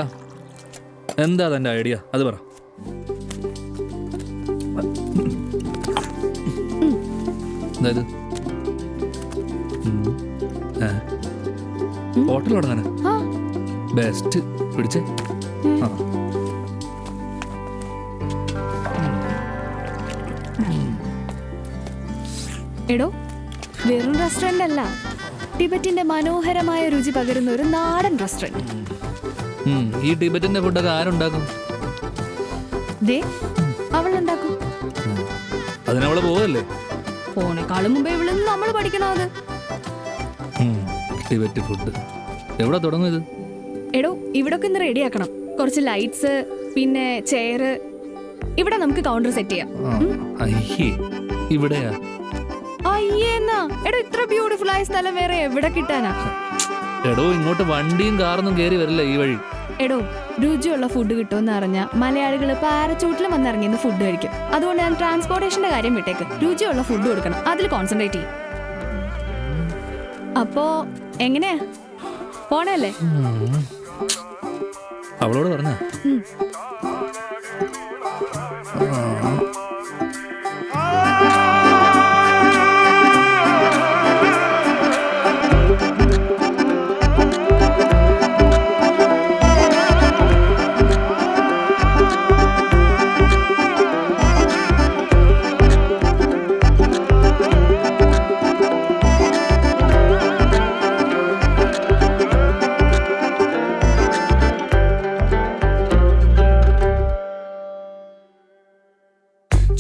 [SPEAKER 4] എന്താ തന്റെ ഐഡിയ? അത് പറ. അതായത് ഹോട്ടൽ തുടങ്ങാന് ബെസ്റ്റ്. പിടിച്ചേ.
[SPEAKER 8] എടോ വെറും റെസ്റ്റോറന്റ് അല്ല, ടിബറ്റിന്റെ മനോഹരമായ രുചി പകരുന്ന ഒരു നാടൻ റെസ്റ്റോറന്റ്.
[SPEAKER 4] ഈ ടിബറ്റിന്റെ ഫുഡൊക്കെ ആരുണ്ടാക്കും?
[SPEAKER 8] അവളുണ്ടാക്കും.
[SPEAKER 4] അതിനവള് പോവല്ലേ?
[SPEAKER 8] പോണേക്കാളും മുമ്പേ ഇവിടെ നിന്ന് നമ്മൾ പഠിക്കണം. അത്
[SPEAKER 4] ടിബറ്റ് ഫുഡ് എവിടെ തുടങ്ങും ഇത്?
[SPEAKER 8] എടോ ഇവിടൊക്കെ ഇന്ന് റെഡി ആക്കണം. കുറച്ച് ലൈറ്റ്സ്, പിന്നെ ചെയർ. ഇവിടെ നമുക്ക് കൗണ്ടർ സെറ്റ് ചെയ്യാം.
[SPEAKER 4] അയ്യേ, ഇവിടെയാ?
[SPEAKER 8] അയ്യേന്നാ എടോ, ഇത്ര ബ്യൂട്ടിഫുൾ ആയ സ്ഥലം വേറെ എവിടെ കിട്ടാനാ?
[SPEAKER 4] എടോ ഇങ്ങോട്ട് വണ്ടിയും കാറൊന്നും കയറി വരില്ല ഈ വഴി.
[SPEAKER 8] എടോ രുചിയുള്ള ഫുഡ് കിട്ടുമെന്ന് അറിഞ്ഞാൽ മലയാളികൾ പാരച്ചൂട്ടിലും വന്നിറങ്ങിയെന്ന് ഫുഡ് കഴിക്കും. അതുകൊണ്ട് ഞാൻ ട്രാൻസ്പോർട്ടേഷന്റെ കാര്യം വിട്ടേക്ക്. രുചിയുള്ള ഫുഡ് കൊടുക്കണം, അതിൽ കോൺസെൻട്രേറ്റ് ചെയ്യും. അപ്പോ എങ്ങനെയാ പോണല്ലേ?
[SPEAKER 4] അവളോട് പറഞ്ഞ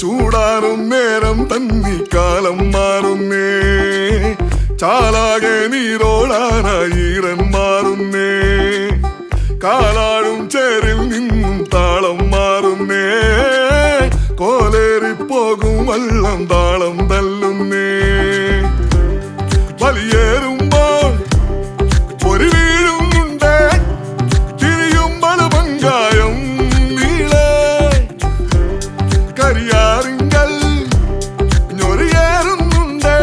[SPEAKER 10] ചൂടാറും നേരം തന്നി കാലം മാറുന്നേ, ചാലാകെ നീരോടാനായിരൻ മാറുന്നേ, കാലാടും ചേരിൽ നിന്നും താളം മാറുന്നേ, കോലേറിപ്പോകും വള്ളം താളം തല്ലുന്നേ, വലിയേറുമ്പോൾ പൊരി വീഴുന്നുണ്ട്, തിരിയുമ്പോൾ പങ്കായം നീളെ, കരിയാറിങ്കൽ ഞൊറിയേറുന്നുണ്ട്,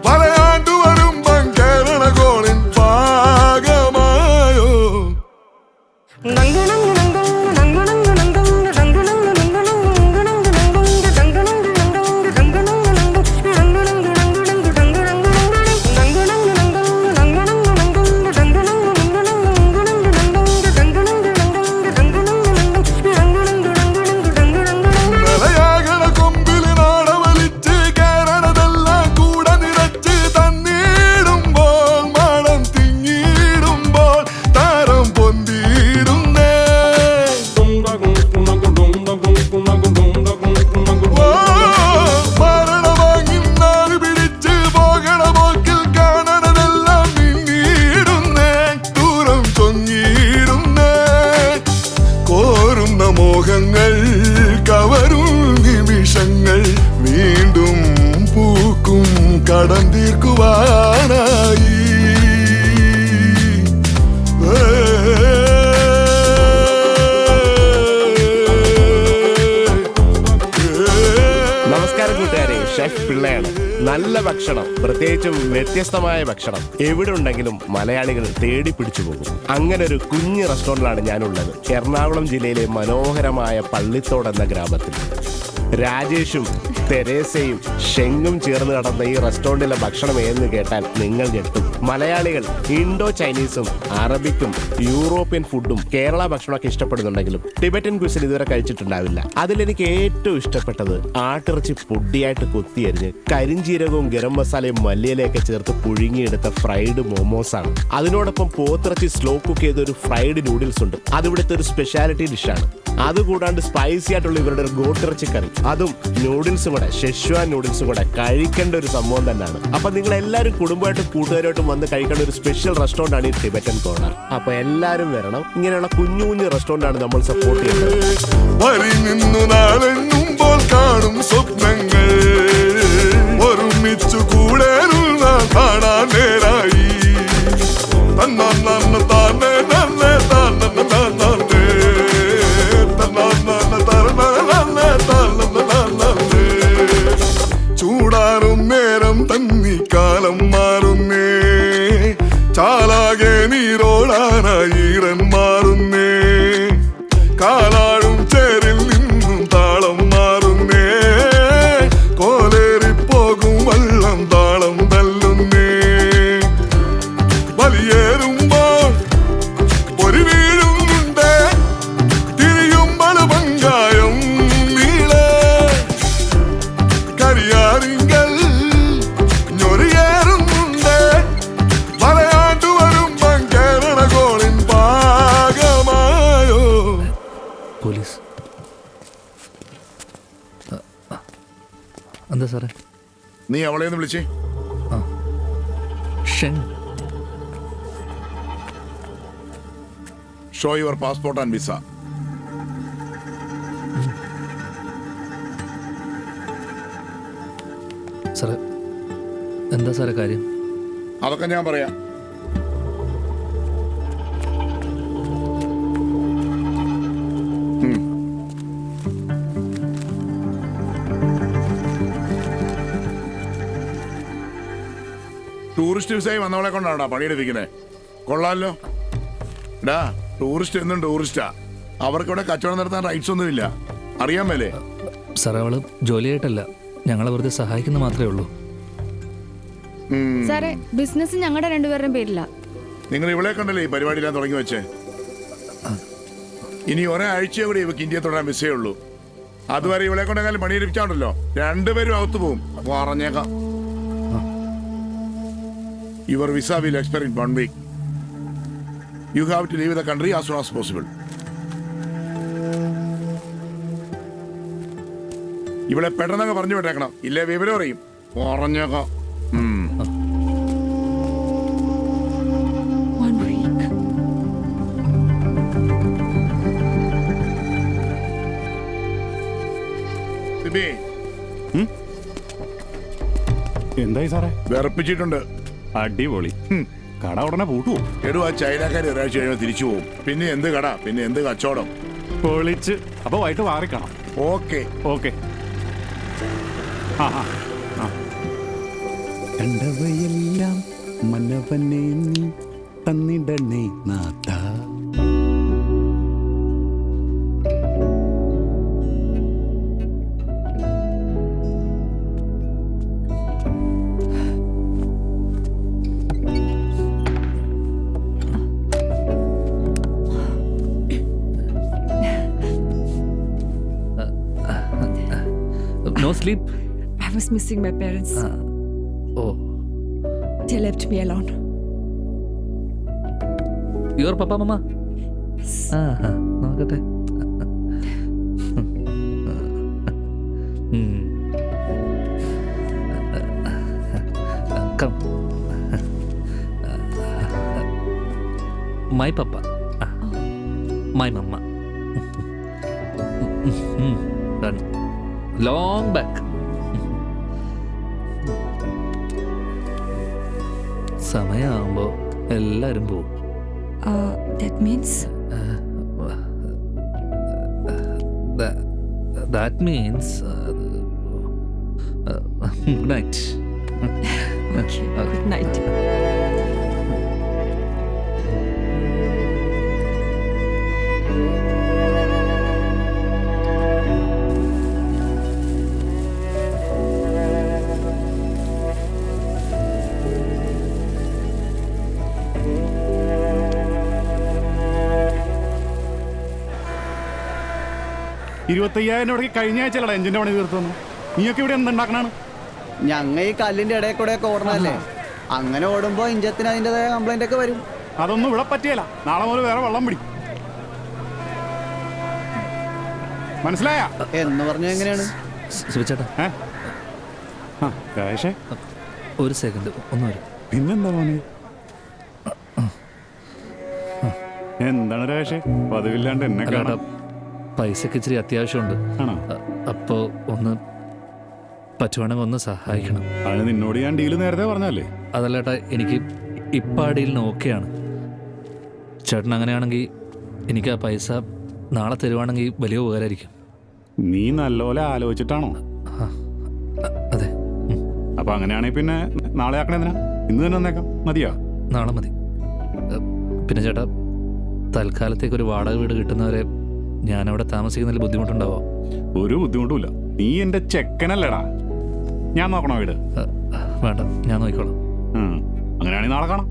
[SPEAKER 10] പലയാണ്ടു വരുമ്പം കേരള ഗോളിൻ പാകമായോ. മോഹങ്ങൾ കവരും നിമിഷങ്ങൾ വീണ്ടും പൂക്കും കടം തീർക്കുവാനായി.
[SPEAKER 9] നമസ്കാരം കൂട്ടുകാരെ, ഷെഫ് പിള്ളയാണ്. നല്ല ഭക്ഷണം, പ്രത്യേകിച്ചും വ്യത്യസ്തമായ ഭക്ഷണം എവിടെ ഉണ്ടെങ്കിലും മലയാളികൾ തേടി പിടിച്ചു പോകും. അങ്ങനെ ഒരു കുഞ്ഞ് റെസ്റ്റോറൻറ്റിലാണ് ഞാനുള്ളത്, എറണാകുളം ജില്ലയിലെ മനോഹരമായ പള്ളിത്തോട് എന്ന ഗ്രാമത്തിൽ. രാജേഷും തെരേസയും ഷെങ്ങും ചേർന്ന് നടന്ന ഈ റെസ്റ്റോറൻറ്റിലെ ഭക്ഷണം ഏതെന്ന് കേട്ടാൽ നിങ്ങൾ ഞെട്ടും. മലയാളികൾ ഇൻഡോ ചൈനീസും അറബിക്കും യൂറോപ്യൻ ഫുഡും കേരള ഭക്ഷണമൊക്കെ ഇഷ്ടപ്പെടുന്നുണ്ടെങ്കിലും ടിബറ്റൻ ക്വിസിൻ ഇതുവരെ കഴിച്ചിട്ടുണ്ടാവില്ല. അതിലെനിക്ക് ഏറ്റവും ഇഷ്ടപ്പെട്ടത് ആട്ടിറച്ചി പൊടിയായിട്ട് കൊത്തിയരിഞ്ഞ് കരിഞ്ചീരകവും ഗരം മസാലയും മല്ലിയിലയൊക്കെ ചേർത്ത് പുഴുങ്ങിയെടുത്ത ഫ്രൈഡ് മോമോസാണ്. അതിനോടൊപ്പം പോത്തിറച്ചി സ്ലോ കുക്ക് ചെയ്ത ഒരു ഫ്രൈഡ് നൂഡിൽസ് ഉണ്ട്. അതിവിടുത്തെ ഒരു സ്പെഷ്യാലിറ്റി ഡിഷാണ്. അതുകൂടാണ്ട് സ്പൈസി ആയിട്ടുള്ള ഇവരുടെ ഒരു ഗോട്ടിറച്ചി കറി, അതും നൂഡിൽസും കൂടെ, ഷെഷ്വാൻ നൂഡിൽസും കൂടെ കഴിക്കേണ്ട ഒരു സംഭവം തന്നെയാണ്. അപ്പൊ നിങ്ങൾ എല്ലാവരും കുടുംബമായിട്ടും കൂട്ടുകാരായിട്ടും വന്ന് കഴിക്കേണ്ട ഒരു സ്പെഷ്യൽ റെസ്റ്റോറന്റ് ആണ് ഈ ടിബറ്റൻ കോർണർ. അപ്പൊ എല്ലാവരും വരണം. ഇങ്ങനെയുള്ള കുഞ്ഞു കുഞ്ഞു റെസ്റ്റോറന്റ് ആണ് നമ്മൾ സപ്പോർട്ട്
[SPEAKER 10] ചെയ്യുന്നത്. കാണും സ്വപ്നങ്ങൾ ഒരുമിച്ചു കൂടെ കാണാൻ നേരായി. ചൂടാറും നേരം തന്നി കാലം മാറുന്നേ, ചാലാകെ നീരോടാനായിരൻ മാറുന്നേ, കാലാടും ചേരിൽ നിന്നും താളം മാറുന്നേ, കോലേറിപ്പോകും വള്ളം താളം തല്ലുന്നേ, വലിയേറുമ്പോൾ ഒരു വീഴുന്നുണ്ട്, തിരിയുമ്പോൾ പങ്കായം നീളെ, കരിയാറിങ്കൽ ഞൊറിയേറുന്നുണ്ട്, മലയാണ്ടു വരുമ്പം കേരള ഗോളിൻ ഭാഗമായോ.
[SPEAKER 4] പോലീസ് എന്താ സാറേ?
[SPEAKER 7] നീ അവളെ ഒന്ന് വിളിച്ചേ. Show your passport and visa.
[SPEAKER 4] സാറേ എന്താ സാറേ കാര്യം?
[SPEAKER 7] അതൊക്കെ ഞാൻ പറയാം. ടൂറിസ്റ്റ് വിസയായി വന്നവളെ കൊണ്ടാണോ പണിയെടുപ്പിക്കുന്നത്? കൊള്ളാമല്ലോ. ഡാ, ടൂറിസ്റ്റ് എന്നും ടൂറിസ്റ്റാ. അവർക്കിവിടെ കച്ചവടം നടത്താൻ റൈറ്റ്സ് ഒന്നുമില്ല, അറിയാൻ മേലേ?
[SPEAKER 4] സാറേ അവള് ജോലിയായിട്ടല്ല, ഞങ്ങളെ വെറുതെ സഹായിക്കുന്ന മാത്രമേ ഉള്ളൂ.
[SPEAKER 17] സാറേ ബിസിനസ് ഞങ്ങളുടെ രണ്ടുപേരുടെയും പേരില്ല.
[SPEAKER 7] നിങ്ങൾ ഇവളെ കണ്ടല്ലേ ഈ പരിപാടിയെല്ലാം തുടങ്ങി വെച്ചേ. ഇനി ഒരാഴ്ചയോ കൂടി ഇവക്ക് ഇന്ത്യയെ തുടരാൻ വിസയേ ഉള്ളൂ. അതുവരെ ഇവളെ കൊണ്ടെങ്കിലും പണിയെടുപ്പിച്ചാണ്ടല്ലോ രണ്ടുപേരും അകത്ത് പോകും, പറഞ്ഞേക്കാം. Your visa will expire in 1 week. You have to leave the country as soon as possible. ഇവിടെ പെട്ടെന്നങ്ങ് പറഞ്ഞു വിട്ടേക്കണം, ഇല്ലേ വിവരം അറിയും, പറഞ്ഞേക്കാം.
[SPEAKER 3] എന്തായി സാറേ?
[SPEAKER 7] വിറപ്പിച്ചിട്ടുണ്ട്.
[SPEAKER 3] അടിപൊളി. കട ഉടനെ പൂട്ടുവോ?
[SPEAKER 7] ആ ചൈനക്കാർ ഒരാഴ്ച കഴിയുമ്പോൾ തിരിച്ചു പോകും. പിന്നെ എന്ത് കട, പിന്നെ എന്ത് കച്ചവടം?
[SPEAKER 3] പൊളിച്ച്. അപ്പൊ വൈകിട്ട് മാറിക്കണം.
[SPEAKER 7] Okay
[SPEAKER 3] okay. കണ്ടവയെല്ലാം മനവനെ നീ തന്നിടണേ നാഥ.
[SPEAKER 4] No sleep?
[SPEAKER 21] I was missing my parents.
[SPEAKER 4] Oh.
[SPEAKER 21] They left me alone.
[SPEAKER 4] Your papa, mama? നോക്കട്ടെ. Come. My papa. My mama. Run. Long back. സമയമാകുമ്പോ എല്ലാരും പോവും.
[SPEAKER 21] That means?
[SPEAKER 4] That means good night.
[SPEAKER 21] Okay, good night.
[SPEAKER 3] 25,000 രൂപയ്ക്ക് കഴിഞ്ഞ ആഴ്ചയല്ലടാ എഞ്ചിന്റെ പണി തീർത്തു തന്നു. നീയൊക്കെ ഇവിടെ എന്തുണ്ടാക്കണാണ്?
[SPEAKER 16] ഞങ്ങ ഈ കല്ലിന്റെ ഇടയിൽ കൂടെ ഒക്കെ ഓടണല്ലേ, അങ്ങനെ ഓടുമ്പോ ഇഞ്ചത്തിന് അതിൻ്റെതായ കംപ്ലൈന്റ് ഒക്കെ വരും.
[SPEAKER 3] അതൊന്നും ഇവിടെ പറ്റിയല്ല. നാളെ മുതൽ വേറെ വെള്ളം പിടി. മനസ്സിലായ
[SPEAKER 16] എന്ന് പറഞ്ഞ എങ്ങനെയാണ്?
[SPEAKER 4] സുബിച്ചേട്ടാ ഒരു സെക്കൻഡ് ഒന്ന് വരും.
[SPEAKER 3] പിന്നെന്താ മോനെ? എന്താണ് രാജേഷേ പതിവില്ലാണ്ട് എന്നെ കാണാം?
[SPEAKER 4] പൈസക്ക് ഇച്ചിരി അത്യാവശ്യമുണ്ട്. അപ്പോ ഒന്ന് പറ്റുവാണെങ്കിൽ ഒന്ന് സഹായിക്കണം.
[SPEAKER 3] അതിന് നിന്നോട് ഞാൻ ഡീല് നേരത്തെ പറഞ്ഞല്ലേ?
[SPEAKER 4] അതല്ലേട്ടാ, എനിക്ക് ഇപ്പം ആ ഡീലിന് ഓക്കെയാണ്. ചേട്ടൻ അങ്ങനെയാണെങ്കിൽ എനിക്ക് ആ പൈസ നാളെ തരുവാണെങ്കിൽ വലിയ ഉപകാരമായിരിക്കും.
[SPEAKER 3] നീ നല്ലപോലെ ആലോചിച്ചിട്ടാണോ?
[SPEAKER 4] അതെ.
[SPEAKER 3] അപ്പൊ അങ്ങനെയാണെങ്കിൽ പിന്നെ നാളെ ആക്കണെന്തിനാ? ഇന്ന് തന്നെ വന്നേക്കാം. മതിയോ?
[SPEAKER 4] നാളെ മതി. പിന്നെ ചേട്ടാ, തൽക്കാലത്തേക്ക് ഒരു വാടക വീട് കിട്ടുന്നവരെ ഞാനവിടെ താമസിക്കുന്നതിൽ ബുദ്ധിമുട്ടുണ്ടാവോ?
[SPEAKER 3] ഒരു ബുദ്ധിമുട്ടുമില്ല. നീ എന്റെ ചെക്കനല്ലേടാ. ഞാൻ നോക്കണോ വീട്?
[SPEAKER 4] വേണ്ട, ഞാൻ നോക്കിക്കോളാം.
[SPEAKER 3] അങ്ങനെയാണെങ്കിൽ നാളെ കാണാം.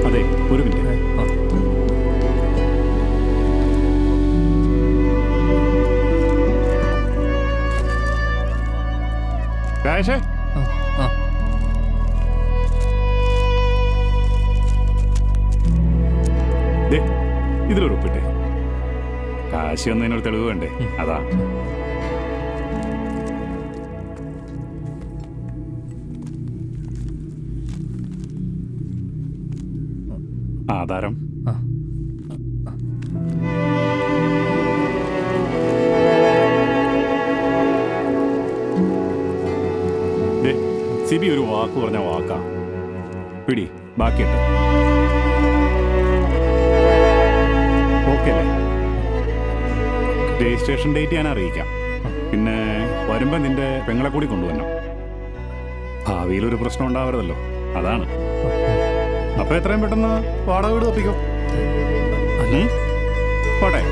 [SPEAKER 3] അതെ, ഒരു മിനിറ്റ്. രാജേഷേ, ഇതിലൊരു ഒപ്പിട്ടെ. കാശി ഒന്നതിനൊരു തെളിവ് വേണ്ടേ? അതാ. ആധാരം. സിബി ഒരു വാക്ക് പറഞ്ഞ വാക്കാ. പിടി, ബാക്കിയിട്ട് ഓക്കെ അല്ലേ? രജിസ്ട്രേഷൻ ഡേറ്റ് ഞാൻ അറിയിക്കാം. പിന്നെ വരുമ്പോ നിന്റെ പെങ്ങളെ കൂടി കൊണ്ടുവരണം. ഭാവിയിലൊരു പ്രശ്നം ഉണ്ടാവരുതല്ലോ, അതാണ്. അപ്പൊ എത്രയും പെട്ടെന്ന് വാടക വീട് തപ്പിക്കോ. പോട്ടെ.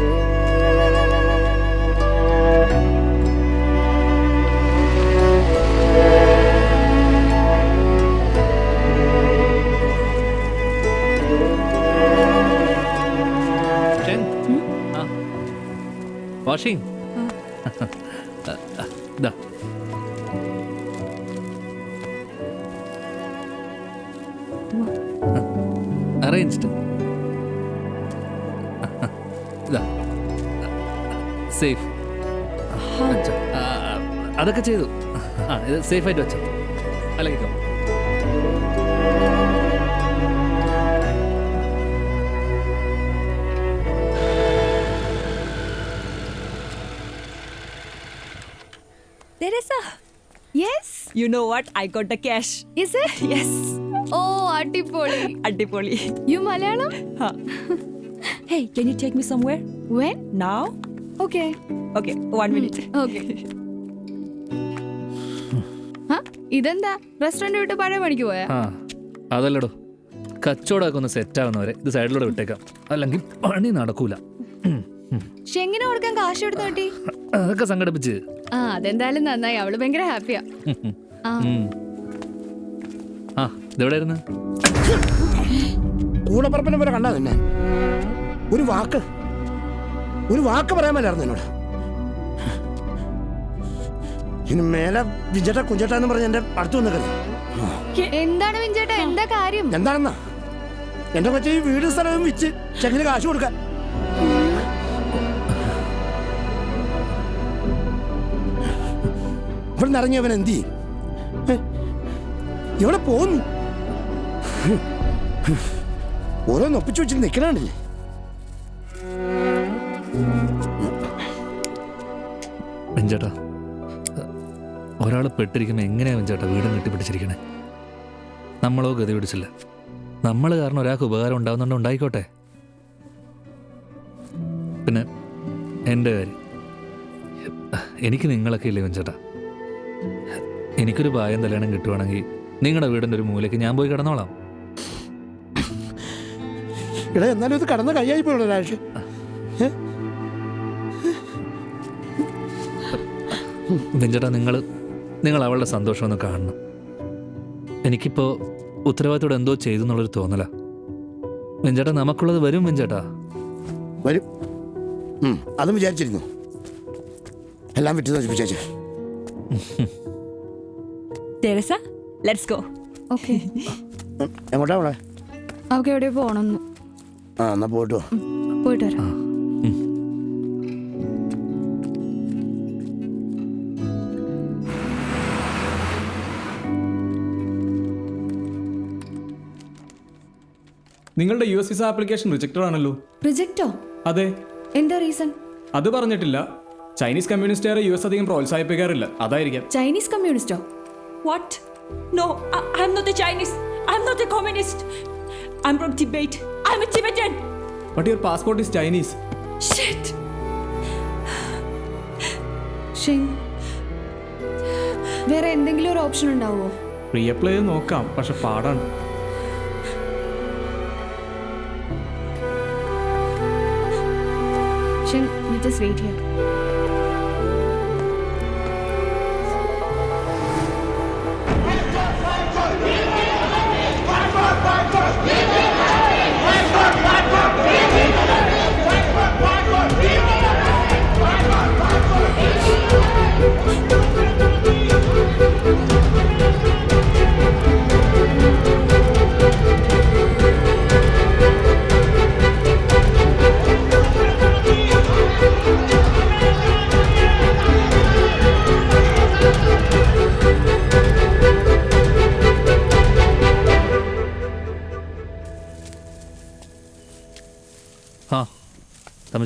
[SPEAKER 4] Washing arranged. സേഫ്. അതൊക്കെ ചെയ്തു. ഇത് സേഫായിട്ട് വെച്ചോ. അല്ലെങ്കിൽ
[SPEAKER 21] Teresa. Yes. You know what? I got the cash.
[SPEAKER 17] Is it?
[SPEAKER 21] Yes.
[SPEAKER 17] Oh, അടിപൊളി.
[SPEAKER 21] Adipoli.
[SPEAKER 17] You Malayalam?
[SPEAKER 21] Huh. Hey, can you take me somewhere?
[SPEAKER 17] When?
[SPEAKER 21] Now?
[SPEAKER 17] Okay.
[SPEAKER 21] Okay, 1 minute.
[SPEAKER 17] Okay. ഇതെന്താ restaurant വിട്ട് പഴയ പണിക്ക് പോയാ?
[SPEAKER 4] അതല്ലടോ, കച്ചവടമൊക്കെ ഒന്ന് സെറ്റ് ആവുന്നവരെ ഇത് സൈഡിലൂടെ വിട്ടേക്കാം, അല്ലെങ്കിൽ പണി നടക്കൂല.
[SPEAKER 17] ഷെങ്ങിന് കൊടുക്കാൻ കാശ് എടുത്ത് കിട്ടി?
[SPEAKER 4] അതൊക്കെ സംഘടിപ്പിച്ച്.
[SPEAKER 17] അതെന്തായാലും നന്നായി, അവള് ഭയങ്കര ഹാപ്പിയാ.
[SPEAKER 4] ഇതെവിടെയായിരുന്നു?
[SPEAKER 6] കൂടപ്പറപ്പിനെ പോലെ കണ്ടാ നിന്നെ. ഒരു വാക്ക് പറയാൻ മേലായിരുന്നു എന്നോട്. ഇനി മേലെ വിജേട്ട കുഞ്ചേട്ട എന്ന് പറഞ്ഞ് എന്റെ അടുത്ത് വന്നിട്ടല്ലേ.
[SPEAKER 17] എന്താണ് വിഞ്ചേട്ടാ, എന്താ കാര്യം?
[SPEAKER 6] എന്താണെന്നാ എന്റെ കൊച്ചി ഈ വീട് സ്ഥലവും വിറ്റ് ചെങ്ങിന് കാശ് കൊടുക്കാൻ. ഇവിടെ ഇറങ്ങിയവൻ എന്ത് ചെയ്യും? ഇവിടെ പോന്നു ഓരോന്ന് ഒപ്പിച്ചു വെച്ചിട്ട് നിൽക്കണില്ലേ?
[SPEAKER 4] വെഞ്ചേട്ടാ, ഒരാൾ പെട്ടിരിക്കുമ്പോൾ എങ്ങനെയാ വെഞ്ചേട്ടാ വീടും കെട്ടിപ്പിടിച്ചിരിക്കണേ? നമ്മളോ ഗതി പിടിച്ചില്ല. നമ്മൾ കാരണം ഒരാൾക്ക് ഉപകാരം ഉണ്ടാകുന്നുണ്ടോ ഉണ്ടായിക്കോട്ടെ. പിന്നെ എൻ്റെ കാര്യം, എനിക്ക് നിങ്ങളൊക്കെ ഇല്ലേ വെഞ്ചേട്ടാ. എനിക്കൊരു പായം തലേണം കിട്ടുവാണെങ്കിൽ നിങ്ങളുടെ വീടിൻ്റെ ഒരു മൂലയ്ക്ക് ഞാൻ പോയി കിടന്നോളാം.
[SPEAKER 6] ഇവിടെ എന്നാലും ഇത് കടന്ന കൈയായി പോയുള്ള രാജേഷ്.
[SPEAKER 4] വെഞ്ചേട്ടാ, നിങ്ങൾ അവളുടെ സന്തോഷം ഒന്ന് കാണണം. എനിക്കിപ്പോൾ ഉത്തരവാദിത്തോടെ എന്തോ ചെയ്തു എന്നുള്ളൊരു തോന്നല. വെഞ്ചേട്ടാ, നമുക്കുള്ളത് വരും വെഞ്ചേട്ടാ.
[SPEAKER 6] വരും, അതും വിചാരിച്ചിരുന്നു. എല്ലാം വിട്ടു നശിപ്പിച്ചേ.
[SPEAKER 21] Teresa, let's go.
[SPEAKER 17] ഓക്കെ.
[SPEAKER 6] എങ്ങോട്ടാ മോളെ?
[SPEAKER 17] അവൾക്ക് എവിടെ പോകണമെന്ന്.
[SPEAKER 6] ആ, എന്നാ പോയിട്ട് വാ.
[SPEAKER 17] പോയിട്ട് വരാം.
[SPEAKER 19] നിങ്ങളുടെ US വിസ ആപ്ലിക്കേഷൻ റിജക്റ്റഡ് ആണല്ലോ.
[SPEAKER 17] റിജക്റ്റോ?
[SPEAKER 19] അതെ.
[SPEAKER 17] എന്താ റീസൺ?
[SPEAKER 19] അത് പറഞ്ഞിട്ടില്ല. ചൈനീസ് കമ്മ്യൂണിസ്റ്റുകാരെ US അധികം പ്രോത്സാഹിപ്പിക്കാറില്ല, അതായിരിക്കാം.
[SPEAKER 17] Chinese കമ്മ്യൂണിസ്റ്റോ?
[SPEAKER 21] What? No, I'm not a Chinese. I'm not a communist. I'm from Tibet. I'm a Tibetan.
[SPEAKER 19] But your passport is Chinese.
[SPEAKER 21] Shit.
[SPEAKER 17] വേറെ എന്തെങ്കിലും ഒരു ഓപ്ഷൻ ഉണ്ടാവുമോ?
[SPEAKER 19] റീഅപ്ലൈ ചെയ്ത് നോക്കാം, പക്ഷെ പാടാണ്.
[SPEAKER 17] You just wait here.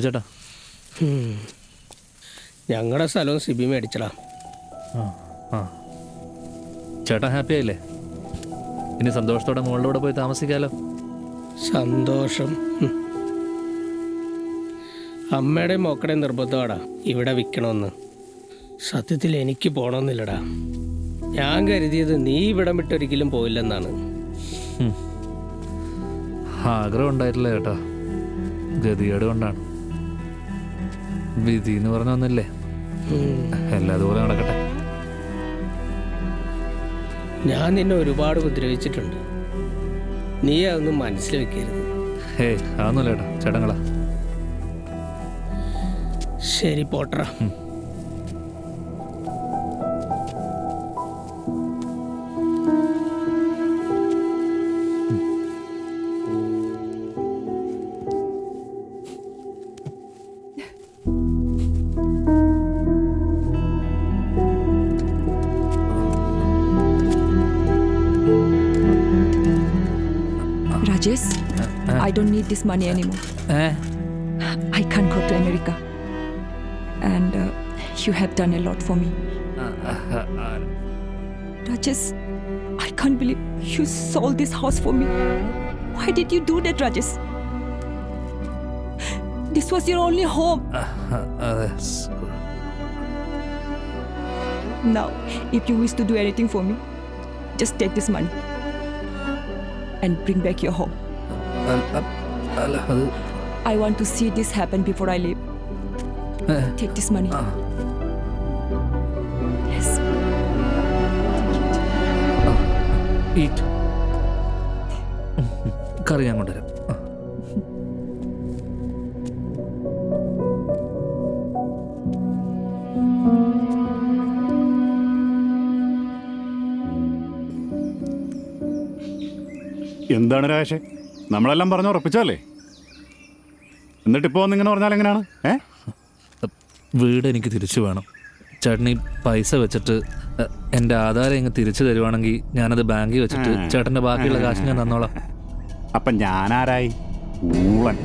[SPEAKER 4] ചേട്ടാ,
[SPEAKER 20] ഞങ്ങളുടെ സ്ഥലവും സിബി മേടിച്ചടാ.
[SPEAKER 4] ചേട്ടാ ഹാപ്പി ആയില്ലേ? ഇനി സന്തോഷത്തോടെ മോളുടെ പോയി താമസിക്കാലോ.
[SPEAKER 20] സന്തോഷം. അമ്മയുടെയും മോക്കടെയും നിർബന്ധമാടാ ഇവിടെ വിൽക്കണമെന്ന്. സത്യത്തിൽ എനിക്ക് പോകണമെന്നില്ലടാ. ഞാൻ കരുതിയത് നീ ഇവിടം വിട്ടൊരിക്കലും പോയില്ലെന്നാണ്.
[SPEAKER 4] ആഗ്രഹം ഉണ്ടായിട്ടില്ല ചേട്ടാ, ഗതികേട് കൊണ്ടാണ്. വിധി എന്ന് പറഞ്ഞ ഒന്നല്ലേ, എല്ലാം അതുപോലെ നടക്കട്ടെ.
[SPEAKER 20] ഞാൻ നിന്നെ ഒരുപാട് ഉപദ്രവിച്ചിട്ടുണ്ട്, നീ അതൊന്നും മനസ്സിൽ വെക്കരുത്.
[SPEAKER 4] ഏയ് അതൊന്നുമല്ല ചേട്ടാ, ചേട്ടങ്ങളാ.
[SPEAKER 20] ശരി പോട്ടറാ.
[SPEAKER 21] Rajesh, I don't need this money anymore. I can't go to America. And you have done a lot for me. Rajesh, I can't believe you sold this house for me. Why did you do that, Rajesh? This was your only home. Now, if you wish to do anything for me, just take this money and bring back your home. I want to see this happen before I leave. Take this money. Yes.
[SPEAKER 4] Eat. കറി ഞാൻ കൊണ്ടുവരാം.
[SPEAKER 3] എന്താണ് രാജേഷേ, നമ്മളെല്ലാം പറഞ്ഞു ഉറപ്പിച്ചല്ലേ? എന്നിട്ടിപ്പോൾ വന്നിങ്ങനെ പറഞ്ഞാൽ എങ്ങനെയാണ്?
[SPEAKER 4] വീട് എനിക്ക് തിരിച്ചു വേണം. ചേട്ടൻ ഈ പൈസ വെച്ചിട്ട് എൻ്റെ ആധാരം ഇങ്ങ് തിരിച്ചു തരുവാണെങ്കിൽ ഞാനത് ബാങ്കിൽ വെച്ചിട്ട് ചേട്ടൻ്റെ ബാക്കിയുള്ള കാശ് ഞാൻ തന്നോളാം.
[SPEAKER 3] അപ്പം ഞാനാരായി? ഊളൻ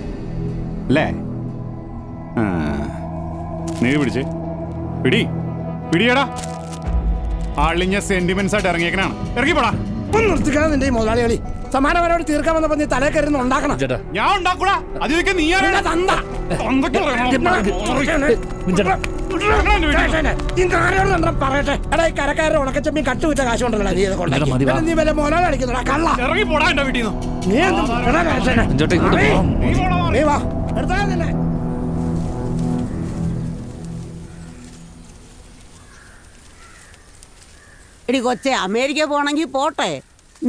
[SPEAKER 3] അല്ലേ? നീ പിടിച്ചേ, പിടിയടാ. ആളിഞ്ഞ സെന്റിമെന്റ്സ് ആയിട്ട് ഇറങ്ങിയേക്കനാണ്. ഇറങ്ങിപ്പോടാ.
[SPEAKER 6] ഒന്ന് നിർത്തിക്കാൻ നിന്റെ ഈ മുതലാളി സമാനപരമായിട്ട് തീർക്കാൻ വന്നപ്പോ നീ തലേ കയറുന്ന ഉണ്ടാക്കണം.
[SPEAKER 3] ഞാൻ ഉണ്ടാക്കൂടാ. അതിലേക്ക് നീ
[SPEAKER 6] പറയട്ടെ. എടാ ഈ കരക്കാരുടെ ഉണക്കച്ചമ്മി കട്ടുവിറ്റ കാശ് കൊണ്ടല്ലോ നീ കൊണ്ടാക്കി. നീ വല്ല മുതലാളി അടിക്കുന്നടാ കള്ള.
[SPEAKER 3] ഇറങ്ങി പോടാ എന്റെ വീട്ടിൽ നിന്ന്.
[SPEAKER 6] നീ നീ വാ എടുത്താ നിന്നെ.
[SPEAKER 12] എടി കൊച്ചെ, അമേരിക്ക പോണെങ്കിൽ പോട്ടെ,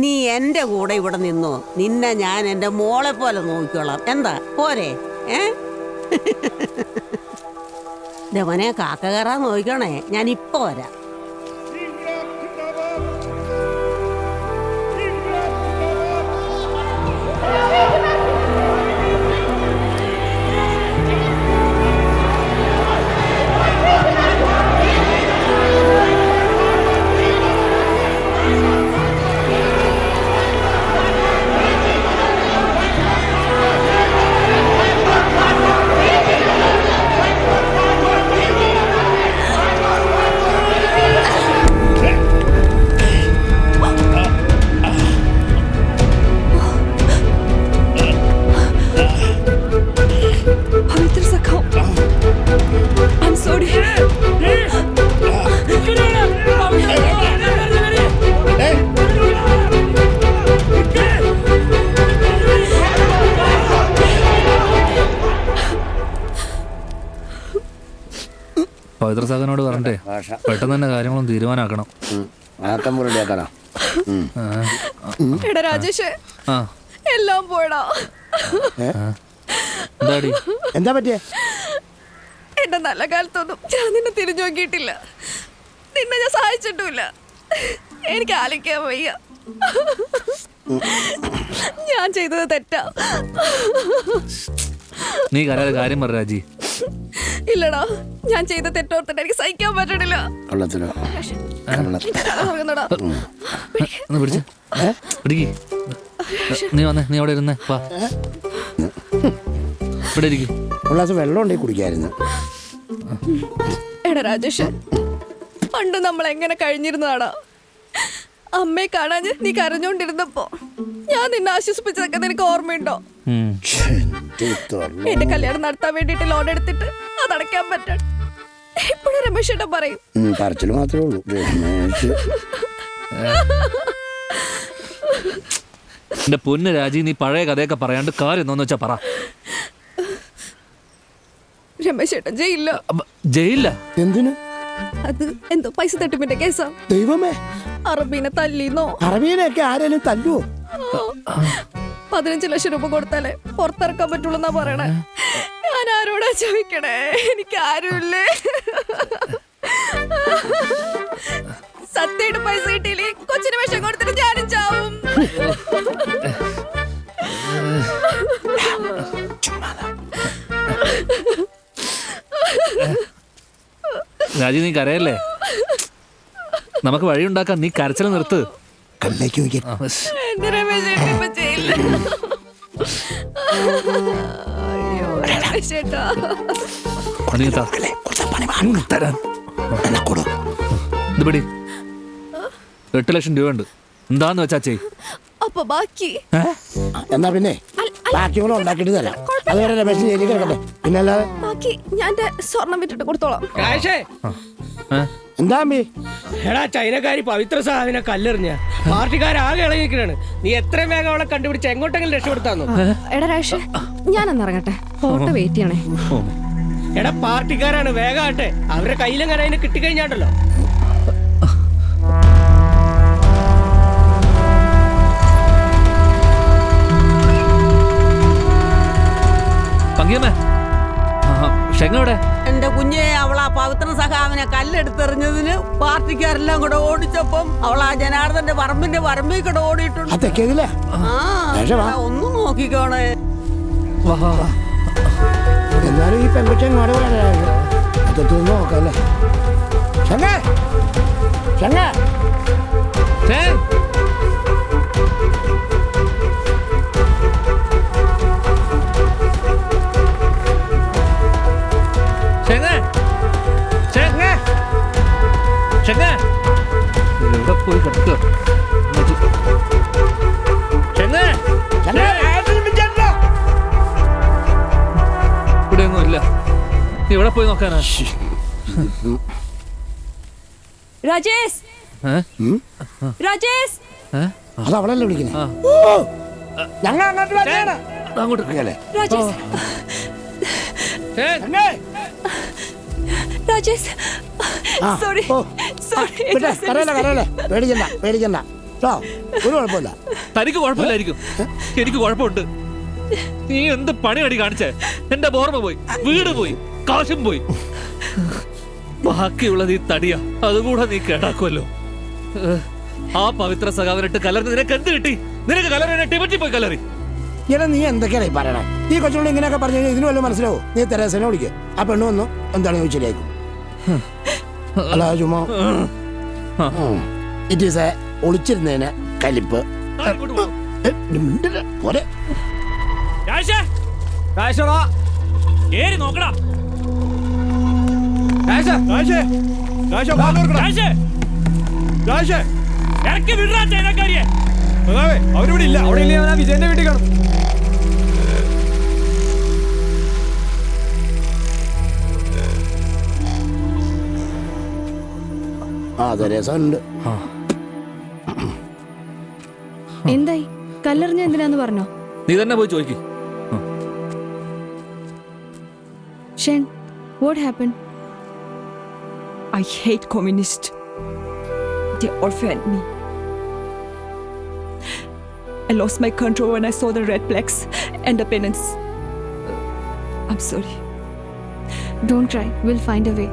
[SPEAKER 12] നീ എൻ്റെ കൂടെ ഇവിടെ നിന്നോ. നിന്നെ ഞാൻ എൻ്റെ മോളെ പോലെ നോക്കിക്കോളാം. എന്താ പോരെ? മോനെ കാക്ക കയറാൻ നോക്കണേ, ഞാൻ ഇപ്പൊ വരാം.
[SPEAKER 4] പവിത്ര സാഗനോട് പറഞ്ഞേ പെട്ടെന്ന് തന്നെ കാര്യങ്ങളും തീരുമാനാക്കണം.
[SPEAKER 8] എടാ രാജേഷ്, എല്ലാം പോയടാ.
[SPEAKER 6] എന്താ പറ്റിയ?
[SPEAKER 8] എന്റെ നല്ല കാലത്തൊന്നും ഞാൻ നിന്നെ തിരിഞ്ഞു നോക്കിയിട്ടില്ല. നിന്നെ ഞാൻ സഹായിച്ചിട്ടുമില്ല. എനിക്ക് ആലോചിക്കാൻ വയ്യ. ഞാൻ ചെയ്തത് തെറ്റാ.
[SPEAKER 4] നീ കരാറ് കാര്യം പറ രാജി.
[SPEAKER 8] ഇല്ലടാ, ഞാൻ ചെയ്ത തെറ്റോർത്തിട്ട് എനിക്ക് സഹിക്കാൻ പറ്റണില്ല.
[SPEAKER 4] നീ വന്നേ, നീ അവിടെ ഇരുന്നേ. ഇവിടെ ഇരിക്കും.
[SPEAKER 6] വെള്ളം ഉണ്ടെങ്കിൽ കുടിക്കായിരുന്നു.
[SPEAKER 8] എടാ രാജേഷ്, പണ്ട് നമ്മൾ എങ്ങനെ കഴിഞ്ഞിരുന്നതാടാ. അമ്മയെ കാണാൻ നീ കരഞ്ഞോണ്ടിരുന്നപ്പോ ഞാൻ നിന്നെ ആശ്വസിപ്പിച്ചതൊക്കെ നിനക്ക് ഓർമ്മയുണ്ടോ? എന്റെ കല്യാണം നടത്താൻ വേണ്ടിട്ട് ലോൺ എടുത്തിട്ട് അതടയ്ക്കാൻ പറ്റണം. എപ്പോഴും രമേശ് ഏട്ടൻ പറയും.
[SPEAKER 6] പറച്ചില് മാത്രമേ ഉള്ളൂ.
[SPEAKER 4] എന്റെ പൊന്ന് രാജി, നീ പഴയ കഥയൊക്കെ പറയാണ്ട് കാര്യം എന്താന്ന് വെച്ചാ പറ.
[SPEAKER 8] രമേശ് ഏട്ടൻ
[SPEAKER 4] ജയിലില്ല.
[SPEAKER 6] എന്തിനു?
[SPEAKER 8] അത് എന്തോ പൈസ തട്ടിപ്പിന്റെ കേസാ.
[SPEAKER 6] ദൈവമേ,
[SPEAKER 8] അറബീനെ തല്ലിന്നോ?
[SPEAKER 6] അറബീനെയൊക്കെ ആരെങ്കിലും തല്ലുവോ?
[SPEAKER 8] 15 ലക്ഷം രൂപ കൊടുത്താലേ പുറത്തിറക്കാൻ പറ്റുള്ളൂ എന്നാ പറയണേ. ഞാൻ ആരോടാ ചോദിക്കണേ? എനിക്ക് ആരുമില്ലേ. സത്യയുടെ പൈസ കിട്ടിയില്ലേ കൊച്ചിന് വിഷം കൊടുത്തിട്ട് ഞാനും ചാവും.
[SPEAKER 4] രാജി, നീ കരയല്ലേ? നമുക്ക് വഴിയുണ്ടാക്കാം. നീ കരച്ചിൽ നിർത്ത്.
[SPEAKER 8] എന്റെ രമേശ് ഏട്ടൻ ഇപ്പൊ ചെയ്യില്ല. അയ്യോ രമേശ് ഏട്ടാ.
[SPEAKER 4] 8 ലക്ഷം രൂപ ഉണ്ട്. എന്താന്ന് വെച്ചാ ചെയ്.
[SPEAKER 8] അപ്പൊ ബാക്കി
[SPEAKER 6] എന്നാ പിന്നെ ബാക്കി കൂടെ ഉണ്ടാക്കിട്ട് തരാം. അതുവരെ രമേശ് ജയിലിൽ കിടക്കട്ടെ. പിന്നെ അല്ലാതെ
[SPEAKER 8] ബാക്കി ഞാൻ സ്വർണം വിട്ടിട്ട് കൊടുത്തോളാം.
[SPEAKER 6] എന്താ
[SPEAKER 20] എടാ, ചൈനക്കാരി പവിത്ര സാഹിനെ കല്ലെറിഞ്ഞ പാർട്ടിക്കാരാകെ ഇളകിക്കണാണ്. നീ എത്രയും വേഗം അവളെ കണ്ടുപിടിച്ച് എങ്ങോട്ടെങ്കിലും രക്ഷപ്പെടുത്താന്നോ?
[SPEAKER 8] എടാ രാജേഷ്, ഞാനൊന്ന് ഇറങ്ങട്ടെ. ഫോട്ടോ വെയിറ്റ് ചെയ്യണേ.
[SPEAKER 20] എടാ, പാർട്ടിക്കാരാണ്, വേഗാട്ടെ. അവരുടെ കയ്യിലെങ്ങനെ അതിനെ കിട്ടിക്കഴിഞ്ഞാണ്ടല്ലോ.
[SPEAKER 12] എന്റെ കുഞ്ഞെ, അവളാ പവിത്ര സഖാവിനെ കല്ലെടുത്തെറിഞ്ഞതിന് പാർട്ടിക്കാരെല്ലാം കൂടെ ഓടിച്ചപ്പം അവളാ ജനാർദ്ദന്റെ പറമ്പിന്റെ പറമ്പിൽ കൂടെ ഓടിയിട്ടുണ്ട്. ഒന്നും നോക്കിക്കോണേ.
[SPEAKER 6] എന്നാലും ഈ പെൺകുട്ടി നോക്കല്ലേ.
[SPEAKER 4] പോയി കിടക്കുക. നീ എവിടെ പോയി നോക്കാനാ?
[SPEAKER 21] രാജേഷ് രാജേഷ്
[SPEAKER 6] അത് അവളല്ലേ വിളിക്കുന്നത്? ഞങ്ങൾ അങ്ങോട്ട് വന്നേണ്.
[SPEAKER 4] അങ്ങോട്ട്
[SPEAKER 21] രാജേഷ് രാജേഷ് സോറി സോറി
[SPEAKER 6] കരയല്ലേ പേടിക്കണ്ട പേടിക്കണ്ട കേട്ടോ, ഒരു കുഴപ്പമില്ല.
[SPEAKER 4] തനിക്ക് കുഴപ്പമില്ലായിരിക്കും, എനിക്ക് കുഴപ്പമുണ്ട്. നീ എന്ത് പണിയടി കാണിച്ചേ? എന്റെ ഓർമ്മ പോയി, വീട് പോയി, കാശും പോയി. ബാക്കിയുള്ളത് ഈ തടിയാ, അതുകൂടെ നീ കേടാക്കുമല്ലോ. ആ പവിത്ര സഖാവിനിട്ട് കലർന്ന് നിനക്ക് എന്ത് കിട്ടി? നിനക്ക് കലറിനെ ടിബറ്റിൽ പോയി കലറി.
[SPEAKER 6] ഇങ്ങനെ നീ എന്തൊക്കെയാണ് ഈ പറയണേ? ഈ കൊച്ചുകൊണ്ട് ഇങ്ങനെയൊക്കെ പറഞ്ഞു കഴിഞ്ഞാൽ ഇതിന് വല്ലതും മനസ്സിലാവോ? നീ തെരേസനെ വിളിക്കുക, ആ പെണ്ണ് വന്നു എന്താണ് ചോദിച്ചില്ലായിരിക്കും. അല്ല ചുമ്മാ ഇറ്റ് ഈസ് എ ഒളിച്ചിരുന്നതിന് കലിപ്പ്.
[SPEAKER 19] അവരിവിടെ ഇല്ല. അവിടെ ഇല്ല, അവനാ വിജയന്റെ വീട്ടിൽ കാണും.
[SPEAKER 6] ആ തെരേസ ഉണ്ട്.
[SPEAKER 17] എന്തായി? കല്ലെറിഞ്ഞ എന്തിനാന്ന് പറഞ്ഞോ?
[SPEAKER 4] നീ തന്നെ പോയി ചോദിക്കും.
[SPEAKER 17] Shen, what happened?
[SPEAKER 21] I hate communists. They orphaned me. I lost my control when I saw the red flags and the penance. I'm sorry.
[SPEAKER 17] Don't cry, we'll find a way.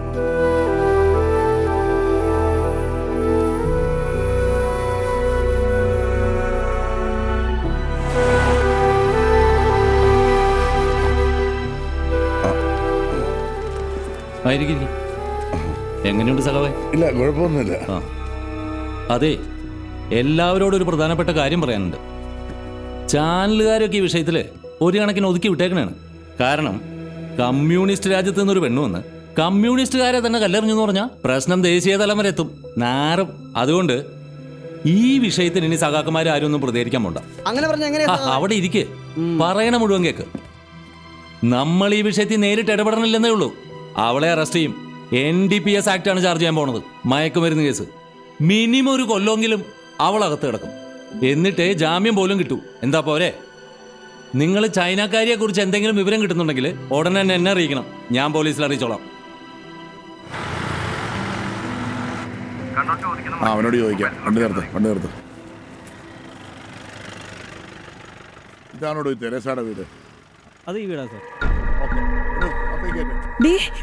[SPEAKER 14] എങ്ങനെയുണ്ട് സഖാവേ?
[SPEAKER 7] ഇല്ല, കുഴപ്പമൊന്നുമില്ല.
[SPEAKER 14] അതെ, എല്ലാവരോടും ഒരു പ്രധാനപ്പെട്ട കാര്യം പറയാനുണ്ട്. ചാനലുകാരൊക്കെ ഈ വിഷയത്തിൽ ഒരു കണക്കിന് ഒതുക്കി വിട്ടേക്കണാണ്. കാരണം കമ്മ്യൂണിസ്റ്റ് രാജ്യത്ത് നിന്നൊരു പെണ്ണു വന്ന് കമ്മ്യൂണിസ്റ്റുകാരെ തന്നെ കല്ലെറിഞ്ഞു എന്ന് പറഞ്ഞാൽ പ്രശ്നം ദേശീയ തലം വരെ എത്തും, നാറും. അതുകൊണ്ട് ഈ വിഷയത്തിന് ഇനി സഖാക്കന്മാർ ആരും ഒന്നും പ്രതികരിക്കാൻ പോണ്ട.
[SPEAKER 16] അങ്ങനെ പറഞ്ഞ
[SPEAKER 14] അവിടെ ഇരിക്കെ പറയണ മുഴുവൻ കേക്ക്. നമ്മൾ ഈ വിഷയത്തിൽ നേരിട്ട് ഇടപെടണില്ലെന്നേ ഉള്ളൂ. അവളെ അറസ്റ്റ് ചെയ്യും. NDPS ആക്ടാണ് ചാർജ് ചെയ്യാൻ പോണത്, മയക്കുമരുന്ന് കേസ്. മിനിമം ഒരു കൊല്ലമെങ്കിലും അവൾ അകത്ത് കിടക്കും. എന്നിട്ടേ ജാമ്യം പോലും കിട്ടൂ. എന്താ പോരെ? നിങ്ങൾ ചൈനക്കാരിയെ കുറിച്ച് എന്തെങ്കിലും വിവരം കിട്ടുന്നുണ്ടെങ്കിൽ ഉടനെ തന്നെ എന്നെ അറിയിക്കണം, ഞാൻ പോലീസിൽ അറിയിച്ചോളാം.
[SPEAKER 7] അവനോട് ചോദിക്കാം. വണ്ടി നിർത്ത്. ഇതാണോടോ തെരേസയുടെ വീട്?
[SPEAKER 5] അത് ഈ വീടാ സാർ.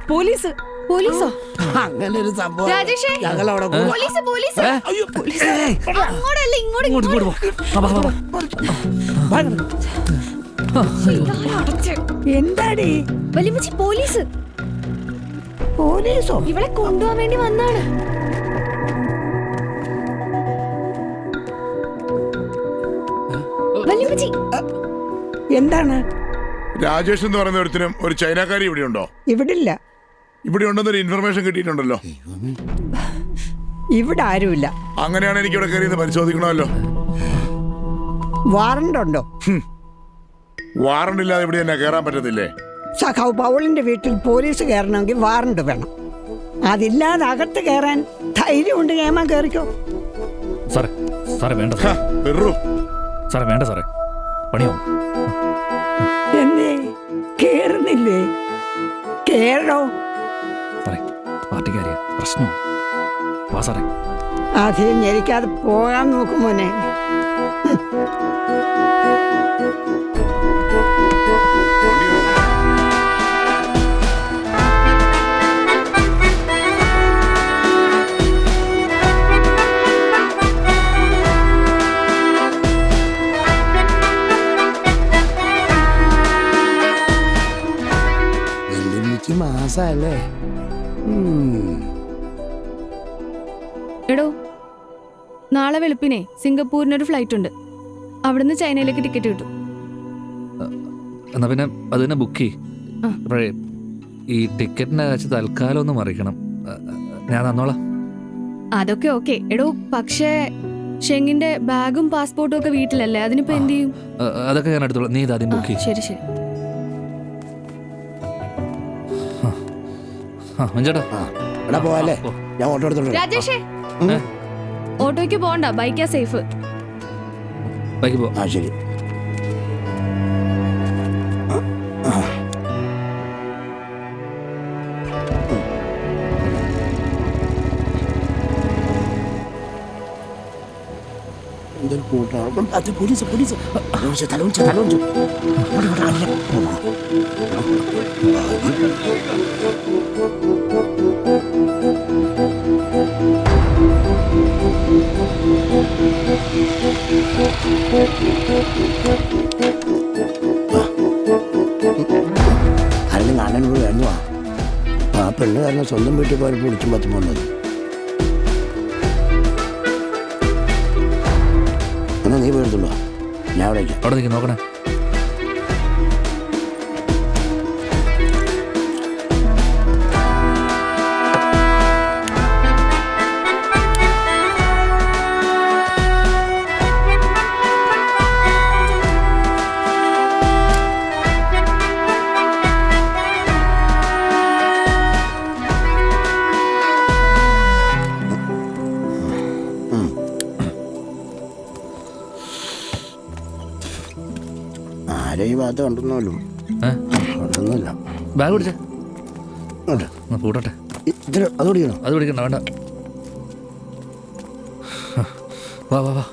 [SPEAKER 2] പോലീസ്.
[SPEAKER 17] പോലീസോ?
[SPEAKER 6] അങ്ങനെ ഒരു സംഭവം
[SPEAKER 17] രാജേഷേ,
[SPEAKER 6] ഞങ്ങൾ അവിടെ
[SPEAKER 17] പോലീസ് പോലീസ്. അങ്ങോട്ടല്ല ഇങ്ങോട്ട്.
[SPEAKER 18] എന്താടി
[SPEAKER 17] വലിയമ്മച്ചി? പോലീസ്.
[SPEAKER 18] പോലീസോ?
[SPEAKER 17] ഇവളെ കൊണ്ടുപോകാൻ വേണ്ടി വന്നാണ്. വലിയമ്മച്ചി
[SPEAKER 18] എന്താണ്?
[SPEAKER 7] രാജേഷ് എന്ന് പറയുന്ന ഒരുത്തിനും ഒരു ചൈനക്കാരി ഇവിടെ ഉണ്ടോ?
[SPEAKER 18] ഇവിടില്ല.
[SPEAKER 7] ഇവിടെ ഉണ്ടെന്നൊരു ഇൻഫർമേഷൻ കിട്ടിയിട്ടുണ്ടല്ലോ.
[SPEAKER 18] ഇവിടെ ആരുമില്ല.
[SPEAKER 7] അങ്ങനെയാണ് എനിക്ക് ഇവിടെ കയറി പരിശോധിക്കണമല്ലോ.
[SPEAKER 18] വാറണ്ട് ഉണ്ടോ?
[SPEAKER 7] വാറണ്ട് ഇല്ലാതെ ഇവിടെ തന്നെ കയറാൻ പറ്റത്തില്ലേ?
[SPEAKER 18] സഖാവ് പൗളിന്റെ വീട്ടിൽ പോലീസ് കയറണമെങ്കിൽ വാറണ്ട് വേണം. അതില്ലാതെ അകത്ത് കയറാൻ ധൈര്യമുണ്ട് ഏമാൻ കയറിക്കോ.
[SPEAKER 4] സാറേ സാറേ വേണ്ട സാറേ, വേണ്ട സാറേ, പണിയാവും.
[SPEAKER 18] എന്നേ കേറുന്നില്ലേ? കേറോ?
[SPEAKER 4] സാറേ പാർട്ടിക്കാരിയ പ്രശ്നം. വാ സാറേ.
[SPEAKER 18] അധികം ഞെരിക്കാതെ പോകാൻ നോക്കും മോനെ.
[SPEAKER 6] മാസല്ലേ?
[SPEAKER 17] എടോ, നാളെ വെളുപ്പിനെ സിംഗപ്പൂരിനൊരു ഫ്ലൈറ്റ് ഉണ്ട്. അവിടുന്ന് ചൈനയിലേക്ക് ടിക്കറ്റ് കിട്ടും.
[SPEAKER 4] എന്നാ പിന്നെ അത് തന്നെ ബുക്ക് ചെയ്യേ. ഈ ടിക്കറ്റിന്റെ കാശ് തൽക്കാലം ഒന്ന് മറിക്കണം, ഞാൻ തന്നോളാം.
[SPEAKER 17] അതൊക്കെ ഓക്കെ എടോ, പക്ഷേ ഷെങ്ങിന്റെ ബാഗും പാസ്പോർട്ടും ഒക്കെ വീട്ടിലല്ലേ, അതിനിപ്പോ എന്ത് ചെയ്യും?
[SPEAKER 4] അതൊക്കെ ഞാൻ എടുത്തോളാം, നീ ഇതാദ്യം ബുക്ക് ചെയ്യും.
[SPEAKER 17] ശരി ശരി.
[SPEAKER 4] മഞ്ചേട്ടാ
[SPEAKER 6] എടാ പോവാല്ലേ, ഞാൻ ഓട്ടോ എടുത്തോണ്ട് വരാം.
[SPEAKER 17] രാജേഷേ ഓട്ടോയ്ക്ക് പോകണ്ട, ബൈക്കാ സേഫ്.
[SPEAKER 4] ബൈക്ക് പോ.
[SPEAKER 6] ആ ശരി. എന്തൊരു കൂട്ടാണ്. അത് പോലീസ് പോലീസ് തലോഞ്ചു തലോഞ്ചു. ആരെങ്കിലും കാണാനോട് വേണോ? ആ പെണ്ണ് കാരണം സ്വന്തം വീട്ടിൽ പോയി പിടിച്ചും പറ്റും പോകുന്നത്. എന്നാ നീ പോയിട്ടുണ്ടോ? ഞാൻ അവിടെ
[SPEAKER 4] അവിടെ നിൽക്കും, നോക്കണേ.
[SPEAKER 6] ഈ ഭാഗത്ത് കണ്ടൊന്നുമല്ലോ. കണ്ടൊന്നുമില്ല.
[SPEAKER 4] ബാഗ് പിടിച്ചേ പൂട്ടട്ടെ.
[SPEAKER 6] അത് പിടിക്കണോ?
[SPEAKER 4] അത് പിടിക്കണ്ട, വേണ്ട. വാ വാ വാ.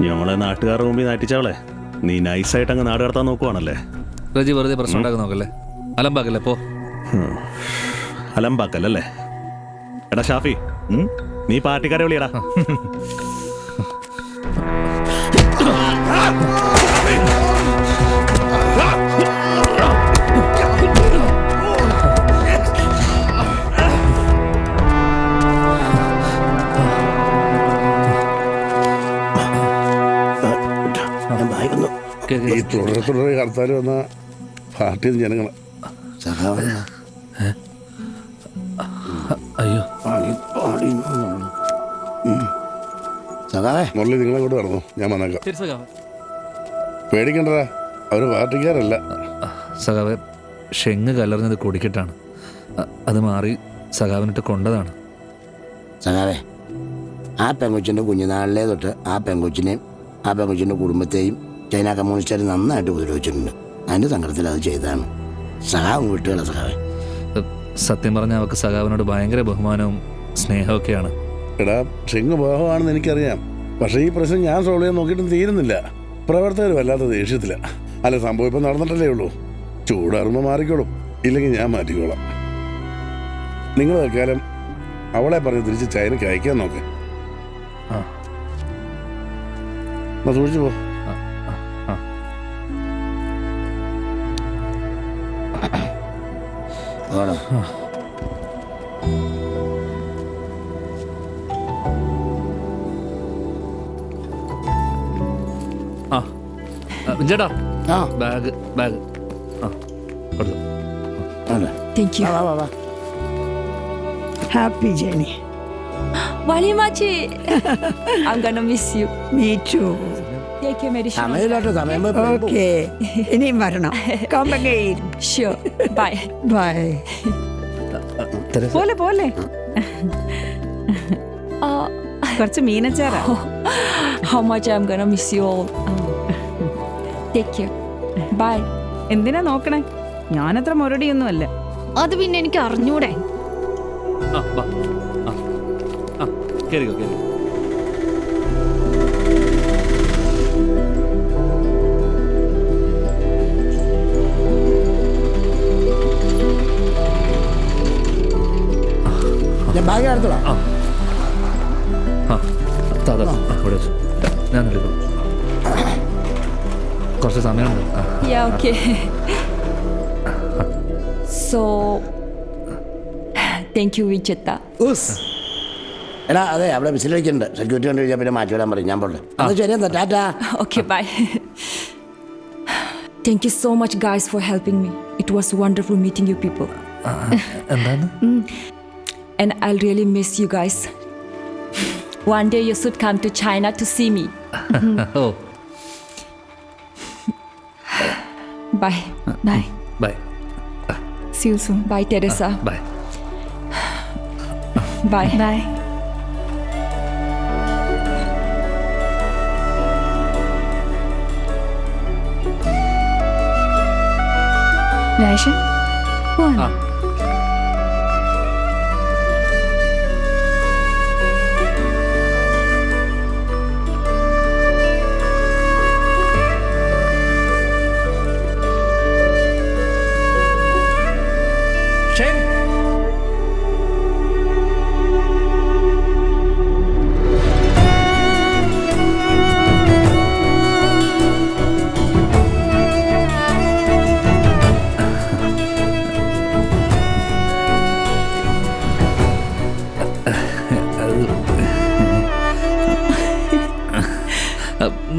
[SPEAKER 3] ഞങ്ങളെ നാട്ടുകാരുടെ മുമ്പിൽ നാറ്റിച്ചവളെ നീ നൈസായിട്ട് അങ്ങ് നാട് കടത്താൻ നോക്കുവാണല്ലേ?
[SPEAKER 4] റജി വെറുതെ പ്രശ്നം ഉണ്ടാക്കാൻ നോക്കല്ലേ, അലമ്പാക്കല്ലേ. പോ.
[SPEAKER 3] അലമ്പാക്കല്ലേ? എടാ ഷാഫി, നീ പാർട്ടിക്കാരെ വിളിയടാ.
[SPEAKER 7] ഈ തുടരെ ഹർത്താൽ വന്ന പാർട്ടി ജനങ്ങൾ
[SPEAKER 4] അയ്യോ
[SPEAKER 7] മുരളി നിങ്ങളെ കൂടെ നടന്നു, ഞാൻ വന്നേക്കാം. പേടിക്കണ്ടതാ, അവര് പാർട്ടിക്കാരല്ല.
[SPEAKER 4] സഖാവെ, ഷെങ്ങ് കലർന്നത് കുടിക്കിട്ടാണ്. അത് മാറി സഖാവിനിട്ട് കൊണ്ടതാണ്.
[SPEAKER 6] സഖാവേ, ആ പെങ്കൊച്ചിൻ്റെ കുഞ്ഞുനാളിലെ തൊട്ട് ആ പെങ്കൊച്ചിനെയും ആ പെങ്കൊച്ചിൻ്റെ കുടുംബത്തെയും ചൈന കമ്മ്യൂണിസ്റ്റുകാർ നന്നായിട്ട് ഉപദ്രവിച്ചിട്ടുണ്ട്. അതിൻ്റെ സങ്കടത്തിൽ അത് ചെയ്തതാണ്. സഖാവും വിട്ടുകള സഖാവേ.
[SPEAKER 4] സത്യം പറഞ്ഞാൽ അവർക്ക് സഖാവിനോട് ഭയങ്കര ബഹുമാനവും സ്നേഹമൊക്കെയാണ്.
[SPEAKER 7] എടാ, ഷെങ്ങ് ബോഹമാണെന്ന് എനിക്കറിയാം. പക്ഷേ ഈ പ്രശ്നം ഞാൻ സോൾവ് ചെയ്യാൻ നോക്കിയിട്ടും തീരുന്നില്ല. പ്രവർത്തകർ വല്ലാത്ത ദേഷ്യത്തില്ല. അല്ല, സംഭവം ഇപ്പം നടന്നിട്ടല്ലേ ഉള്ളൂ. ചൂടാറുമ്പോൾ മാറിക്കോളും, ഇല്ലെങ്കിൽ ഞാൻ മാറ്റിക്കോളാം. നിങ്ങൾ തൽക്കാലം അവളെ പറഞ്ഞ് തിരിച്ച് ചൈനയ്ക്ക് അയക്കാൻ നോക്ക്. സൂക്ഷിച്ചു പോ.
[SPEAKER 4] ചേട്ടാ, bag bag
[SPEAKER 21] Thank you.
[SPEAKER 18] Happy journey.
[SPEAKER 21] Walimachi, I'm gonna miss you.
[SPEAKER 18] Me too.
[SPEAKER 21] Take your medicine.
[SPEAKER 18] Okay. ഇനിയും വരണം. Come again.
[SPEAKER 21] Sure. Bye.
[SPEAKER 18] Bye.
[SPEAKER 2] പോലെ പോലെ കുറച്ച് മീനച്ചാറാ.
[SPEAKER 21] How much I'm gonna miss you all. Take care. Bye.
[SPEAKER 2] എന്തിനാ നോക്കണേ? ഞാനത്ര മുരടിയൊന്നും അല്ല.
[SPEAKER 17] അത് പിന്നെ എനിക്ക് അറിഞ്ഞൂടെ.
[SPEAKER 4] കേറിക്കോ കേറി.
[SPEAKER 6] ബാഗ് എടുത്തോളാം.
[SPEAKER 4] ഞാൻ എടുക്കും, കുറച്ച് സമയമുണ്ട്.
[SPEAKER 21] Yeah, okay. So, thank you, Vichetta.
[SPEAKER 6] എടാ, അതെ, അവിടെ വിസിലടിക്കുന്നുണ്ട്. സെക്യൂരിറ്റി കണ്ടു കഴിഞ്ഞാൽ പിന്നെ മാറ്റി വിടാൻ പറയും. ഞാൻ പോട്ടെ. അത് ശരിയെന്നാ, Tata.
[SPEAKER 21] Okay, bye. Thank you so much, guys, for helping me. It was wonderful meeting you people.
[SPEAKER 4] എന്താണ്?
[SPEAKER 21] And I'll really miss you guys. One day you should come to China to see me.
[SPEAKER 4] ഓ
[SPEAKER 21] Bye.
[SPEAKER 17] Bye.
[SPEAKER 4] Bye.
[SPEAKER 17] See you soon.
[SPEAKER 21] Bye, Teresa.
[SPEAKER 4] Bye.
[SPEAKER 21] Bye.
[SPEAKER 17] Bye. Rajesh പോവാണോ?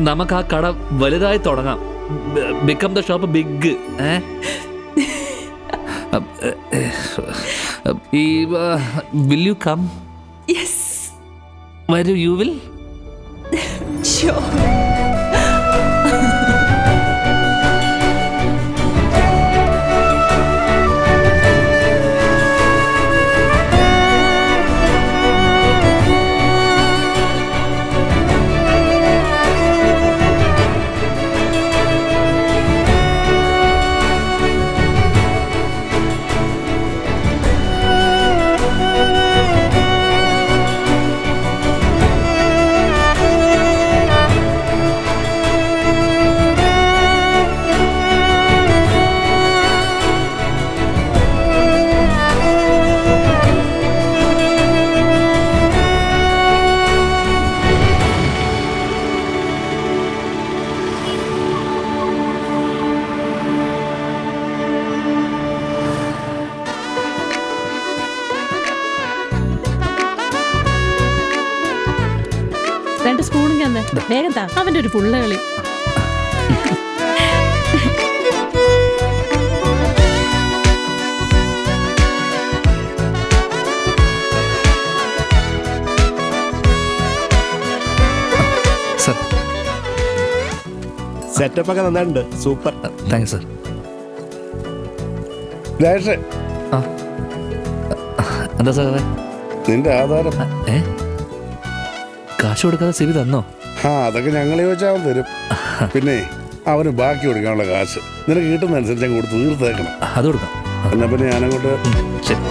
[SPEAKER 4] നമുക്ക് ആ കട വലുതായി തുടങ്ങാം. Become the shop big. ഈ will you come?
[SPEAKER 21] Yes.
[SPEAKER 4] വരൂ. You will?
[SPEAKER 21] Sure.
[SPEAKER 2] രണ്ട് സ്പൂണും ഞാൻ വേഗം താ. അവന്റെ ഒരു പുള്ള കളി.
[SPEAKER 9] സെറ്റപ്പ് ഒക്കെ നന്നായിട്ടുണ്ട്. സൂപ്പർ.
[SPEAKER 4] Thanks sir.
[SPEAKER 7] രാജേഷേ,
[SPEAKER 4] എന്താ സാറേ?
[SPEAKER 7] നിന്റെ ആധാരം
[SPEAKER 4] കാശ് കൊടുക്കാതെ സിവി തന്നോ?
[SPEAKER 7] അതൊക്കെ ഞങ്ങൾ ചോദിച്ചാൽ അവൻ തരും. പിന്നെ അവന് ബാക്കി കൊടുക്കാനുള്ള കാശ് നിനക്ക് കിട്ടുന്നതനുസരിച്ച് അങ്ങ് കൊടുത്ത് തീർത്തേക്കണം.
[SPEAKER 4] അത് കൊടുക്കാം.
[SPEAKER 7] എന്നാ പിന്നെ ഞാനങ്ങോട്ട്
[SPEAKER 4] ശരി.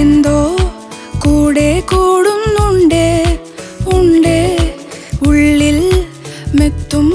[SPEAKER 17] എന്തോ കൂടെ കൂടുന്നുണ്ടേ ഉണ്ടേ ഉള്ളിൽ മെത്തും